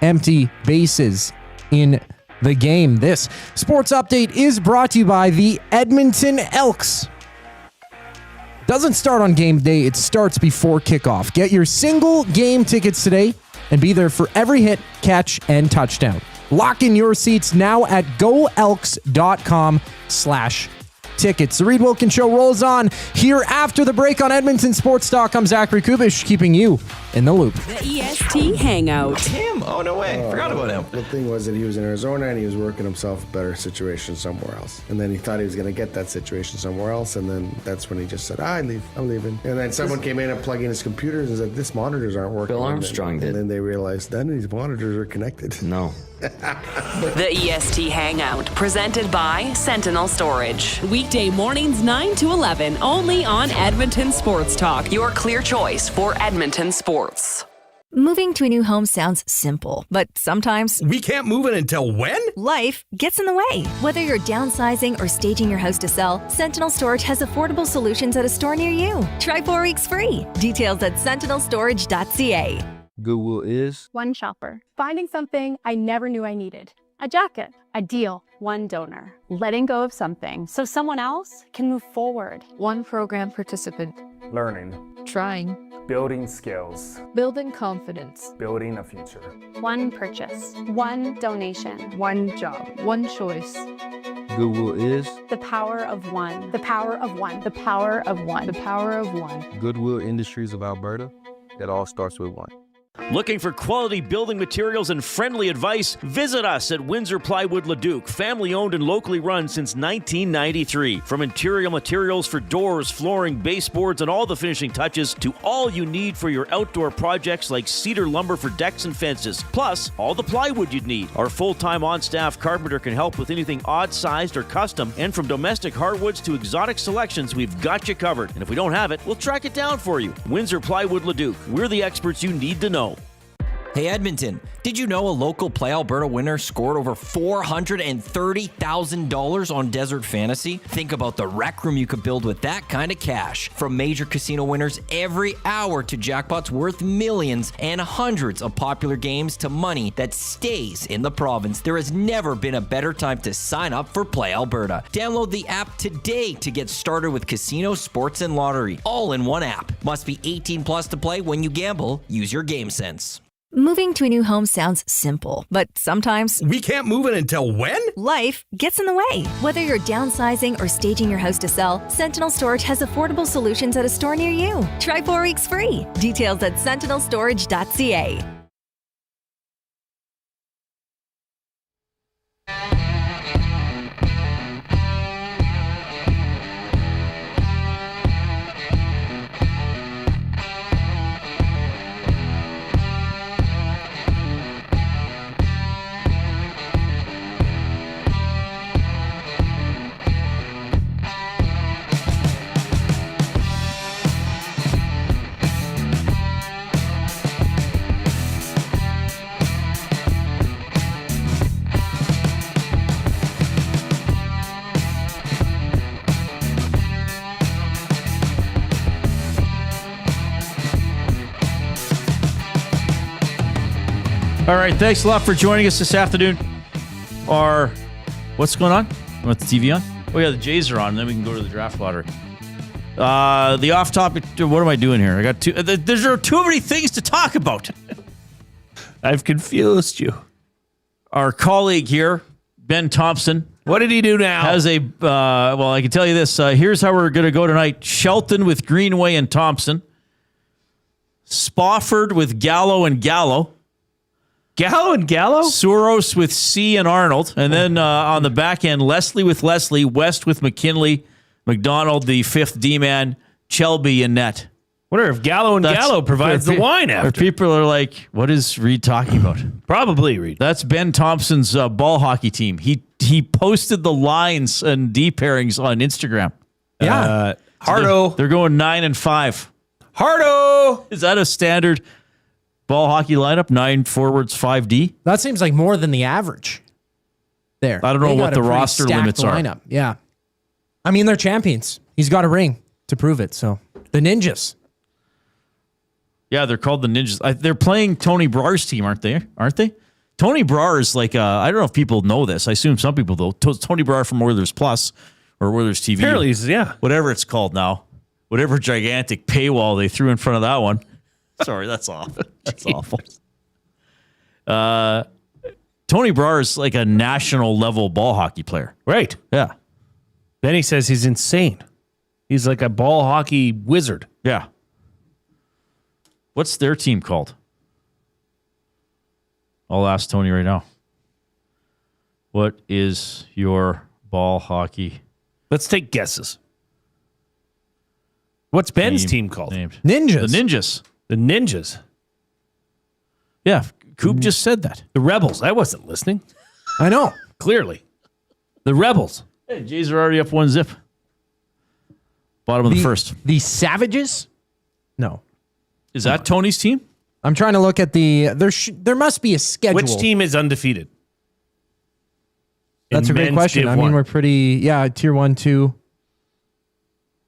empty bases in the game. This sports update is brought to you by the Edmonton Elks. Doesn't start on game day, it starts before kickoff. Get your single game tickets today and be there for every hit, catch, and touchdown. Lock in your seats now at goelks.com/tickets. The Reid Wilkins Show rolls on here after the break on Edmonton Sports Talk. I'm Zachary Kubish, keeping you in the loop. The EST Hangout. Him? Oh, no way. Forgot about him. The thing was that he was in Arizona and he was working himself a better situation somewhere else. And then he thought he was going to get that situation somewhere else. And then that's when he just said, I'm leaving. And then someone came in and plugged in his computers and said, these monitors aren't working. Bill Armstrong did. And then they realized then these monitors are connected. No. The EST Hangout, presented by Sentinel Storage. Weekday mornings 9 to 11, only on Edmonton Sports Talk. Your clear choice for Edmonton sports. Moving to a new home sounds simple, but sometimes we can't move it until when? Life gets in the way. Whether you're downsizing or staging your house to sell, Sentinel Storage has affordable solutions at a store near you. Try 4 weeks free. Details at sentinelstorage.ca. Goodwill is one shopper, finding something I never knew I needed. A jacket, a deal, one donor, letting go of something so someone else can move forward. One program participant, learning, trying, building skills, building confidence, building a future. One purchase, one donation, one job, one choice. Goodwill is the power of one, the power of one, the power of one, the power of one. Goodwill Industries of Alberta. It all starts with one. Looking for quality building materials and friendly advice? Visit us at Windsor Plywood Leduc, family owned and locally run since 1993. From interior materials for doors, flooring, baseboards, and all the finishing touches to all you need for your outdoor projects like cedar lumber for decks and fences, plus all the plywood you'd need. Our full-time on-staff carpenter can help with anything odd-sized or custom, and from domestic hardwoods to exotic selections, we've got you covered. And if we don't have it, we'll track it down for you. Windsor Plywood Leduc. We're the experts you need to know. Hey Edmonton, did you know a local Play Alberta winner scored over $430,000 on Desert Fantasy? Think about the rec room you could build with that kind of cash. From major casino winners every hour to jackpots worth millions and hundreds of popular games to money that stays in the province, there has never been a better time to sign up for Play Alberta. Download the app today to get started with casino, sports, and lottery, all in one app. Must be 18 plus to play. When you gamble, use your game sense. Moving to a new home sounds simple, but sometimes we can't move it until when? Life gets in the way. Whether you're downsizing or staging your house to sell, Sentinel Storage has affordable solutions at a store near you. Try 4 weeks free. Details at sentinelstorage.ca. All right, thanks a lot for joining us this afternoon. What's going on? Want the TV on? Oh yeah, the Jays are on, and then we can go to the draft lottery. The off-topic. What am I doing here? I got two. There's too many things to talk about. I've confused you. Our colleague here, Ben Thompson. What did he do now? Has a well, I can tell you this. Here's how we're going to go tonight: Shelton with Greenway and Thompson, Spofford with Gallo and Gallo. Gallo and Gallo? Souros with C and Arnold. And then on the back end, Leslie with Leslie, West with McKinley, McDonald, the fifth D-man, Shelby in net. Wonder if Gallo and Gallo provides the wine after. Or people are like, what is Reid talking about? Probably Reid. That's Ben Thompson's ball hockey team. He posted the lines and D pairings on Instagram. Yeah. Hardo. They're going 9-5. Hardo. Is that a standard ball hockey lineup? 9 forwards, 5D? That seems like more than the average there. I don't know They what got the a pretty roster stacked limits are. lineup. Yeah. I mean, they're champions. He's got a ring to prove it. So the Ninjas. Yeah, they're called the Ninjas. They're playing Tony Brahr's team, aren't they? Tony Brahr is like, I don't know if people know this. I assume some people do. Tony Brahr from Oilers Plus or Oilers TV. Apparently, yeah. Whatever it's called now. Whatever gigantic paywall they threw in front of that one. Sorry, that's awful. That's awful. Tony Brahr is like a national level ball hockey player. Right. Yeah. Benny says he's insane. He's like a ball hockey wizard. Yeah. What's their team called? I'll ask Tony right now. What is your ball hockey? Let's take guesses. What's Ben's team called? Named? Ninjas. The Ninjas. The Ninjas. Yeah, Coop just said that. The Rebels. I wasn't listening. I know. Clearly. The Rebels. Hey, Jays are already up 1-0. Bottom of the first. The Savages? No. Is that Tony's team? I'm trying to look at the. There must be a schedule. Which team is undefeated? That's a great question. I mean, we're pretty. Yeah, tier 1, 2.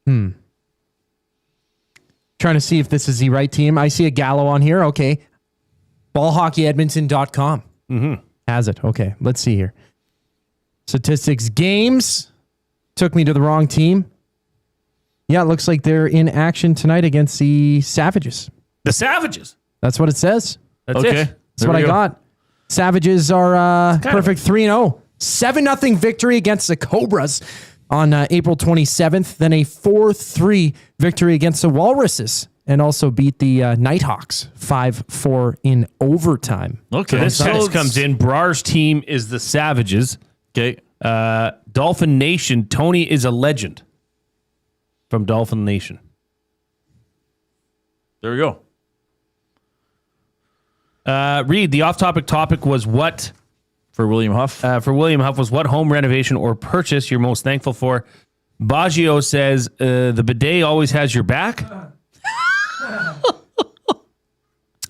Trying to see if this is the right team. I see a Gallo on here. Okay. Ballhockeyedmonton.com has it. Okay. Let's see here. Statistics. Games. Took me to the wrong team. Yeah, it looks like they're in action tonight against the Savages. The Savages. That's what it says. That's Okay. it. That's what I got. Savages are perfect 3-0. 7-0 victory against the Cobras on April 27th. Then a 4-3 victory against the Walruses. And also beat the Nighthawks 5-4 in overtime. Okay. So this text comes in. Brahr's team is the Savages. Okay. Dolphin Nation. Tony is a legend. From Dolphin Nation. There we go. Reid, the off-topic topic was what? For William Huff? For William Huff was what home renovation or purchase you're most thankful for. Baggio says, the bidet always has your back.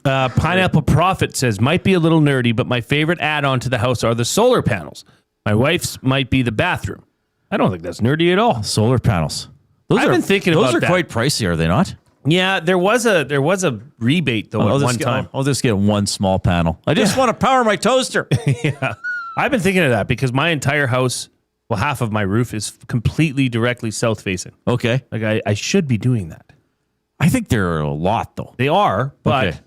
Pineapple Prophet says, might be a little nerdy, but my favorite add-on to the house are the solar panels. My wife's might be the bathroom. I don't think that's nerdy at all. Solar panels. I've been thinking about that. Those are quite pricey, are they not? Yeah, there was a rebate though at one time. I'll just get one small panel. I just want to power my toaster. Yeah, I've been thinking of that because my entire house, well, half of my roof is completely directly south facing. Okay, like I should be doing that. I think there are a lot though. They are, but Okay.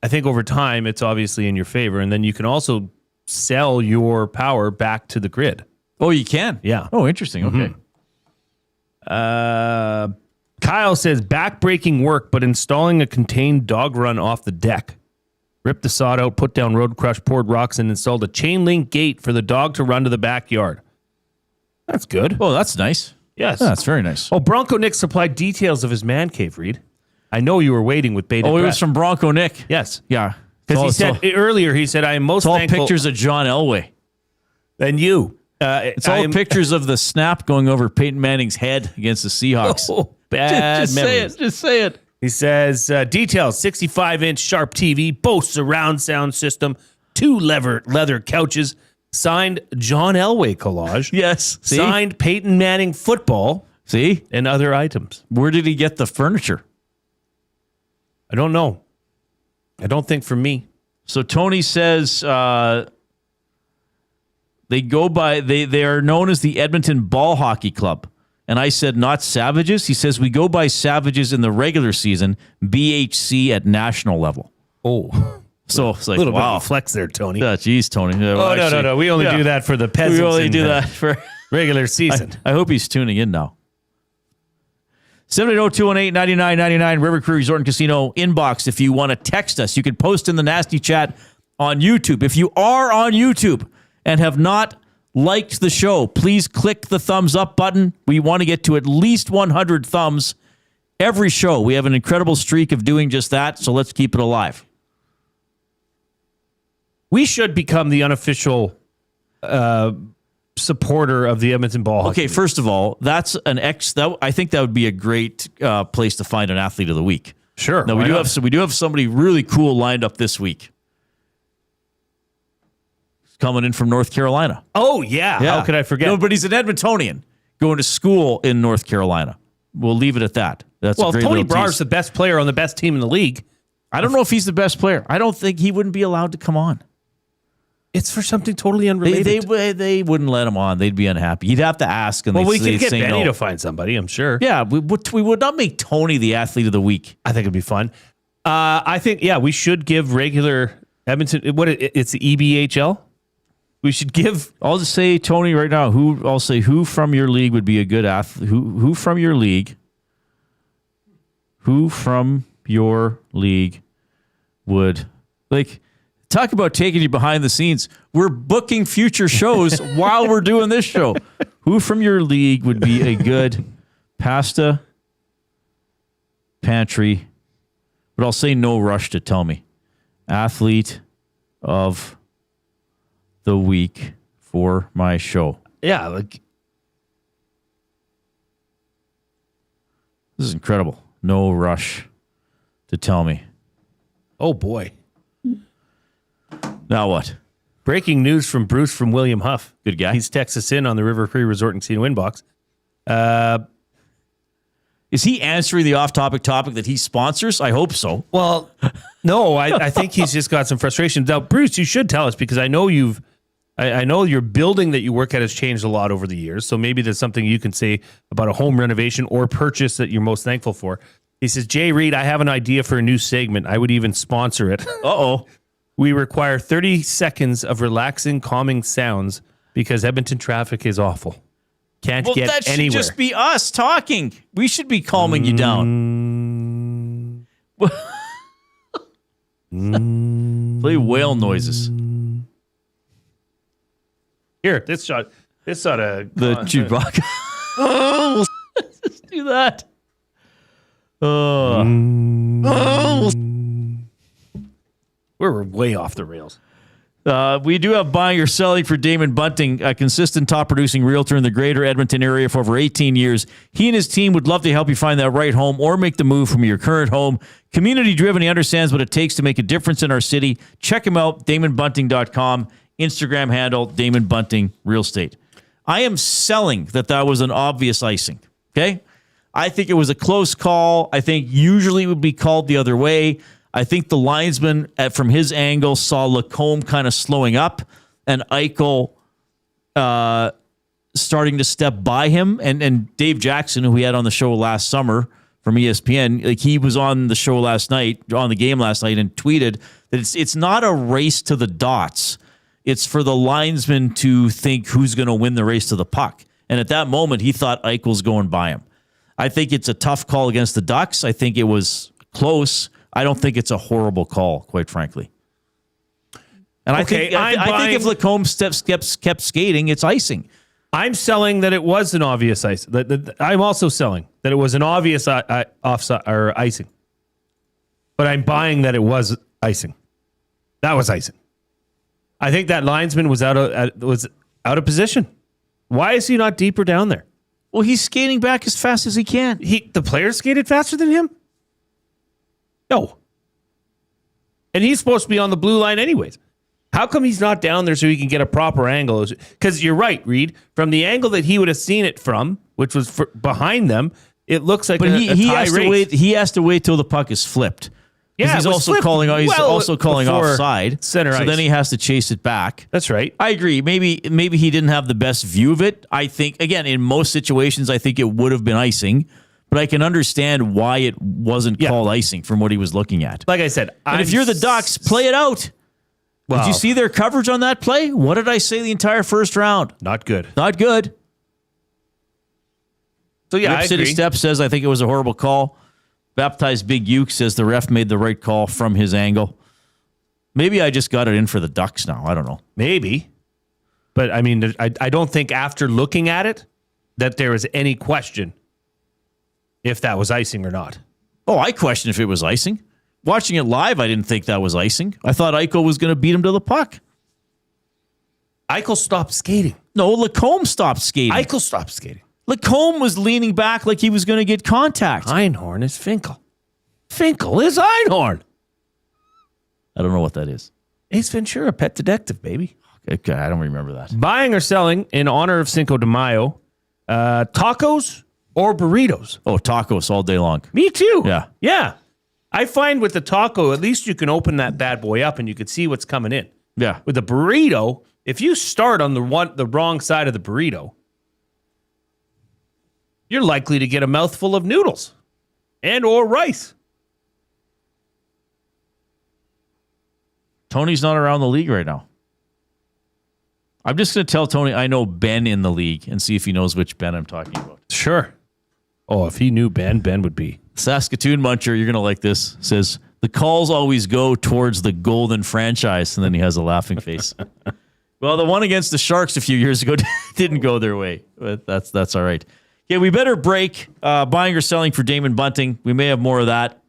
I think over time it's obviously in your favor, and then you can also sell your power back to the grid. Oh, you can? Yeah. Oh, interesting. Okay. Kyle says back-breaking work, but installing a contained dog run off the deck. Ripped the sod out, put down road crush, poured rocks, and installed a chain link gate for the dog to run to the backyard. That's good. Oh, that's nice. Yes. Yeah, that's very nice. Oh, Bronco Nick supplied details of his man cave, Reid. I know you were waiting with bated Oh, it breath. was from Bronco Nick. Yes. Yeah. Because he said earlier, he said, I am most It's all thankful. pictures of John Elway. And you. It's all pictures of the snap going over Peyton Manning's head against the Seahawks. Oh, bad just memories. say it. Just say it. He says, details, 65-inch sharp TV, Bose surround sound system, 2 leather couches, signed John Elway collage. Yes. See? Signed Peyton Manning football. See? And other items. Where did he get the furniture? I don't know. I don't think for me. So Tony says they go by they are known as the Edmonton Ball Hockey Club. And I said not Savages. He says we go by Savages in the regular season, BHC at national level. Oh. So it's like, a little wow. bit of a flex there, Tony. Geez, Tony. Oh, no. We only do that for the peasants. We only in do the that for regular season. I hope he's tuning in now. 780-218-9999 River Crew Resort and Casino inbox. If you want to text us, you can post in the nasty chat on YouTube. If you are on YouTube and have not liked the show, please click the thumbs up button. We want to get to at least 100 thumbs every show. We have an incredible streak of doing just that, so let's keep it alive. We should become the unofficial supporter of the Edmonton Ball Hockey Okay, League. first of all, that's I think that would be a great place to find an athlete of the week. Sure. Now we do have somebody really cool lined up this week. He's coming in from North Carolina. Oh yeah. How could I forget? No, but he's an Edmontonian going to school in North Carolina. We'll leave it at that. That's a Well, great if Tony little Brod's tease. the best player on the best team in the league, I don't know if he's the best player. I don't think he wouldn't be allowed to come on. it's for something totally unrelated. They wouldn't let him on. They'd be unhappy. You'd have to ask. And Well, we they'd could get say Benny no. to find somebody, I'm sure. Yeah, we would not make Tony the athlete of the week. I think it'd be fun. I think, we should give regular Edmonton, it's the EBHL? We should give. I'll just say Tony right now. Who from your league would be a good athlete? Who from your league? Who from your league would talk about taking you behind the scenes? We're booking future shows while we're doing this show. Who from your league would be a good pasta pantry? But I'll say no rush to tell me. Athlete of the week for my show. Yeah, This is incredible. No rush to tell me. Oh, boy. Now what? Breaking news from Bruce from William Huff. Good guy. He's texted us in on the River Cree Resort and Casino inbox. Is he answering the off-topic topic that he sponsors? I hope so. Well, no, I think he's just got some frustration. Now, Bruce, you should tell us because I know I know your building that you work at has changed a lot over the years. So maybe there's something you can say about a home renovation or purchase that you're most thankful for. He says, Jay Reid, I have an idea for a new segment. I would even sponsor it. Uh-oh. We require 30 seconds of relaxing, calming sounds because Edmonton traffic is awful. Can't get that should anywhere. just be us talking. We should be calming you down. Play whale noises. Here, this shot. This ought to... The Chewbacca. Oh, let's do that. We're way off the rails. We do have buying or selling for Damon Bunting, a consistent top-producing realtor in the greater Edmonton area for over 18 years. He and his team would love to help you find that right home or make the move from your current home. Community-driven, he understands what it takes to make a difference in our city. Check him out, DamonBunting.com. Instagram handle, Damon Bunting Real Estate. I am selling that was an obvious icing, okay? I think it was a close call. I think usually it would be called the other way. I think the linesman, from his angle, saw Lacombe kind of slowing up and Eichel starting to step by him. And Dave Jackson, who we had on the show last summer from ESPN, he was on the show last night, on the game last night, and tweeted that it's not a race to the dots. It's for the linesman to think who's going to win the race to the puck. And at that moment, he thought Eichel's going by him. I think it's a tough call against the Ducks. I think it was close. I don't think it's a horrible call, quite frankly. And I think if Lacombe kept skating, it's icing. I'm selling that it was an obvious ice. I'm also selling that it was an obvious offside or icing. But I'm buying that it was icing. That was icing. I think that linesman was out of position. Why is he not deeper down there? Well, he's skating back as fast as he can. The player skated faster than him? No. And he's supposed to be on the blue line anyways. How come he's not down there so he can get a proper angle? Because you're right, Reid. From the angle that he would have seen it from, which was behind them, it looks like he has to wait. He has to wait till the puck is flipped. Yeah, he's also calling. He's also calling offside. Center so ice. then he has to chase it back. That's right. I agree. Maybe he didn't have the best view of it. I think again in most situations, I think it would have been icing. But I can understand why it wasn't called icing from what he was looking at. Like I said, and if you're the Ducks, play it out. Well, did you see their coverage on that play? What did I say the entire first round? Not good. Not good. So yeah, Rip City Step says I think it was a horrible call. Baptized Big Uke says the ref made the right call from his angle. Maybe I just got it in for the Ducks now. I don't know. Maybe. But I mean, I don't think after looking at it that there was any question if that was icing or not. Oh, I question if it was icing. Watching it live, I didn't think that was icing. I thought Eichel was going to beat him to the puck. Eichel stopped skating. No, Lacombe stopped skating. Eichel stopped skating. Lacombe was leaning back like he was going to get contact. Einhorn is Finkel. Finkel is Einhorn. I don't know what that is. Ace Ventura, Pet Detective, baby. Okay, I don't remember that. Buying or selling in honor of Cinco de Mayo, tacos or burritos? Oh, tacos all day long. Me too. Yeah. Yeah. I find with the taco, at least you can open that bad boy up and you can see what's coming in. Yeah. With the burrito, if you start on the wrong side of the burrito, you're likely to get a mouthful of noodles and or rice. Tony's not around the league right now. I'm just going to tell Tony I know Ben in the league and see if he knows which Ben I'm talking about. Sure. Oh, if he knew Ben would be. Saskatoon Muncher, you're going to like this, says, the calls always go towards the golden franchise, and then he has a laughing face. Well, the one against the Sharks a few years ago didn't go their way, but that's all right. Okay, we better break buying or selling for Damon Bunting. We may have more of that.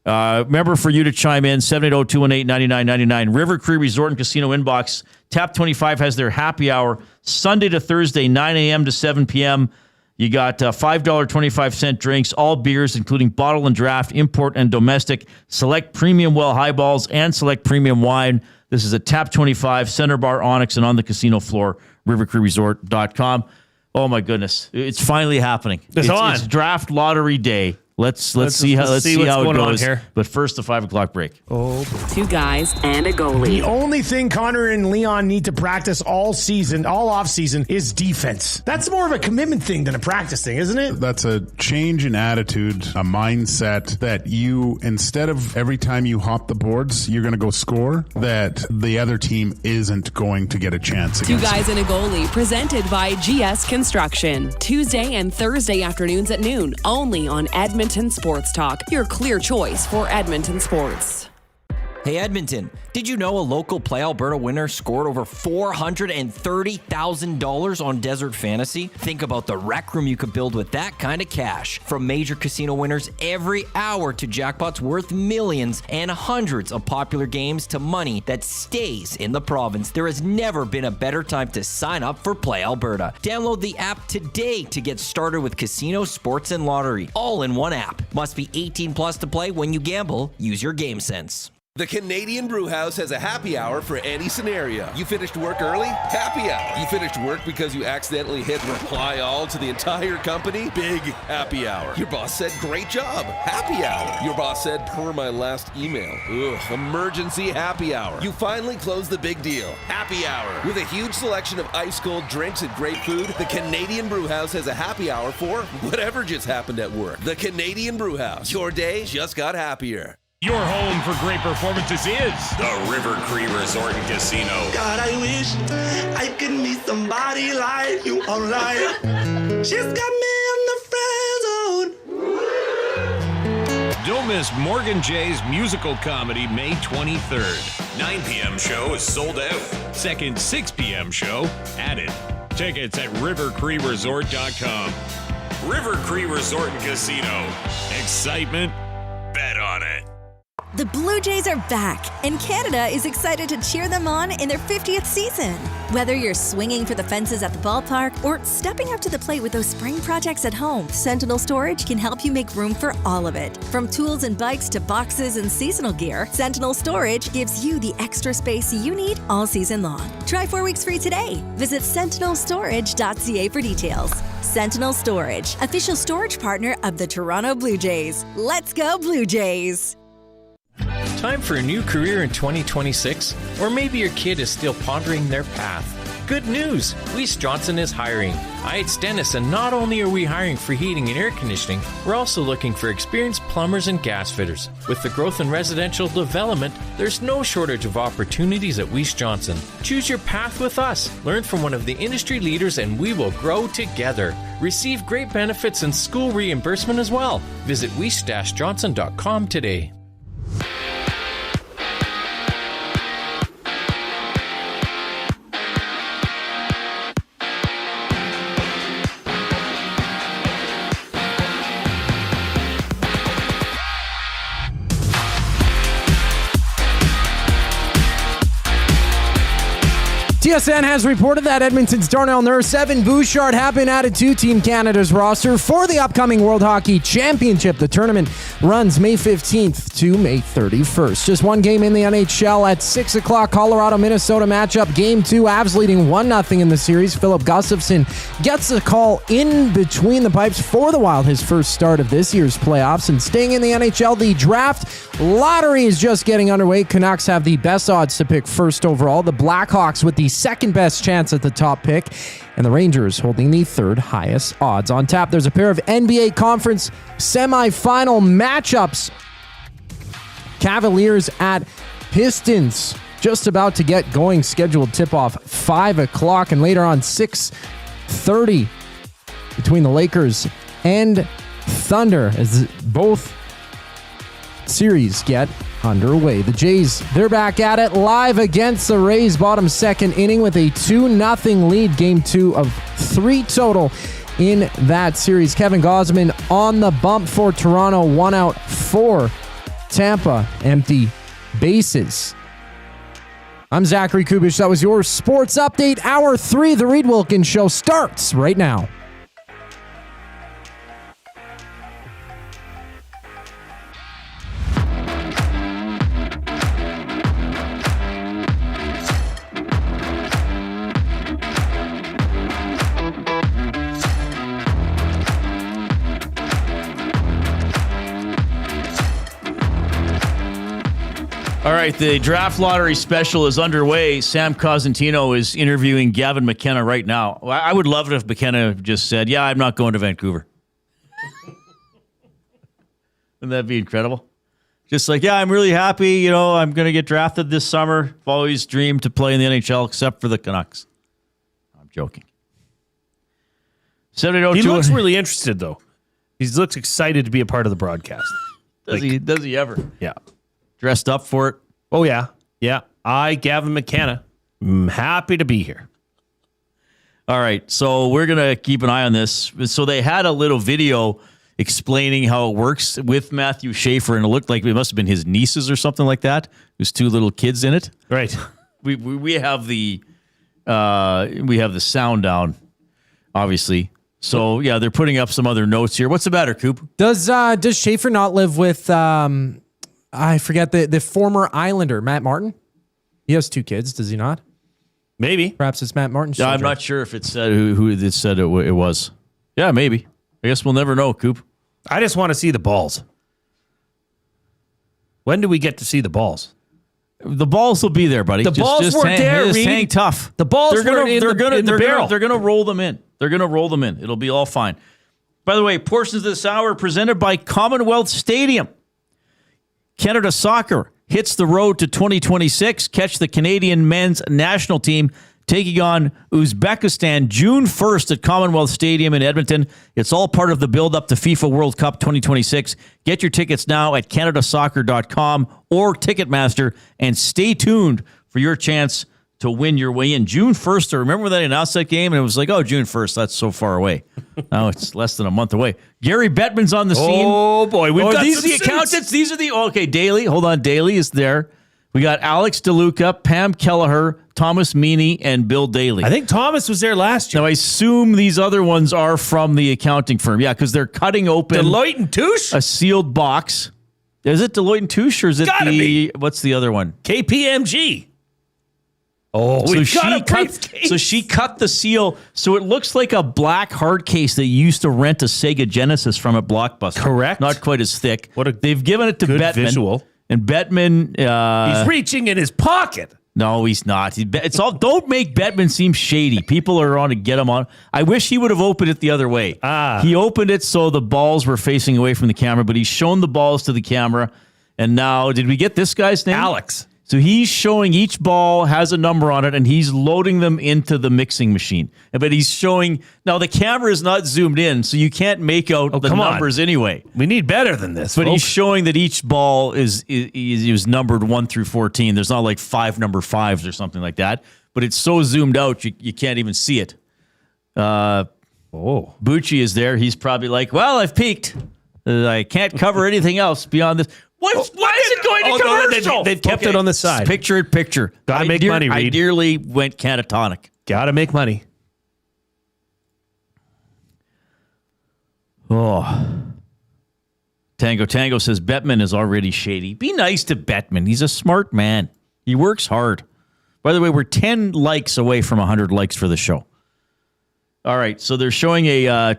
Remember for you to chime in, 780-218-9999. River Cree Resort and Casino inbox. Tap 25 has their happy hour Sunday to Thursday, 9 a.m. to 7 p.m. You got $5.25 drinks, all beers, including bottle and draft, import and domestic, select premium well highballs, and select premium wine. This is at Tap 25, Center Bar, Onyx, and on the casino floor, rivercreeresort.com. Oh, my goodness. It's finally happening. It's draft lottery day. Let's see how it goes here. But first, the 5 o'clock break. Oh, two guys and a goalie. The only thing Connor and Leon need to practice all off season, is defense. That's more of a commitment thing than a practice thing, isn't it? That's a change in attitude, a mindset that you, instead of every time you hop the boards, you're going to go score, that the other team isn't going to get a chance Two against guys and a goalie, presented by GS Construction. Tuesday and Thursday afternoons at noon, only on Edmonton Sports Talk, your clear choice for Edmonton sports. Hey Edmonton, did you know a local Play Alberta winner scored over $430,000 on Desert Fantasy? Think about the rec room you could build with that kind of cash. From major casino winners every hour to jackpots worth millions and hundreds of popular games to money that stays in the province, there has never been a better time to sign up for Play Alberta. Download the app today to get started with casino, sports, and lottery, all in one app. Must be 18 plus to play. When you gamble, use your game sense. The Canadian Brewhouse has a happy hour for any scenario. You finished work early? Happy hour. You finished work because you accidentally hit reply all to the entire company? Big happy hour. Your boss said, great job. Happy hour. Your boss said, per my last email. Ugh, emergency happy hour. You finally closed the big deal. Happy hour. With a huge selection of ice cold drinks and great food, the Canadian Brewhouse has a happy hour for whatever just happened at work. The Canadian Brewhouse. Your day just got happier. Your home for great performances is the River Cree Resort and Casino. God, I wish I could meet somebody like you online. She's got me in the friend zone. Don't miss Morgan Jay's musical comedy May 23rd. 9 p.m. show is sold out. Second 6 p.m. show added. Tickets at rivercreeresort.com. River Cree Resort and Casino. Excitement? Bet on it. The Blue Jays are back, and Canada is excited to cheer them on in their 50th season. Whether you're swinging for the fences at the ballpark or stepping up to the plate with those spring projects at home, Sentinel Storage can help you make room for all of it. From tools and bikes to boxes and seasonal gear, Sentinel Storage gives you the extra space you need all season long. Try 4 weeks free today. Visit sentinelstorage.ca for details. Sentinel Storage, official storage partner of the Toronto Blue Jays. Let's go Blue Jays! Time for a new career in 2026? Or maybe your kid is still pondering their path. Good news! Weiss Johnson is hiring. It's Dennis, and not only are we hiring for heating and air conditioning, we're also looking for experienced plumbers and gas fitters. With the growth in residential development, there's no shortage of opportunities at Weiss Johnson. Choose your path with us. Learn from one of the industry leaders, and we will grow together. Receive great benefits and school reimbursement as well. Visit weiss-johnson.com today. TSN has reported that Edmonton's Darnell Nurse, Evan Bouchard, have been added to Team Canada's roster for the upcoming World Hockey Championship. The tournament runs May 15th to May 31st. Just one game in the NHL at 6 o'clock, Colorado-Minnesota matchup. Game 2, Avs leading 1-0 in the series. Philip Gustafsson gets a call in between the pipes for the Wild, his first start of this year's playoffs. And staying in the NHL, the Draft Lottery is just getting underway. Canucks have the best odds to pick first overall. The Blackhawks with the second best chance at the top pick, and the Rangers holding the third highest odds. On tap, there's a pair of NBA Conference semifinal matchups. Cavaliers at Pistons, just about to get going. Scheduled tip-off 5 o'clock, and later on 6:30 between the Lakers and Thunder as both series get underway. The Jays, they're back at it live against the Rays. Bottom second inning with a 2-0 lead. Game 2 of 3 total in that series. Kevin Gausman on the bump for Toronto. 1 out for Tampa. Empty bases. I'm Zachary Kubish. That was your sports update. Hour 3, the Reid Wilkins Show starts right now. All right, the Draft Lottery special is underway. Sam Cosentino is interviewing Gavin McKenna right now. I would love it if McKenna just said, yeah, I'm not going to Vancouver. Wouldn't that be incredible? Just like, yeah, I'm really happy. I'm going to get drafted this summer. I've always dreamed to play in the NHL except for the Canucks. I'm joking. He looks really interested, though. He looks excited to be a part of the broadcast. Does he ever? Yeah. Dressed up for it? Oh, yeah. Yeah. Gavin McKenna, I'm happy to be here. All right. So we're going to keep an eye on this. So they had a little video explaining how it works with Matthew Schaefer, and it looked like it must have been his nieces or something like that. There's 2 little kids in it. Right. We have the sound down, obviously. So, yeah, they're putting up some other notes here. What's the matter, Coop? Does Schaefer not live with... I forget the former Islander, Matt Martin? He has 2 kids, does he not? Maybe. Perhaps it's Matt Martin. I'm not sure if it said who it said it was. Yeah, maybe. I guess we'll never know, Coop. I just want to see the balls. When do we get to see the balls? The balls will be there, buddy. The balls weren't there, Reid. Hang tough. The balls weren't in the barrel. They're going to roll them in. They're going to roll them in. It'll be all fine. By the way, portions of this hour presented by Commonwealth Stadium. Canada Soccer hits the road to 2026. Catch the Canadian men's national team taking on Uzbekistan June 1st at Commonwealth Stadium in Edmonton. It's all part of the build-up to FIFA World Cup 2026. Get your tickets now at canadasoccer.com or Ticketmaster, and stay tuned for your chance to win your way in. June 1st, I remember when they announced that game, and it was like, oh, June 1st, that's so far away. Now it's less than a month away. Gary Bettman's on the scene. Oh, boy. We've got these are the accountants. These are the... Okay, Daly. Hold on. Daly is there. We got Alex DeLuca, Pam Kelleher, Thomas Meany, and Bill Daly. I think Thomas was there last year. Now, I assume these other ones are from the accounting firm. Yeah, because they're cutting open... Deloitte and Touche? A sealed box. Is it Deloitte and Touche, or is it What's the other one? KPMG. Oh, so she cut the seal, so it looks like a black hard case that you used to rent a Sega Genesis from at Blockbuster. Correct. Not quite as thick. They've given it to Bettman. Visual. And Bettman... he's reaching in his pocket. No, he's not. It's all. Don't make Bettman seem shady. People are on to get him on. I wish he would have opened it the other way. He opened it so the balls were facing away from the camera, but he's shown the balls to the camera. And now, did we get this guy's name? Alex. So he's showing each ball has a number on it, and he's loading them into the mixing machine. But he's showing... Now, the camera is not zoomed in, so you can't make out the numbers anyway. We need better than this, But folks. he's showing that each ball is numbered 1 through 14. There's not like 5 number 5s or something like that. But it's so zoomed out, you can't even see it. Bucci is there. He's probably like, well, I've peaked. I can't cover anything else beyond this. Why is it going to commercial? No, they've kept it on the side. Picture it, picture. Gotta make money, I Reid. nearly went catatonic. Gotta make money. Oh. Tango says Bettman is already shady. Be nice to Bettman. He's a smart man. He works hard. By the way, we're 10 likes away from 100 likes for the show. All right, so they're showing a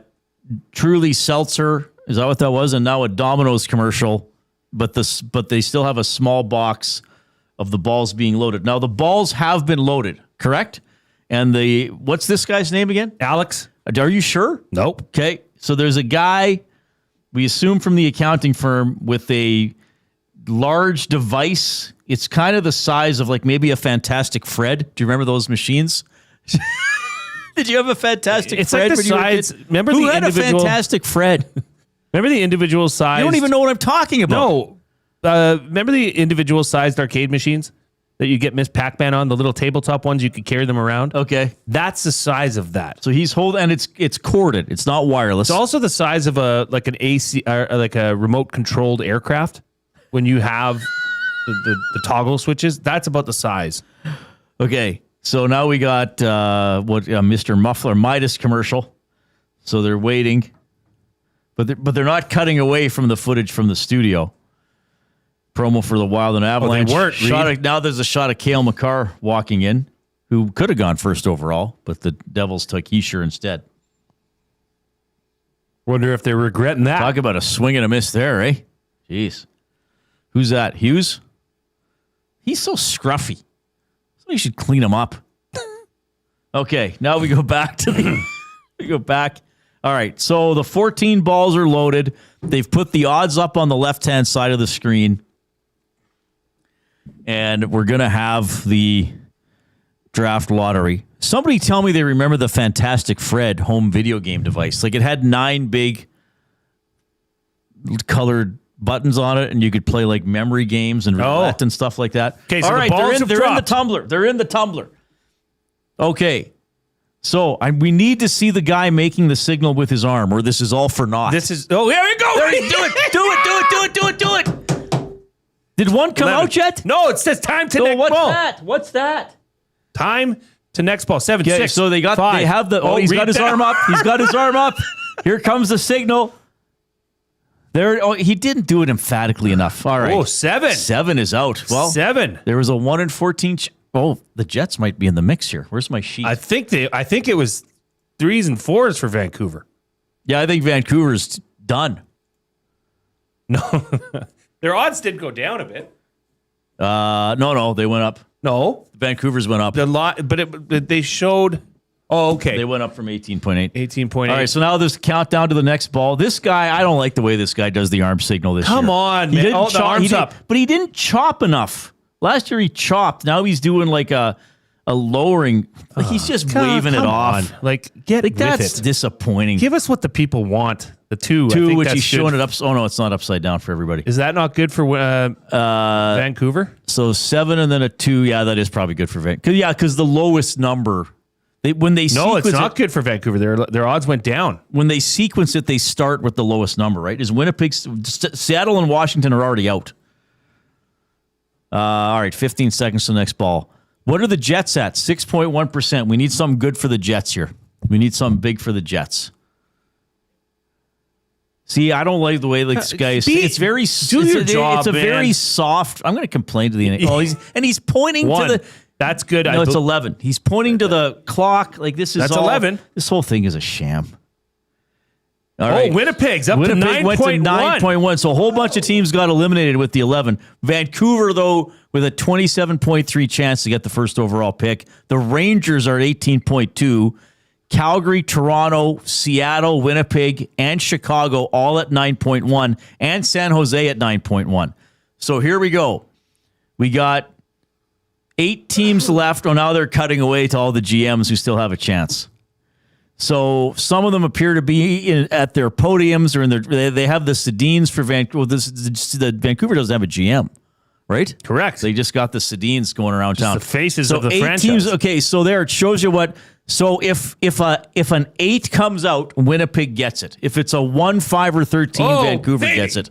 Truly Seltzer. Is that what that was? And now a Domino's commercial, but they still have a small box of the balls being loaded. Now, the balls have been loaded, correct? And what's this guy's name again? Alex. Are you sure? Nope. Okay, so there's a guy, we assume from the accounting firm, with a large device. It's kind of the size of like maybe a Fantastic Fred. Do you remember those machines? Did you have a Fantastic Fred? It's like the size. Remember Who the had individual? a Fantastic Fred? Remember the individual size? You don't even know what I'm talking about. No. Remember the individual sized arcade machines that you get Miss Pac-Man on, the little tabletop ones, you could carry them around? Okay. That's the size of that. So he's holding, and it's corded. It's not wireless. It's also the size of an AC, like a remote controlled aircraft. When you have the toggle switches, that's about the size. Okay. So now we got Mr. Muffler Midas commercial. So they're waiting, but they're not cutting away from the footage from the studio. Promo for the Wild and Avalanche. They weren't. Now there's a shot of Cale Makar walking in, who could have gone first overall, but the Devils took Heischer instead. Wonder if they're regretting that. Talk about a swing and a miss there, eh? Jeez. Who's that? Hughes? He's so scruffy. Somebody should clean him up. Okay, now we go back to we go back. All right, so the 14 balls are loaded. They've put the odds up on the left-hand side of the screen. And we're going to have the draft lottery. Somebody tell me they remember the Fantastic Fred home video game device. Like, it had 9 big colored buttons on it, and you could play like memory games and roulette and stuff like that. Okay, so all right, the balls they're in the tumbler. They're in the tumbler. Okay. So we need to see the guy making the signal with his arm, or this is all for naught. Here we go. Do it. Did one come out yet? No, it says time to next what's ball. that? What's that? Time to next ball. 7, Okay, 6, so they 5. have the he's got his arm up. He's got his arm up. Here comes the signal. There he didn't do it emphatically enough. All right. 7. 7 is out. Well, 7. There was a 1 in 14 the Jets might be in the mix here. Where's my sheet? I think it was 3s and 4s for Vancouver. Yeah, I think Vancouver's done. No. Their odds did go down a bit. No, they went up. No, Vancouver's went up. But they showed. Oh, okay. They went up from 18.8. 18.8. All right, so now there's countdown to the next ball. This guy, I don't like the way this guy does the arm signal this year. Come on, He man. didn't The arm's up. But he didn't chop enough. Last year he chopped. Now he's doing like a lowering. Like he's just waving it off. On. Like, get with that's it. disappointing. Give us what the people want. The 2. I 2, think which that's he's showing good. it up. Oh, no, it's not upside down for everybody. Is that not good for Vancouver? So 7 and then a 2. Yeah, that is probably good for Vancouver. Yeah, because the lowest number. No, it's not good for Vancouver. Their odds went down. When they sequence it, they start with the lowest number, right? Is Winnipeg, Seattle and Washington are already out. All right, 15 seconds to the next ball. What are the Jets at? 6.1%. We need something good for the Jets here. We need something big for the Jets. See, I don't like the way this guy is. It's very job, It's a man. very soft. I'm going to complain to the NHL. He's pointing 1. to the. That's good. No, it's 11. He's pointing to the clock. Like this is. That's 11. This whole thing is a sham. All right. Winnipeg's up Winnipeg to 9.1. went to 9.1. So a whole bunch of teams got eliminated with the 11. Vancouver, though, with a 27.3 chance to get the first overall pick. The Rangers are at 18.2. Calgary, Toronto, Seattle, Winnipeg, and Chicago all at 9.1. And San Jose at 9.1. So here we go. We got 8 teams left. Oh, now they're cutting away to all the GMs who still have a chance. So some of them appear to be at their podiums or in their. They have the Sedins for Vancouver. The Vancouver doesn't have a GM, right? Correct. They just got the Sedins going around town. The faces of the 8 franchise. teams. Okay, so there it shows you what. So if an 8 comes out, Winnipeg gets it. If it's a 1, 5, or 13, Vancouver gets it.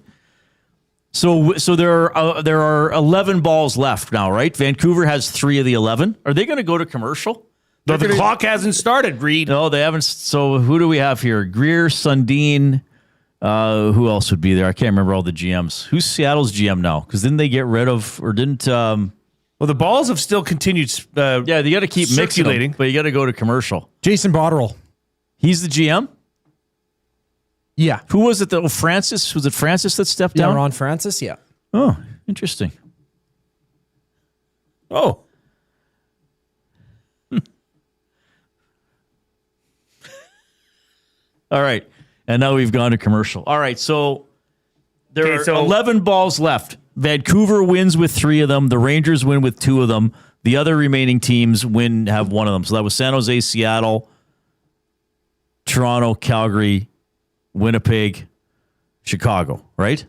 So there are 11 balls left now, right? Vancouver has 3 of the 11. Are they going to go to commercial? No, the clock hasn't started, Reid. No, they haven't. So who do we have here? Greer, Sundin. Who else would be there? I can't remember all the GMs. Who's Seattle's GM now? Because didn't they get rid of, or didn't... well, the balls have still continued yeah, you got to keep circulating. Mixing them, but you got to go to commercial. Jason Botterill. He's the GM? Yeah. Who was it? That Francis? Was it Francis that stepped down? Ron Francis, yeah. Oh, interesting. Oh. All right. And now we've gone to commercial. All right. So there are 11 balls left. Vancouver wins with 3 of them. The Rangers win with 2 of them. The other remaining teams have 1 of them. So that was San Jose, Seattle, Toronto, Calgary, Winnipeg, Chicago, right?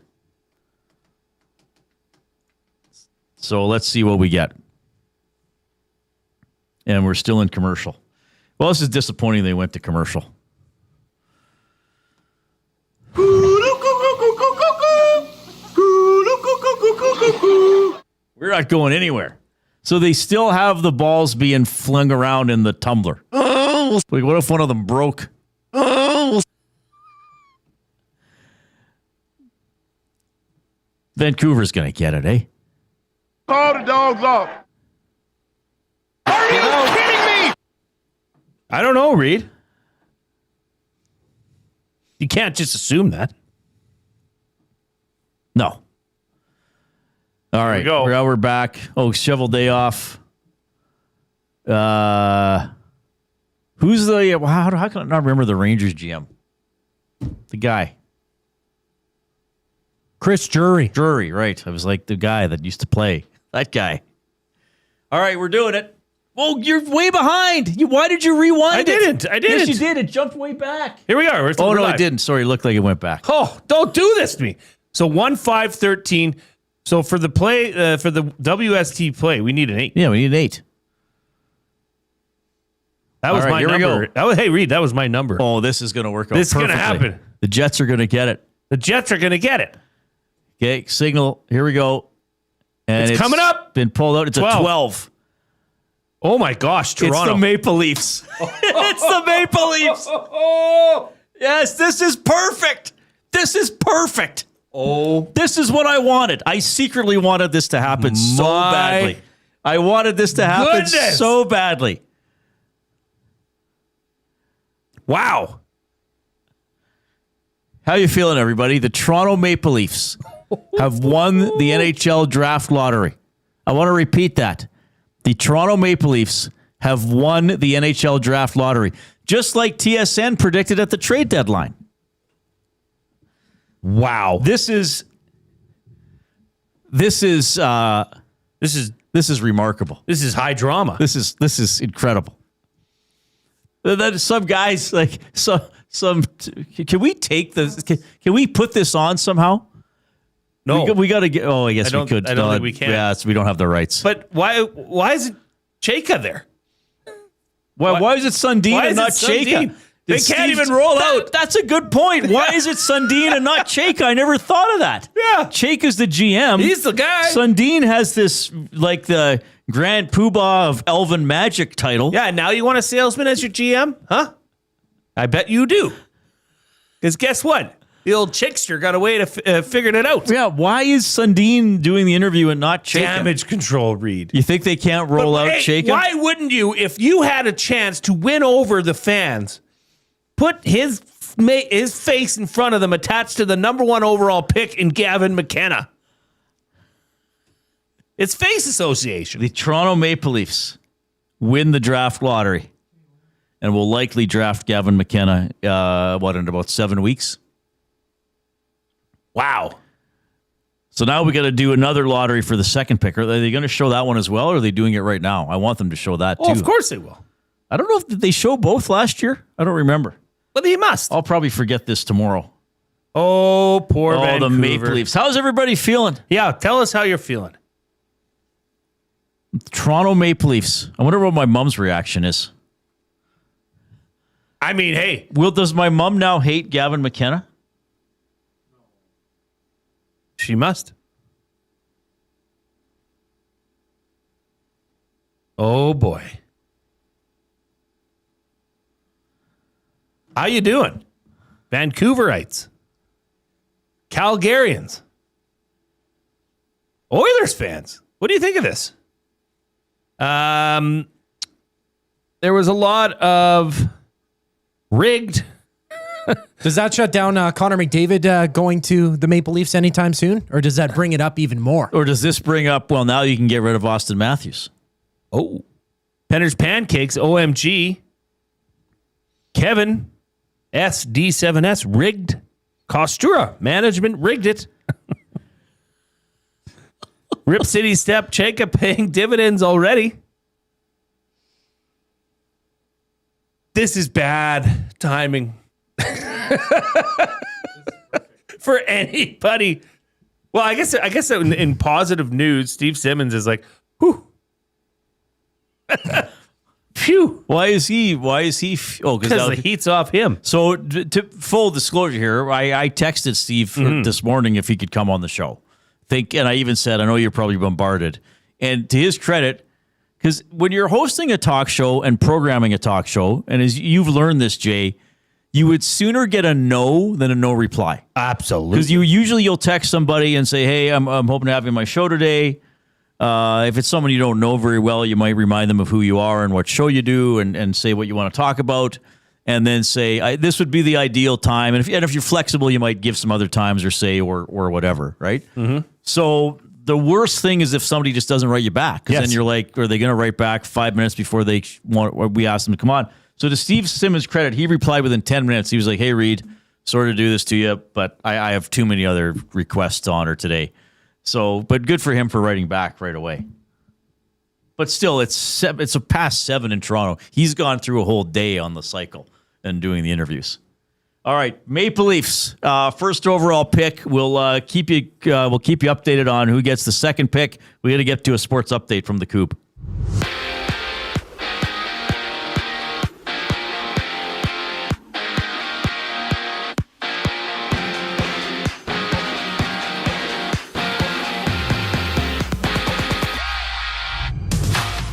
So let's see what we get. And we're still in commercial. Well, this is disappointing they went to commercial. We're not going anywhere. So they still have the balls being flung around in the tumbler. Like, what if one of them broke? Vancouver's going to get it, eh? Call the dogs off. Are you kidding me? I don't know, Reid. You can't just assume that. No. All right. We're back. Oh, shovel day off. Who's the... How can I not remember the Rangers GM? The guy. Chris Drury. Drury, right. I was like the guy that used to play. That guy. All right, we're doing it. Well, you're way behind. Why did you rewind I didn't. Yes, you did. It jumped way back. Here we are. Oh, no, it didn't. Sorry, it looked like it went back. Oh, don't do this to me. So 1-5-13. So for the play, for the WST play, we need an 8. Yeah, we need an 8. That was my number. Hey, Reid, that was my number. Oh, this is going to work out This is going to perfectly. happen. The Jets are going to get it. The Jets are going to get it. Okay, signal. Here we go. And it's coming up. Been pulled out. It's 12. A 12. Oh, my gosh, Toronto. It's the Maple Leafs. It's the Maple Leafs. Yes, this is perfect. This is perfect. Oh. This is what I wanted. I secretly wanted this to happen so badly. I wanted this to happen so badly. Wow. How you feeling, everybody? The Toronto Maple Leafs have won the NHL Draft Lottery. I want to repeat that. The Toronto Maple Leafs have won the NHL Draft Lottery, just like TSN predicted at the trade deadline. Wow. This is remarkable. This is high drama. This is incredible. Then some guys like some. Can we take this? Can we put this on somehow? No, we got to get. Oh, I guess we could. I don't think we can. Yeah, so we don't have the rights. But why is it Chayka there? Why is it Sundin and not Chayka? They can't even roll out. That's a good point. Why is it Sundin and not Chayka? I never thought of that. Yeah. Chayka's the GM. He's the guy. Sundin has this, like, the Grand Poobah of Elven Magic title. Yeah, now you want a salesman as your GM? Huh? I bet you do. Because guess what? The old Chickster got a way to figure it out. Yeah, why is Sundin doing the interview and not Chayka? Damage control, Reid. You think they can't roll out Chayka? Why wouldn't you, if you had a chance to win over the fans, put his face in front of them attached to the number 1 overall pick in Gavin McKenna? It's face association. The Toronto Maple Leafs win the draft lottery and will likely draft Gavin McKenna, in about 7 weeks? Wow. So now we got to do another lottery for the second pick. Are they going to show that one as well, or are they doing it right now? I want them to show that too. Oh, of course they will. I don't know if they show both last year. I don't remember. But he must. I'll probably forget this tomorrow. Oh, poor Vancouver. The Maple Leafs. How's everybody feeling? Yeah, tell us how you're feeling. Toronto Maple Leafs. I wonder what my mom's reaction is. I mean, hey. Does my mom now hate Gavin McKenna? She must. Oh, boy. How you doing? Vancouverites. Calgarians. Oilers fans. What do you think of this? There was a lot of rigged. Does that shut down Connor McDavid going to the Maple Leafs anytime soon? Or does that bring it up even more? Or does this bring up, well, now you can get rid of Austin Matthews? Oh. Penner's Pancakes, OMG. Kevin, SD7S, rigged. Costura, management rigged it. Rip City Step, Cheka paying dividends already. This is bad timing. For anybody. Well, I guess in positive news, Steve Simmons is like, whew. Phew. Why is he? Oh, because the heat's off him. So, to full disclosure here, I texted Steve this morning if he could come on the show. And I even said, I know you're probably bombarded. And to his credit, because when you're hosting a talk show and programming a talk show, and as you've learned this, Jay, you would sooner get a no than a no reply. Absolutely. Because you'll text somebody and say, hey, I'm hoping to have you on my show today. If it's someone you don't know very well, you might remind them of who you are and what show you do and say what you want to talk about. And then say, this would be the ideal time. And if you're flexible, you might give some other times or say or whatever, right? Mm-hmm. So the worst thing is if somebody just doesn't write you back. Because then you're like, are they going to write back 5 minutes before we ask them to come on? So to Steve Simmons' credit, he replied within 10 minutes. He was like, hey, Reid, sorry to do this to you, but I have too many other requests to honor today. So, but good for him for writing back right away. But still, it's a past 7 in Toronto. He's gone through a whole day on the cycle and doing the interviews. All right, Maple Leafs, first overall pick. We'll keep you updated on who gets the second pick. We got to get to a sports update from the Coop.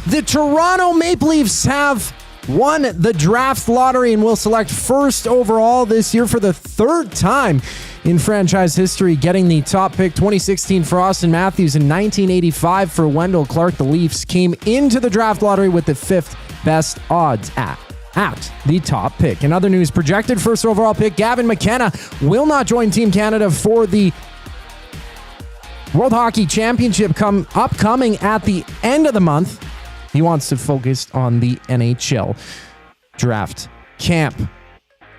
The Toronto Maple Leafs have won the draft lottery and will select first overall this year for the third time in franchise history, getting the top pick. 2016 for Austin Matthews and 1985 for Wendell Clark. The Leafs came into the draft lottery with the fifth best odds at the top pick. In other news, projected first overall pick Gavin McKenna will not join Team Canada for the World Hockey Championship upcoming at the end of the month. He wants to focus on the NHL draft camp.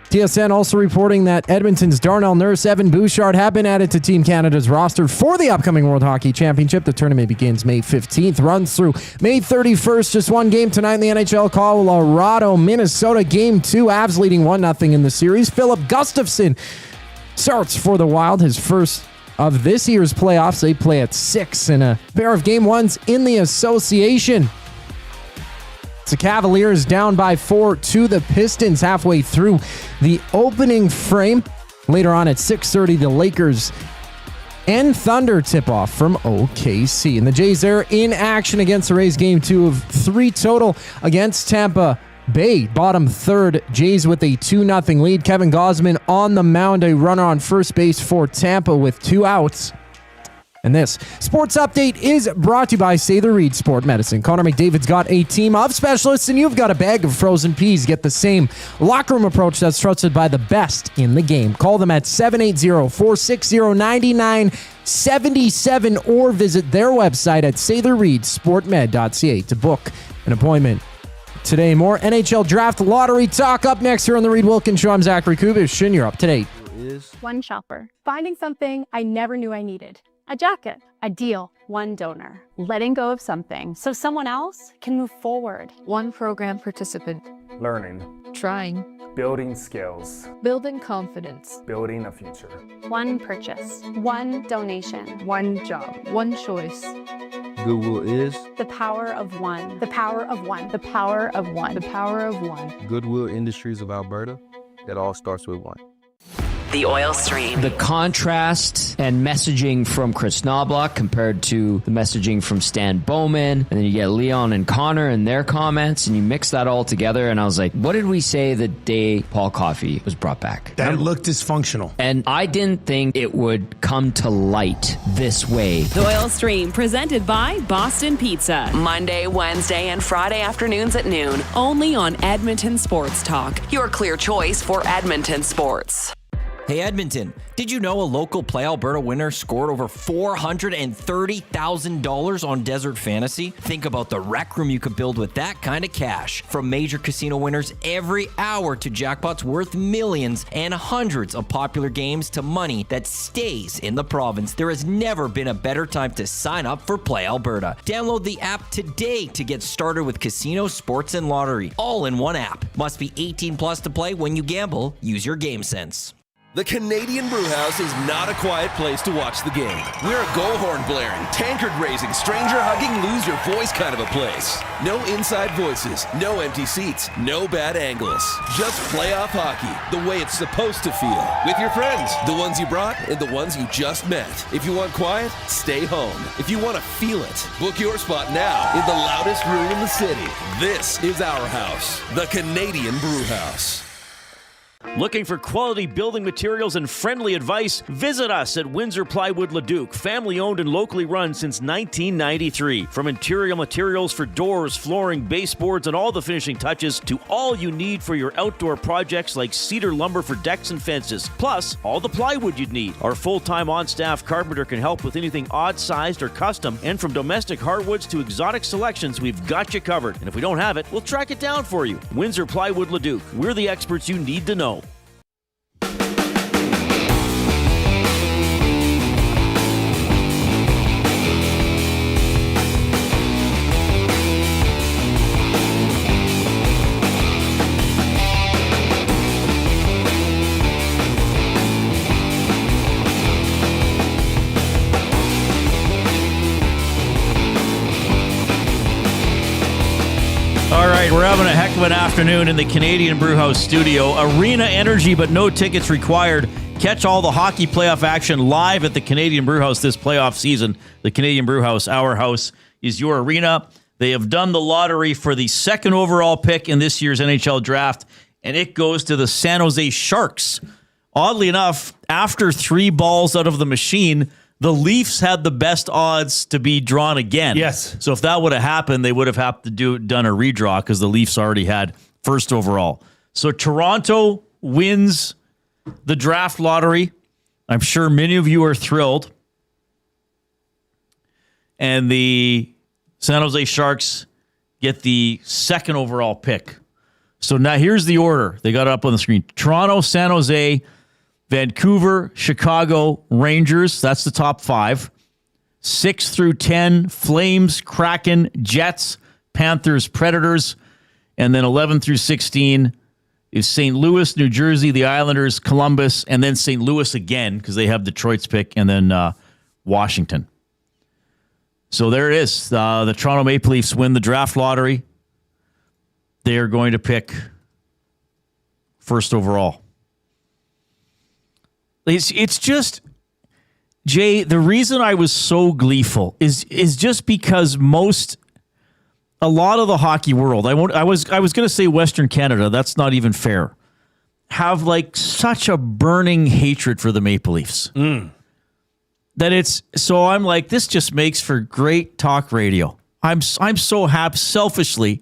TSN also reporting that Edmonton's Darnell Nurse, Evan Bouchard have been added to Team Canada's roster for the upcoming World Hockey Championship. The tournament begins May 15th, runs through May 31st. Just one game tonight in the NHL, Colorado, Minnesota. Game 2, Avs leading 1-0 in the series. Philip Gustafson starts for the Wild, his first of this year's playoffs. They play at 6 in a pair of game 1s in the association. The Cavaliers down by 4 to the Pistons halfway through the opening frame. Later on at 6:30, the Lakers and Thunder tip-off from OKC. And the Jays are in action against the Rays, game 2 of 3 total against Tampa Bay. Bottom third, Jays with a 2-0 lead. Kevin Gausman on the mound, a runner on first base for Tampa with 2 outs. And this sports update is brought to you by Say the Reid Sport Medicine. Connor McDavid's got a team of specialists, and you've got a bag of frozen peas. Get the same locker room approach that's trusted by the best in the game. Call them at 780-460-9977 or visit their website at saythereidsportmed.ca to book an appointment. Today, more NHL Draft Lottery talk up next here on the Reid Wilkins Show. I'm Zachary Kubish, and you're up to date. One shopper, finding something I never knew I needed. A jacket, a deal, one donor, letting go of something so someone else can move forward. One program participant. Learning. Trying. Building skills. Building confidence. Building a future. One purchase, one donation, one job, one choice. Goodwill is the power of one, the power of one, the power of one, the power of one. Goodwill Industries of Alberta. It all starts with one. The Oil Stream. The contrast and messaging from Chris Knobloch compared to the messaging from Stan Bowman, and then you get Leon and Connor and their comments, and you mix that all together, and I was like, what did we say the day Paul Coffey was brought back? That looked dysfunctional. And I didn't think it would come to light this way. The Oil Stream, presented by Boston Pizza. Monday, Wednesday, and Friday afternoons at noon, only on Edmonton Sports Talk. Your clear choice for Edmonton sports. Hey Edmonton, did you know a local Play Alberta winner scored over $430,000 on Desert Fantasy? Think about the rec room you could build with that kind of cash. From major casino winners every hour to jackpots worth millions and hundreds of popular games to money that stays in the province, there has never been a better time to sign up for Play Alberta. Download the app today to get started with casino, sports, and lottery, all in one app. Must be 18 plus to play. When you gamble, use your game sense. The Canadian Brewhouse is not a quiet place to watch the game. We're a goal horn blaring, tankard raising, stranger hugging, lose your voice kind of a place. No inside voices, no empty seats, no bad angles. Just playoff hockey, the way it's supposed to feel. With your friends, the ones you brought and the ones you just met. If you want quiet, stay home. If you want to feel it, book your spot now in the loudest room in the city. This is our house, the Canadian Brewhouse. Looking for quality building materials and friendly advice? Visit us at Windsor Plywood Leduc, family owned and locally run since 1993. From interior materials for doors, flooring, baseboards, and all the finishing touches to all you need for your outdoor projects like cedar lumber for decks and fences, plus all the plywood you'd need. Our full-time on-staff carpenter can help with anything odd-sized or custom, and from domestic hardwoods to exotic selections, we've got you covered. And if we don't have it, we'll track it down for you. Windsor Plywood Leduc. We're the experts you need to know. All right, we're having a heck of an afternoon in the Canadian Brewhouse studio. Arena energy, but no tickets required. Catch all the hockey playoff action live at the Canadian Brewhouse this playoff season. The Canadian Brewhouse, our house, is your arena. They have done the lottery for the second overall pick in this year's NHL Draft, and it goes to the San Jose Sharks. Oddly enough, after 3 balls out of the machine, the Leafs had the best odds to be drawn again. Yes. So if that would have happened, they would have had to done a redraw because the Leafs already had first overall. So Toronto wins the draft lottery. I'm sure many of you are thrilled. And the San Jose Sharks get the second overall pick. So now here's the order. They got it up on the screen. Toronto, San Jose, Vancouver, Chicago, Rangers. That's the top 5. 6 through 10, Flames, Kraken, Jets, Panthers, Predators. And then 11 through 16 is St. Louis, New Jersey, the Islanders, Columbus, and then St. Louis again because they have Detroit's pick, and then Washington. So there it is. The Toronto Maple Leafs win the draft lottery. They are going to pick first overall. It's just, Jay, the reason I was so gleeful is just because a lot of the hockey world, I was going to say Western Canada, that's not even fair, have like such a burning hatred for the Maple Leafs. So I'm like, this just makes for great talk radio. I'm so happy, selfishly,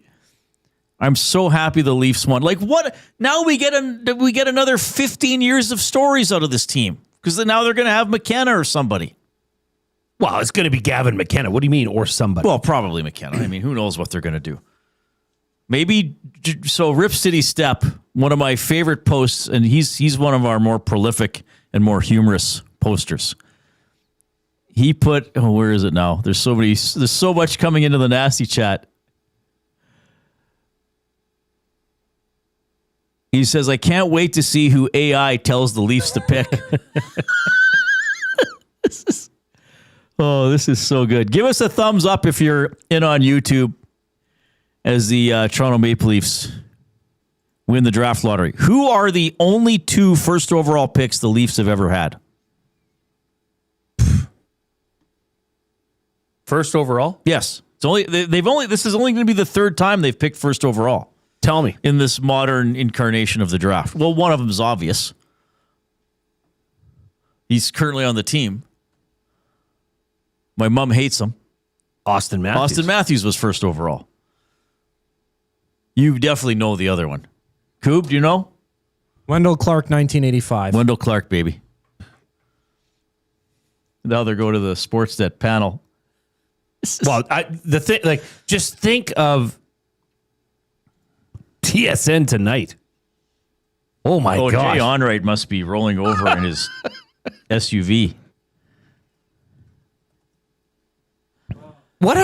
I'm so happy the Leafs won. Like what? Now we get another 15 years of stories out of this team because now they're going to have McKenna or somebody. Well, it's going to be Gavin McKenna. What do you mean, or somebody? Well, probably McKenna. I mean, who knows what they're going to do? Maybe so. Rip City Step, one of my favorite posts, and he's one of our more prolific and more humorous posters. He put, where is it now? There's so much coming into the nasty chat. He says, I can't wait to see who AI tells the Leafs to pick. This is so good. Give us a thumbs up if you're in on YouTube as the Toronto Maple Leafs win the draft lottery. Who are the only 2 first overall picks the Leafs have ever had? First overall? Yes. It's only this is only going to be the 3rd time they've picked first overall. Tell me. In this modern incarnation of the draft. Well, one of them is obvious. He's currently on the team. My mom hates him. Austin Matthews. Austin Matthews was first overall. You definitely know the other one. Coob, do you know? Wendell Clark, 1985. Wendell Clark, baby. Now they're going to the Sportsnet panel. Well, just think of TSN tonight. Oh my gosh. Jay Onrait must be rolling over in his SUV. What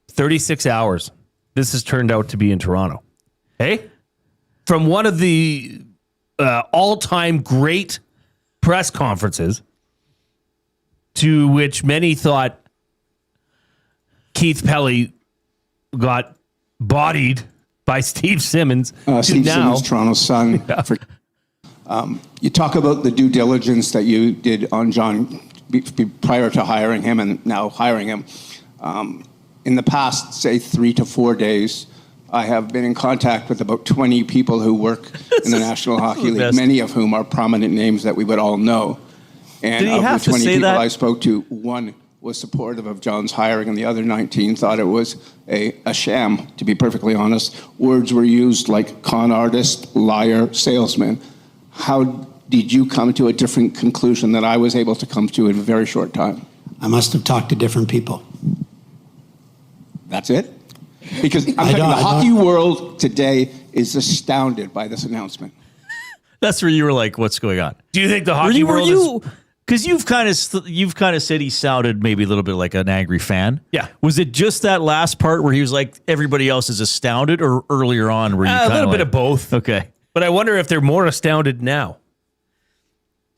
36 hours this has turned out to be in Toronto. Hey? From one of the all-time great press conferences to which many thought Keith Pelly got bodied by Steve Simmons. Steve Simmons, Toronto Sun. You talk about the due diligence that you did on John prior to hiring him and now hiring him. In the past, say, 3 to 4 days, I have been in contact with about 20 people who work in the National Hockey League, many of whom are prominent names that we would all know. And Did he have of the 20 to say people that? I spoke to, one was supportive of John's hiring, and the other 19 thought it was a sham, to be perfectly honest. Words were used like con artist, liar, salesman. How did you come to a different conclusion that I was able to come to in a very short time? I must have talked to different people. That's it? Because I'm telling you, the hockey world today is astounded by this announcement. That's where you were like, what's going on? Do you think the hockey world is... Because you've kind of said he sounded maybe a little bit like an angry fan. Yeah. Was it just that last part where he was like, everybody else is astounded, or earlier on where you a little bit of both. Okay. But I wonder if they're more astounded now.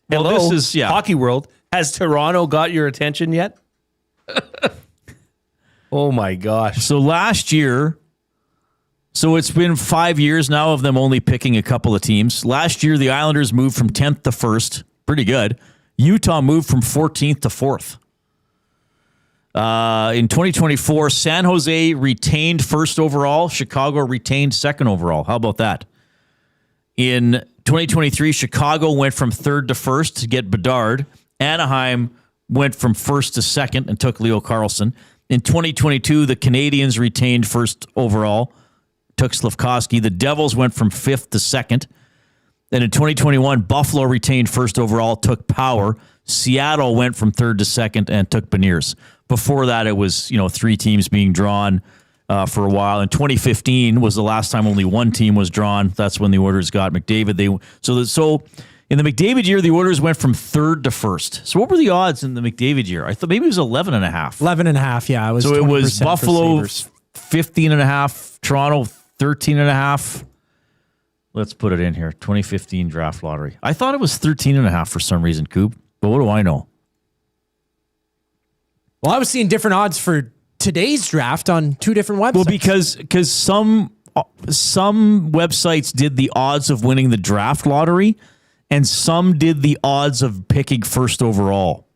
Well, Hello, this is hockey world. Has Toronto got your attention yet? Oh my gosh. So last year, so it's been 5 years now of them only picking a couple of teams. Last year, the Islanders moved from 10th to 1st. Pretty good. Utah moved from 14th to 4th. In 2024, San Jose retained first overall. Chicago retained second overall. How about that? In 2023, Chicago went from 3rd to 1st to get Bedard. Anaheim went from 1st to 2nd and took Leo Carlson. In 2022, the Canadians retained first overall, took Slafkovsky. The Devils went from 5th to 2nd. Then in 2021, Buffalo retained first overall, took Power. Seattle went from 3rd to 2nd and took Beniers. Before that, it was 3 teams being drawn for a while. In 2015 was the last time only 1 team was drawn. That's when the Oilers got McDavid. So in the McDavid year, the Oilers went from 3rd to 1st. So what were the odds in the McDavid year? I thought maybe it was 11.5. 11.5, yeah. It was so it was 20% Buffalo for Sabres. 15.5, Toronto 13.5. Let's put it in here. 2015 draft lottery. I thought it was 13.5 for some reason, Coop. But what do I know? Well, I was seeing different odds for today's draft on 2 different websites. Well, because some websites did the odds of winning the draft lottery, and some did the odds of picking first overall.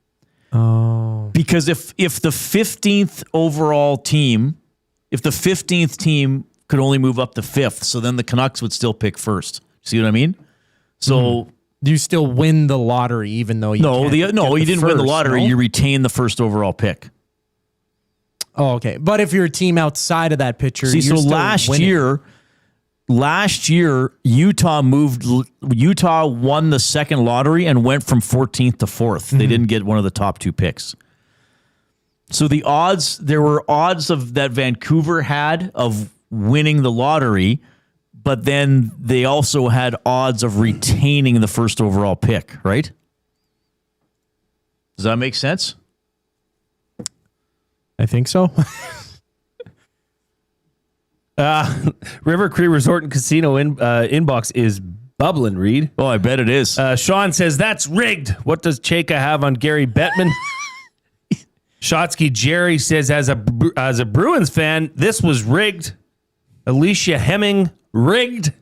Oh. Because if the 15th overall team, if the 15th team could only move up to 5th, so then the Canucks would still pick first. See what I mean? So you still win the lottery, even though you you didn't win the lottery. No? You retain the first overall pick. Oh, okay. But if you're a team outside of that picture, See, you're so still last year, Utah won the second lottery and went from 14th to 4th. They didn't get one of the top 2 picks. So there were odds of that Vancouver had of winning the lottery, but then they also had odds of retaining the first overall pick, right? Does that make sense? I think so. River Cree Resort and Casino inbox is bubbling, Reid. Oh, I bet it is. Sean says, that's rigged. What does Chayka have on Gary Bettman? Shotsky Jerry says, as a Bruins fan, this was rigged. Alicia Hemming Rigged.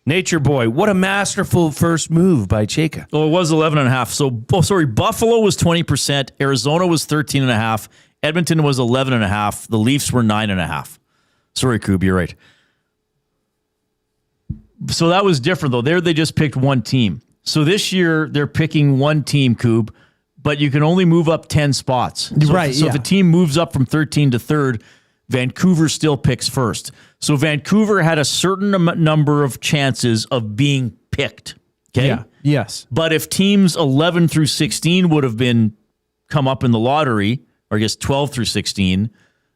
Nature Boy, what a masterful first move by Chayka. Oh, it was 11.5. So, Buffalo was 20%. Arizona was 13.5. Edmonton was 11.5. The Leafs were 9.5. Sorry, Coob, you're right. So that was different, though. There they just picked one team. So this year they're picking one team, Coob, but you can only move up 10 spots. So if a team moves up from 13 to 3rd, Vancouver still picks first. So Vancouver had a certain number of chances of being picked. Okay. Yeah. Yes. But if teams 11 through 16 would have come up in the lottery, or I guess 12 through 16,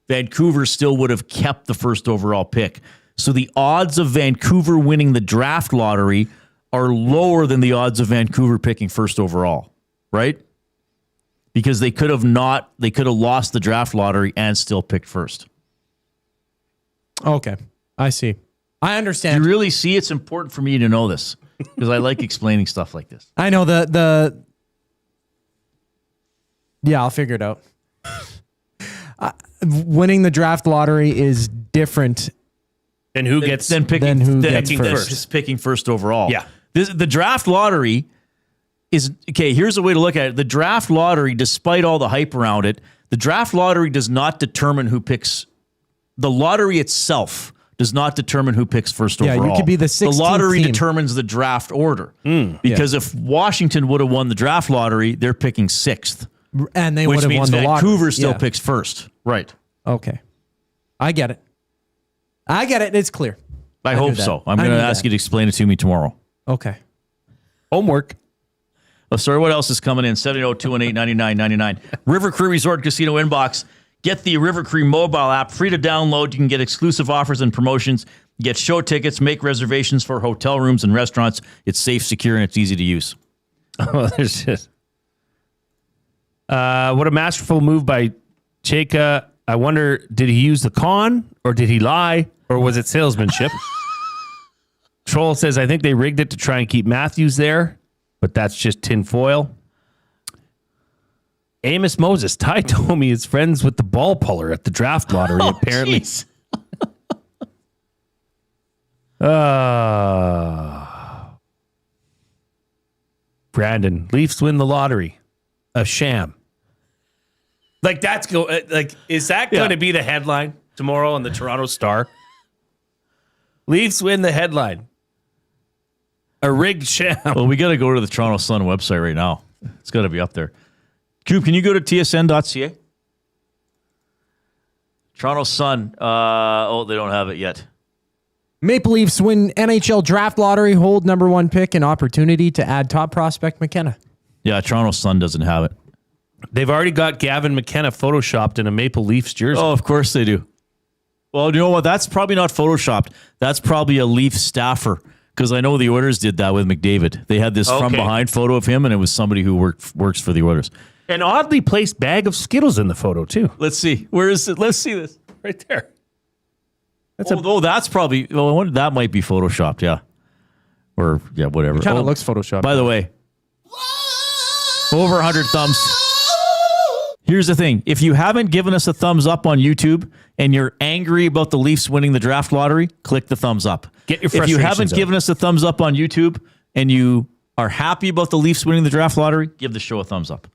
Vancouver still would have kept the first overall pick. So the odds of Vancouver winning the draft lottery are lower than the odds of Vancouver picking first overall, right? Because they could have lost the draft lottery and still picked first. Okay. I see. I understand. You really see it's important for me to know this because I like explaining stuff like this. I know yeah, I'll figure it out. Winning the draft lottery is different than who gets picking first overall. Yeah. The draft lottery is okay. Here's a way to look at it. The draft lottery, despite all the hype around it, the draft lottery does not determine who picks. The lottery itself does not determine who picks first overall. Yeah, you could be the 16th The lottery team. determines the draft order. Because if Washington would have won the draft lottery, they're picking 6th. And they would have won the lottery. Vancouver still picks first. Right. Okay. I get it. It's clear. I hope so. I'm going to ask you to explain it to me tomorrow. Okay. Homework. Oh, sorry, what else is coming in? 702-218-9999. River Cree Resort Casino inbox. Get the River Cree mobile app, free to download. You can get exclusive offers and promotions. Get show tickets, make reservations for hotel rooms and restaurants. It's safe, secure, and it's easy to use. Oh, there's just... what a masterful move by Chayka. I wonder, did he use the con or did he lie or was it salesmanship? Troll says, I think they rigged it to try and keep Matthews there, but that's just tinfoil. Amos Moses, Ty told me he's friends with the ball puller at the draft lottery, apparently. Brandon, Leafs win the lottery. A sham. Like is that going to be the headline tomorrow on the Toronto Star? Leafs win the headline. A rigged sham. Well, we got to go to the Toronto Sun website right now. It's got to be up there. Coop, can you go to tsn.ca? Toronto Sun. They don't have it yet. Maple Leafs win NHL Draft Lottery, hold number 1 pick, and opportunity to add top prospect McKenna. Yeah, Toronto Sun doesn't have it. They've already got Gavin McKenna photoshopped in a Maple Leafs jersey. Oh, of course they do. Well, you know what? That's probably not photoshopped. That's probably a Leaf staffer because I know the Oilers did that with McDavid. They had this from behind photo of him, and it was somebody who works for the Oilers. An oddly placed bag of Skittles in the photo, too. Let's see. Where is it? Let's see this. Right there. That's probably... Well, I wonder, that might be photoshopped, yeah. Or, yeah, whatever. It kind of looks photoshopped. By the way, over 100 thumbs. Here's the thing. If you haven't given us a thumbs up on YouTube and you're angry about the Leafs winning the draft lottery, click the thumbs up. Get your If you frustrations haven't out. given us a thumbs up on YouTube and you are happy about the Leafs winning the draft lottery, give the show a thumbs up.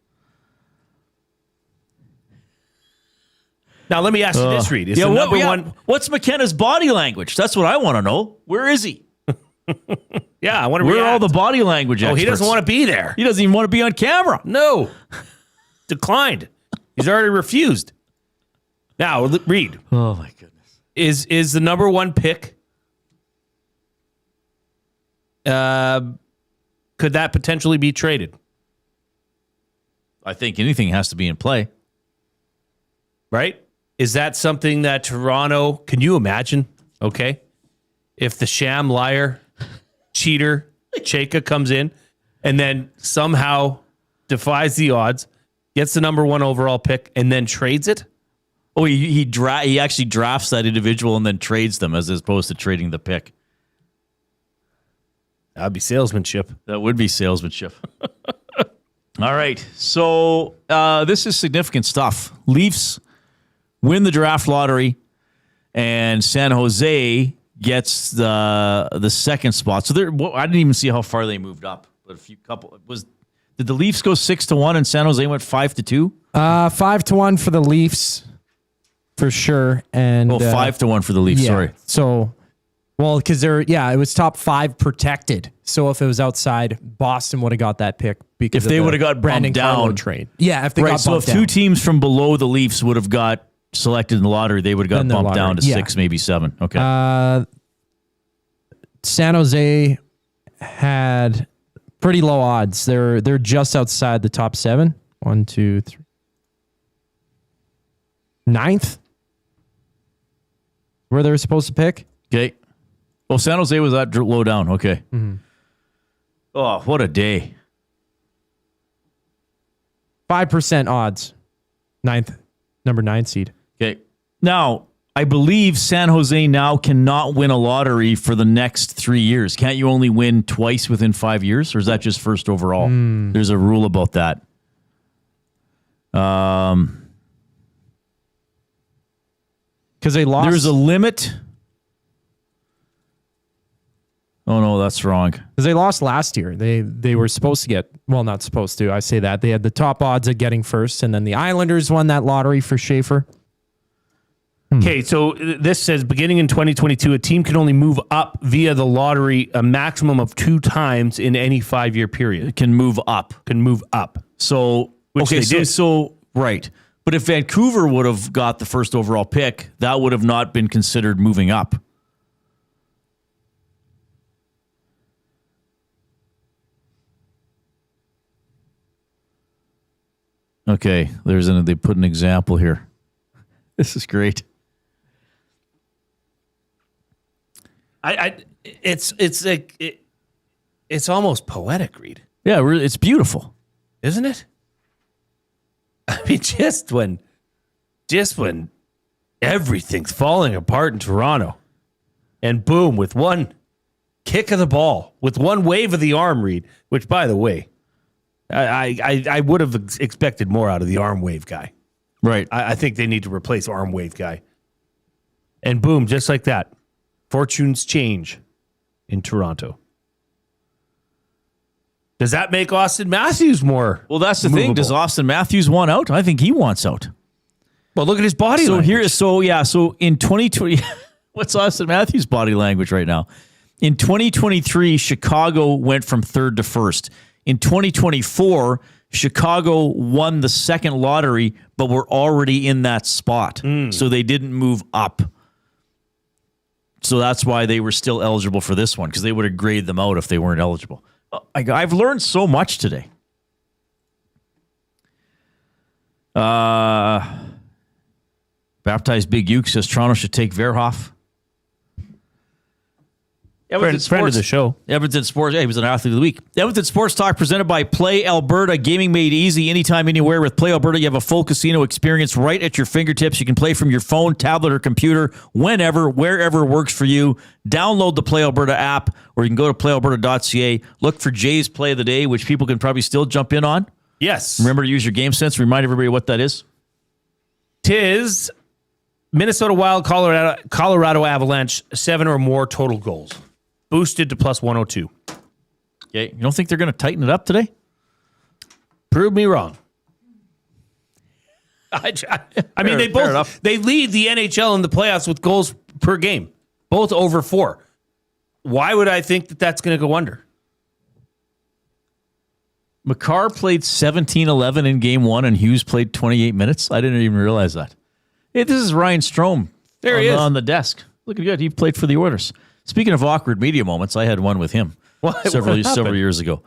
Now, let me ask you this, Reid. Is the number one... What's McKenna's body language? That's what I want to know. Where is he? Yeah, I want to Where are react. all the body language experts? He doesn't want to be there. He doesn't even want to be on camera. No. Declined. He's already refused. Now, Reid. Oh, my goodness. Is the number 1 pick... could that potentially be traded? I think anything has to be in play. Right? Is that something that Toronto... Can you imagine? Okay. If the sham liar, cheater, Chayka comes in and then somehow defies the odds, gets the number 1 overall pick, and then trades it? Oh, he actually drafts that individual and then trades them as opposed to trading the pick. That'd be salesmanship. That would be salesmanship. All right. So this is significant stuff. Leafs win the draft lottery, and San Jose gets the second spot. So I didn't even see how far they moved up. But did the Leafs go 6-1 and San Jose went 5-2? 5-1 for the Leafs, for sure. And 5-1 for the Leafs. Yeah. Sorry. So, well, because it was top 5 protected. So if it was outside, Boston would have got that pick because if they would have got Brandon bumped Carlo down trade. Yeah, if they got bumped so if down. 2 teams from below the Leafs would have got selected in the lottery, they would have got bumped down to 6, maybe 7. Okay. San Jose had pretty low odds. They're just outside the top 7. 1, 2, 3. 9th, where they were supposed to pick. Okay. Well, San Jose was that low down. Okay. Mm-hmm. Oh, what a day. 5% odds. 9th, number 9 seed. Okay. Now, I believe San Jose now cannot win a lottery for the next 3 years. Can't you only win twice within 5 years? Or is that just first overall? There's a rule about that. Because they lost. There's a limit. Oh, no, that's wrong. Because they lost last year. They were supposed to get, well, not supposed to. I say that. They had the top odds of getting first, and then the Islanders won that lottery for Schaefer. Okay, so this says beginning in 2022, a team can only move up via the lottery a maximum of 2 times in any 5-year period. It can move up. So, which okay, they did. So right. But if Vancouver would have got the first overall pick, that would have not been considered moving up. Okay, they put an example here. This is great. It's almost poetic, Reid. Yeah, it's beautiful, isn't it? I mean, just when everything's falling apart in Toronto, and boom, with one kick of the ball, with one wave of the arm, Reid. Which, by the way, I would have expected more out of the arm wave guy. Right. I think they need to replace arm wave guy. And boom, just like that, fortunes change in Toronto. Does that make Austin Matthews more? Well, that's the movable? thing. Does Austin Matthews want out? I think he wants out. Well, look at his body language. So in 2020, what's Austin Matthews' body language right now? In 2023, Chicago went from 3rd to 1st. In 2024, Chicago won the second lottery, but were already in that spot. So they didn't move up. So that's why they were still eligible for this one, because they would have graded them out if they weren't eligible. I've learned so much today. Baptized Big Uke says Toronto should take Verhoff. Friend of the show. Edmonton Sports. Yeah, he was an athlete of the week. Edmonton Sports Talk presented by Play Alberta. Gaming made easy anytime, anywhere. With Play Alberta, you have a full casino experience right at your fingertips. You can play from your phone, tablet, or computer whenever, wherever works for you. Download the Play Alberta app, or you can go to playalberta.ca. Look for Jay's Play of the Day, which people can probably still jump in on. Yes. Remember to use your game sense. Remind everybody what that is. Tis Minnesota Wild, Colorado Avalanche, 7 or more total goals. Boosted to plus 102. Okay. You don't think they're going to tighten it up today? Prove me wrong. I mean, they lead the NHL in the playoffs with goals per game, both over 4. Why would I think that that's going to go under? Makar played 17-11 in game 1, and Hughes played 28 minutes. I didn't even realize that. Hey, this is Ryan Strome. There he is on the desk. Looking good. He played for the Oilers. Speaking of awkward media moments, I had one with him several years ago.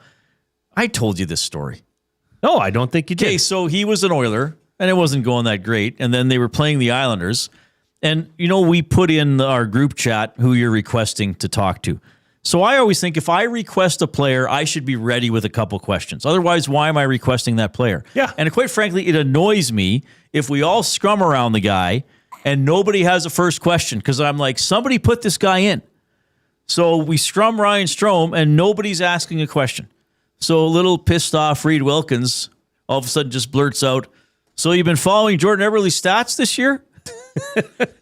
I told you this story. No, I don't think you did. Okay, so he was an Oiler, and it wasn't going that great. And then they were playing the Islanders. And, we put in our group chat who you're requesting to talk to. So I always think if I request a player, I should be ready with a couple questions. Otherwise, why am I requesting that player? Yeah. And quite frankly, it annoys me if we all scrum around the guy and nobody has a first question, because I'm like, somebody put this guy in. So we scrum Ryan Strome, and nobody's asking a question. So a little pissed off Reid Wilkins all of a sudden just blurts out, "So you've been following Jordan Eberle's stats this year?"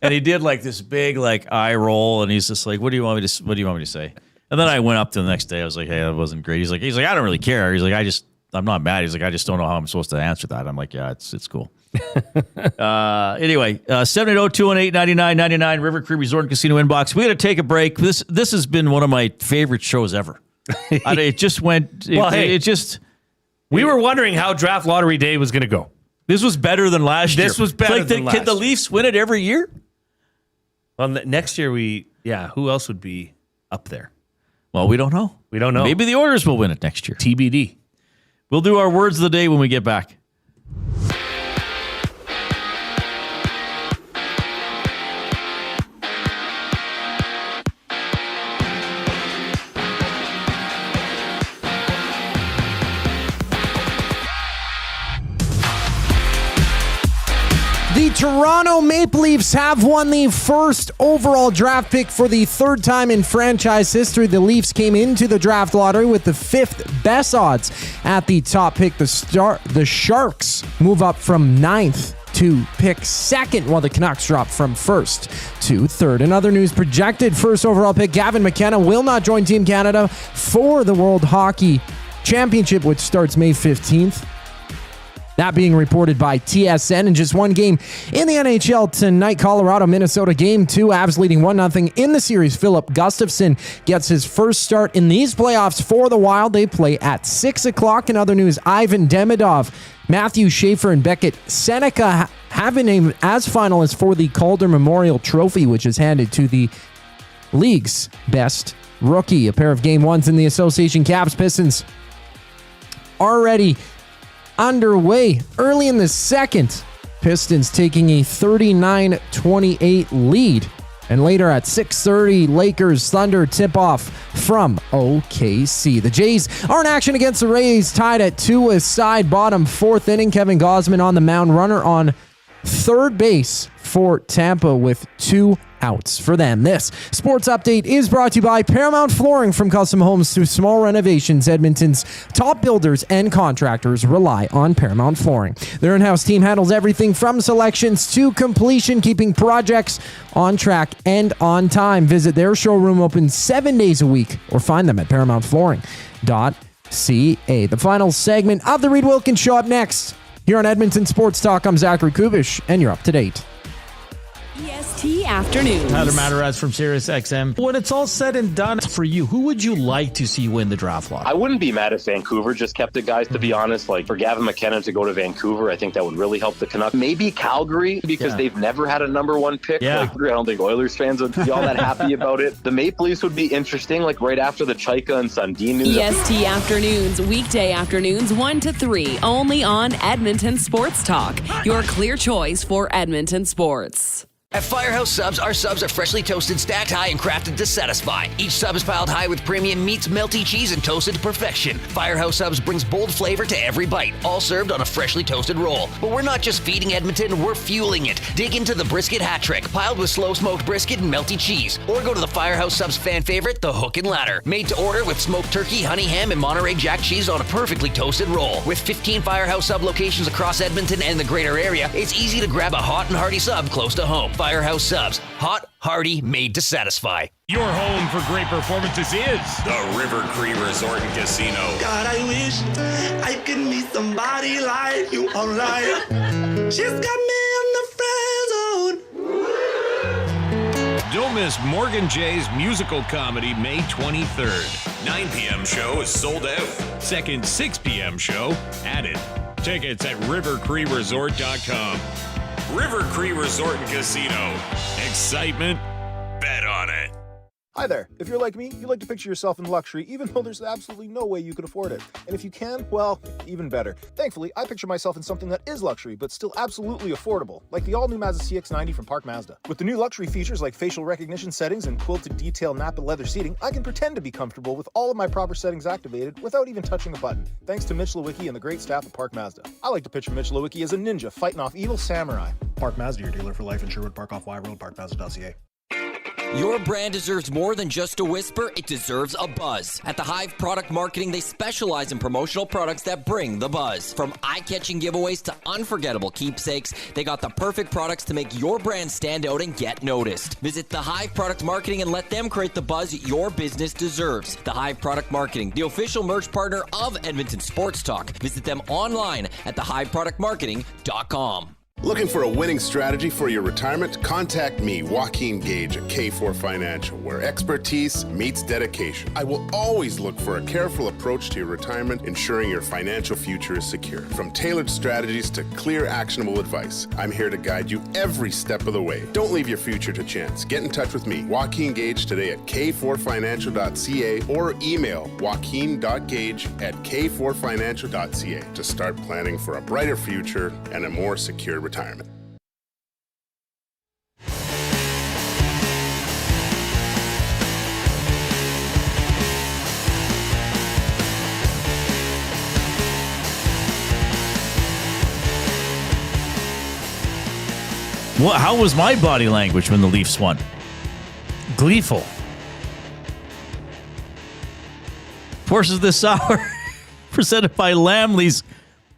And he did like this big like eye roll, and he's just like, "What do you want me to say?" And then I went up to the next day. I was like, "Hey, that wasn't great." He's like, "I don't really care." He's like, I'm not mad." He's like, "I just don't know how I'm supposed to answer that." I'm like, "Yeah, it's cool." Anyway, 780-218-9999 River Cree Resort and Casino inbox. We got to take a break. This has been one of my favorite shows ever. It just went. We were wondering how Draft Lottery Day was going to go. This was better than last year. This was better than last year. Can the Leafs win it every year? Well, next year who else would be up there? Well, we don't know. We don't know. Maybe the Oilers will win it next year. TBD. We'll do our words of the day when we get back. The Toronto Maple Leafs have won the first overall draft pick for the third time in franchise history. The Leafs came into the draft lottery with the fifth best odds at the top pick. The Sharks move up from ninth to pick second, while the Canucks drop from first to third. In other news, projected first overall pick Gavin McKenna will not join Team Canada for the World Hockey Championship, which starts May 15th. That being reported by TSN. In just one game in the NHL tonight, Colorado-Minnesota Game 2. Avs leading 1-0 in the series. Philip Gustafsson gets his first start in these playoffs for the Wild. They play at 6 o'clock. In other news, Ivan Demidov, Matthew Schaefer, and Beckett Seneca have been named as finalists for the Calder Memorial Trophy, which is handed to the league's best rookie. A pair of game ones in the association. Caps Pistons already underway early in the second. Pistons taking a 39-28 lead. And later at 6:30, Lakers Thunder tip-off from OKC. The Jays are in action against the Rays, tied at 2 aside, bottom fourth inning. Kevin Gausman on the mound, runner on third base for Tampa with 2 outs for them. This sports update is brought to you by Paramount Flooring. From custom homes to small renovations, Edmonton's top builders and contractors rely on Paramount Flooring. Their in-house team handles everything from selections to completion, keeping projects on track and on time. Visit their showroom, open 7 days a week, or find them at paramountflooring.ca. The final segment of the Reid Wilkins Show up next. Here on Edmonton Sports Talk, I'm Zachary Kubish, and you're up to date. EST Afternoons. Tyler Mataraz from SiriusXM. When it's all said and done for you, who would you like to see win the draft lottery? I wouldn't be mad if Vancouver just kept it, guys, to be honest. Like, for Gavin McKenna to go to Vancouver, I think that would really help the Canucks. Maybe Calgary, because they've never had a number one pick. Yeah. Like, I don't think Oilers fans would be all that happy about it. The Maple Leafs would be interesting, like right after the Chaika and Sundin news. EST Afternoons, weekday afternoons 1 to 3, only on Edmonton Sports Talk. Your clear choice for Edmonton sports. At Firehouse Subs, our subs are freshly toasted, stacked high, and crafted to satisfy. Each sub is piled high with premium meats, melty cheese, and toasted to perfection. Firehouse Subs brings bold flavor to every bite, all served on a freshly toasted roll. But we're not just feeding Edmonton, we're fueling it. Dig into the brisket hat trick, piled with slow-smoked brisket and melty cheese. Or go to the Firehouse Subs fan favorite, the Hook and Ladder. Made to order with smoked turkey, honey ham, and Monterey Jack cheese on a perfectly toasted roll. With 15 Firehouse Sub locations across Edmonton and the greater area, it's easy to grab a hot and hearty sub close to home. Firehouse Subs. Hot, hearty, made to satisfy. Your home for great performances is the River Cree Resort and Casino. God, I wish I could meet somebody like you online. She's got me in the friend zone. Don't miss Morgan Jay's musical comedy May 23rd. 9 p.m. show is sold out. Second 6 p.m. show added. Tickets at rivercreeresort.com. River Cree Resort and Casino. Excitement? Bet on it. Hi there. If you're like me, you like to picture yourself in luxury, even though there's absolutely no way you could afford it. And if you can, well, even better. Thankfully, I picture myself in something that is luxury, but still absolutely affordable, like the all-new Mazda CX-90 from Park Mazda. With the new luxury features like facial recognition settings and quilted detail Napa leather seating, I can pretend to be comfortable with all of my proper settings activated without even touching a button, thanks to Mitch Lewicki and the great staff at Park Mazda. I like to picture Mitch Lewicki as a ninja fighting off evil samurai. Park Mazda, your dealer for life in Sherwood Park off Y Road, parkmazda.ca. Your brand deserves more than just a whisper, it deserves a buzz. At the Hive Product Marketing, they specialize in promotional products that bring the buzz. From eye-catching giveaways to unforgettable keepsakes, they got the perfect products to make your brand stand out and get noticed. Visit the Hive Product Marketing and let them create the buzz your business deserves. The Hive Product Marketing, the official merch partner of Edmonton Sports Talk. Visit them online at thehiveproductmarketing.com. Looking for a winning strategy for your retirement? Contact me, Joaquin Gage at K4 Financial, where expertise meets dedication. I will always look for a careful approach to your retirement, ensuring your financial future is secure. From tailored strategies to clear, actionable advice, I'm here to guide you every step of the way. Don't leave your future to chance. Get in touch with me, Joaquin Gage, today at k4financial.ca or email joaquin.gage@k4financial.ca to start planning for a brighter future and a more secure retirement. Well, how was my body language when the Leafs won? Gleeful. Forces this hour presented by Lamley's.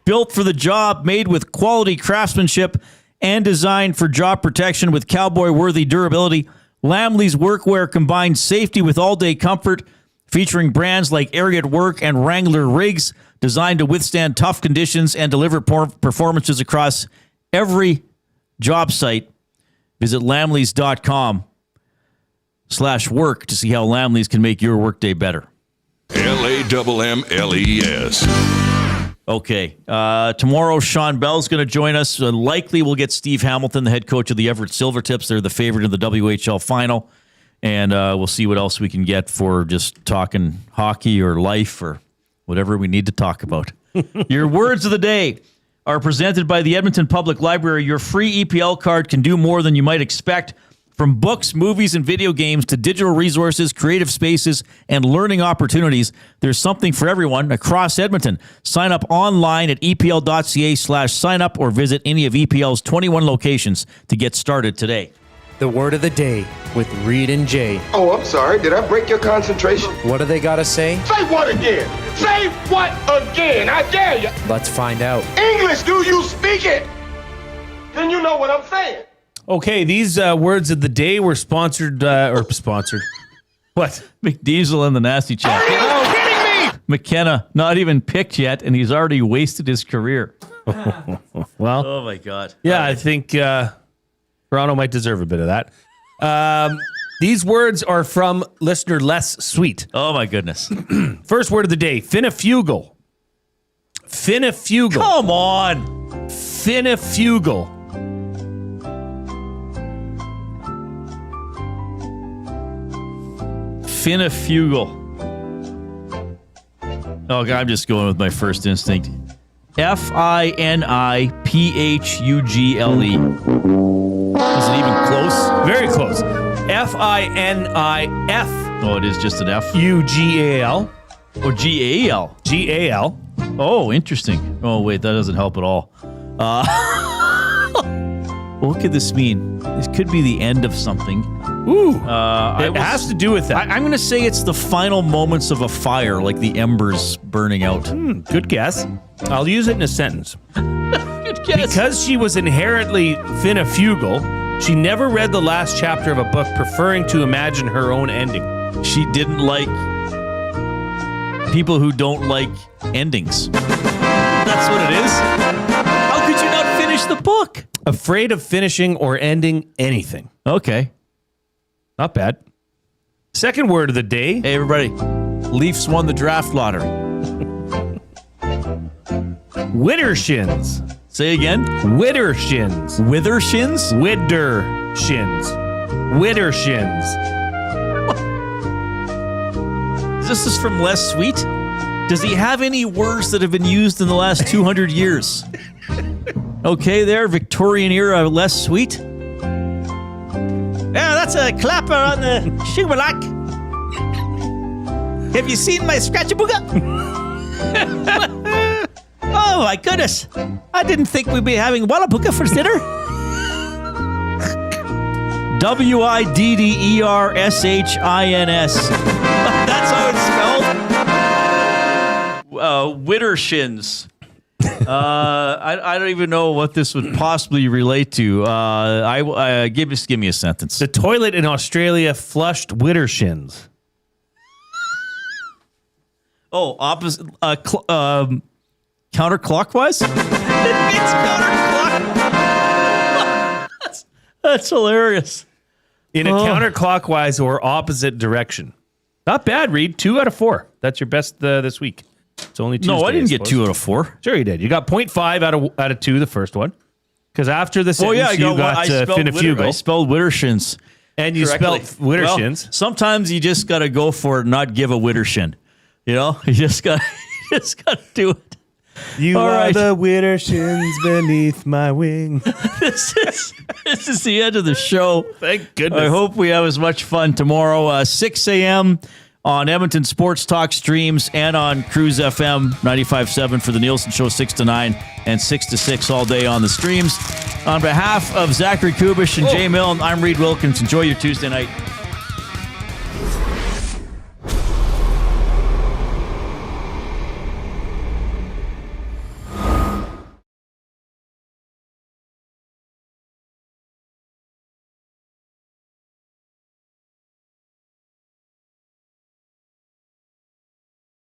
Built for the job, made with quality craftsmanship and designed for job protection with cowboy-worthy durability. Lamley's workwear combines safety with all-day comfort, featuring brands like Ariat Work and Wrangler Rigs, designed to withstand tough conditions and deliver performances across every job site. Visit lamleys.com/work to see how Lamleys can make your workday better. LAMMLES. Okay. Tomorrow, Sean Bell's going to join us. Likely we'll get Steve Hamilton, the head coach of the Everett Silvertips. They're the favorite in the WHL final. And we'll see what else we can get for just talking hockey or life or whatever we need to talk about. Your words of the day are presented by the Edmonton Public Library. Your free EPL card can do more than you might expect. From books, movies, and video games to digital resources, creative spaces, and learning opportunities, there's something for everyone across Edmonton. Sign up online at epl.ca/sign-up or visit any of EPL's 21 locations to get started today. The word of the day with Reid and Jay. Oh, I'm sorry. Did I break your concentration? What do they got to say? Say what again? Say what again? I dare you. Let's find out. English, do you speak it? Then you know what I'm saying. Okay, these words of the day were sponsored. What? McDiesel and the Nasty Chat. Are you kidding me? McKenna, not even picked yet, and he's already wasted his career. Well, oh my God. Yeah, I think Toronto might deserve a bit of that. These words are from listener Les Sweet. Oh my goodness. First word of the day, finifugal. Finifugal. Come on. Finifugal. Finifugal. Oh, God, I'm just going with my first instinct. Finipugle. Is it even close? Very close. Finif. Oh, it is just an F? Ugal. Oh, Gal. Gal. Oh, interesting. Oh, wait, that doesn't help at all. What could this mean? This could be the end of something. Ooh, it has to do with that. I'm going to say it's the final moments of a fire, like the embers burning out. Good guess. I'll use it in a sentence. Good guess. Because she was inherently finifugal, she never read the last chapter of a book, preferring to imagine her own ending. She didn't like people who don't like endings. That's what it is. How could you not finish the book? Afraid of finishing or ending anything. Okay. Not bad. Second word of the day. Hey, everybody. Leafs won the draft lottery. Widdershins. Say again. Widdershins. Withershins? Widdershins. Widdershins. This is from Les Sweet? Does he have any words that have been used in the last 200 years? Okay, there, Victorian era Les Sweet. Yeah, that's a clapper on the shibbolak. Have you seen my scratchabooga? Oh, my goodness. I didn't think we'd be having Wallapuka for dinner. Widdershins. That's how it's spelled. Widdershins. I don't even know what this would possibly relate to. Give me a sentence. The toilet in Australia flushed Widdershins. Oh, opposite. Counterclockwise? It's counterclockwise. That's hilarious. In a counterclockwise or opposite direction. Not bad, Reid. 2 out of 4. That's your best this week. It's only Tuesday. No, I didn't get 2 out of 4. Sure you did. You got 0.5 out of 2 the first one. Because after the sentence, you got Finnefugal. I spelled Widdershins. And you spelled Widdershins. Well, sometimes you just got to go for it and not give a Widdershin. You know? You just got to do it. You are the Widdershins beneath my wing. This is the end of the show. Thank goodness. I hope we have as much fun tomorrow. 6 a.m. on Edmonton Sports Talk streams and on Cruise FM 95.7 for the Nielsen Show 6 to 9 and 6 to 6 all day on the streams. On behalf of Zachary Kubish and Jay Milne, I'm Reid Wilkins. Enjoy your Tuesday night.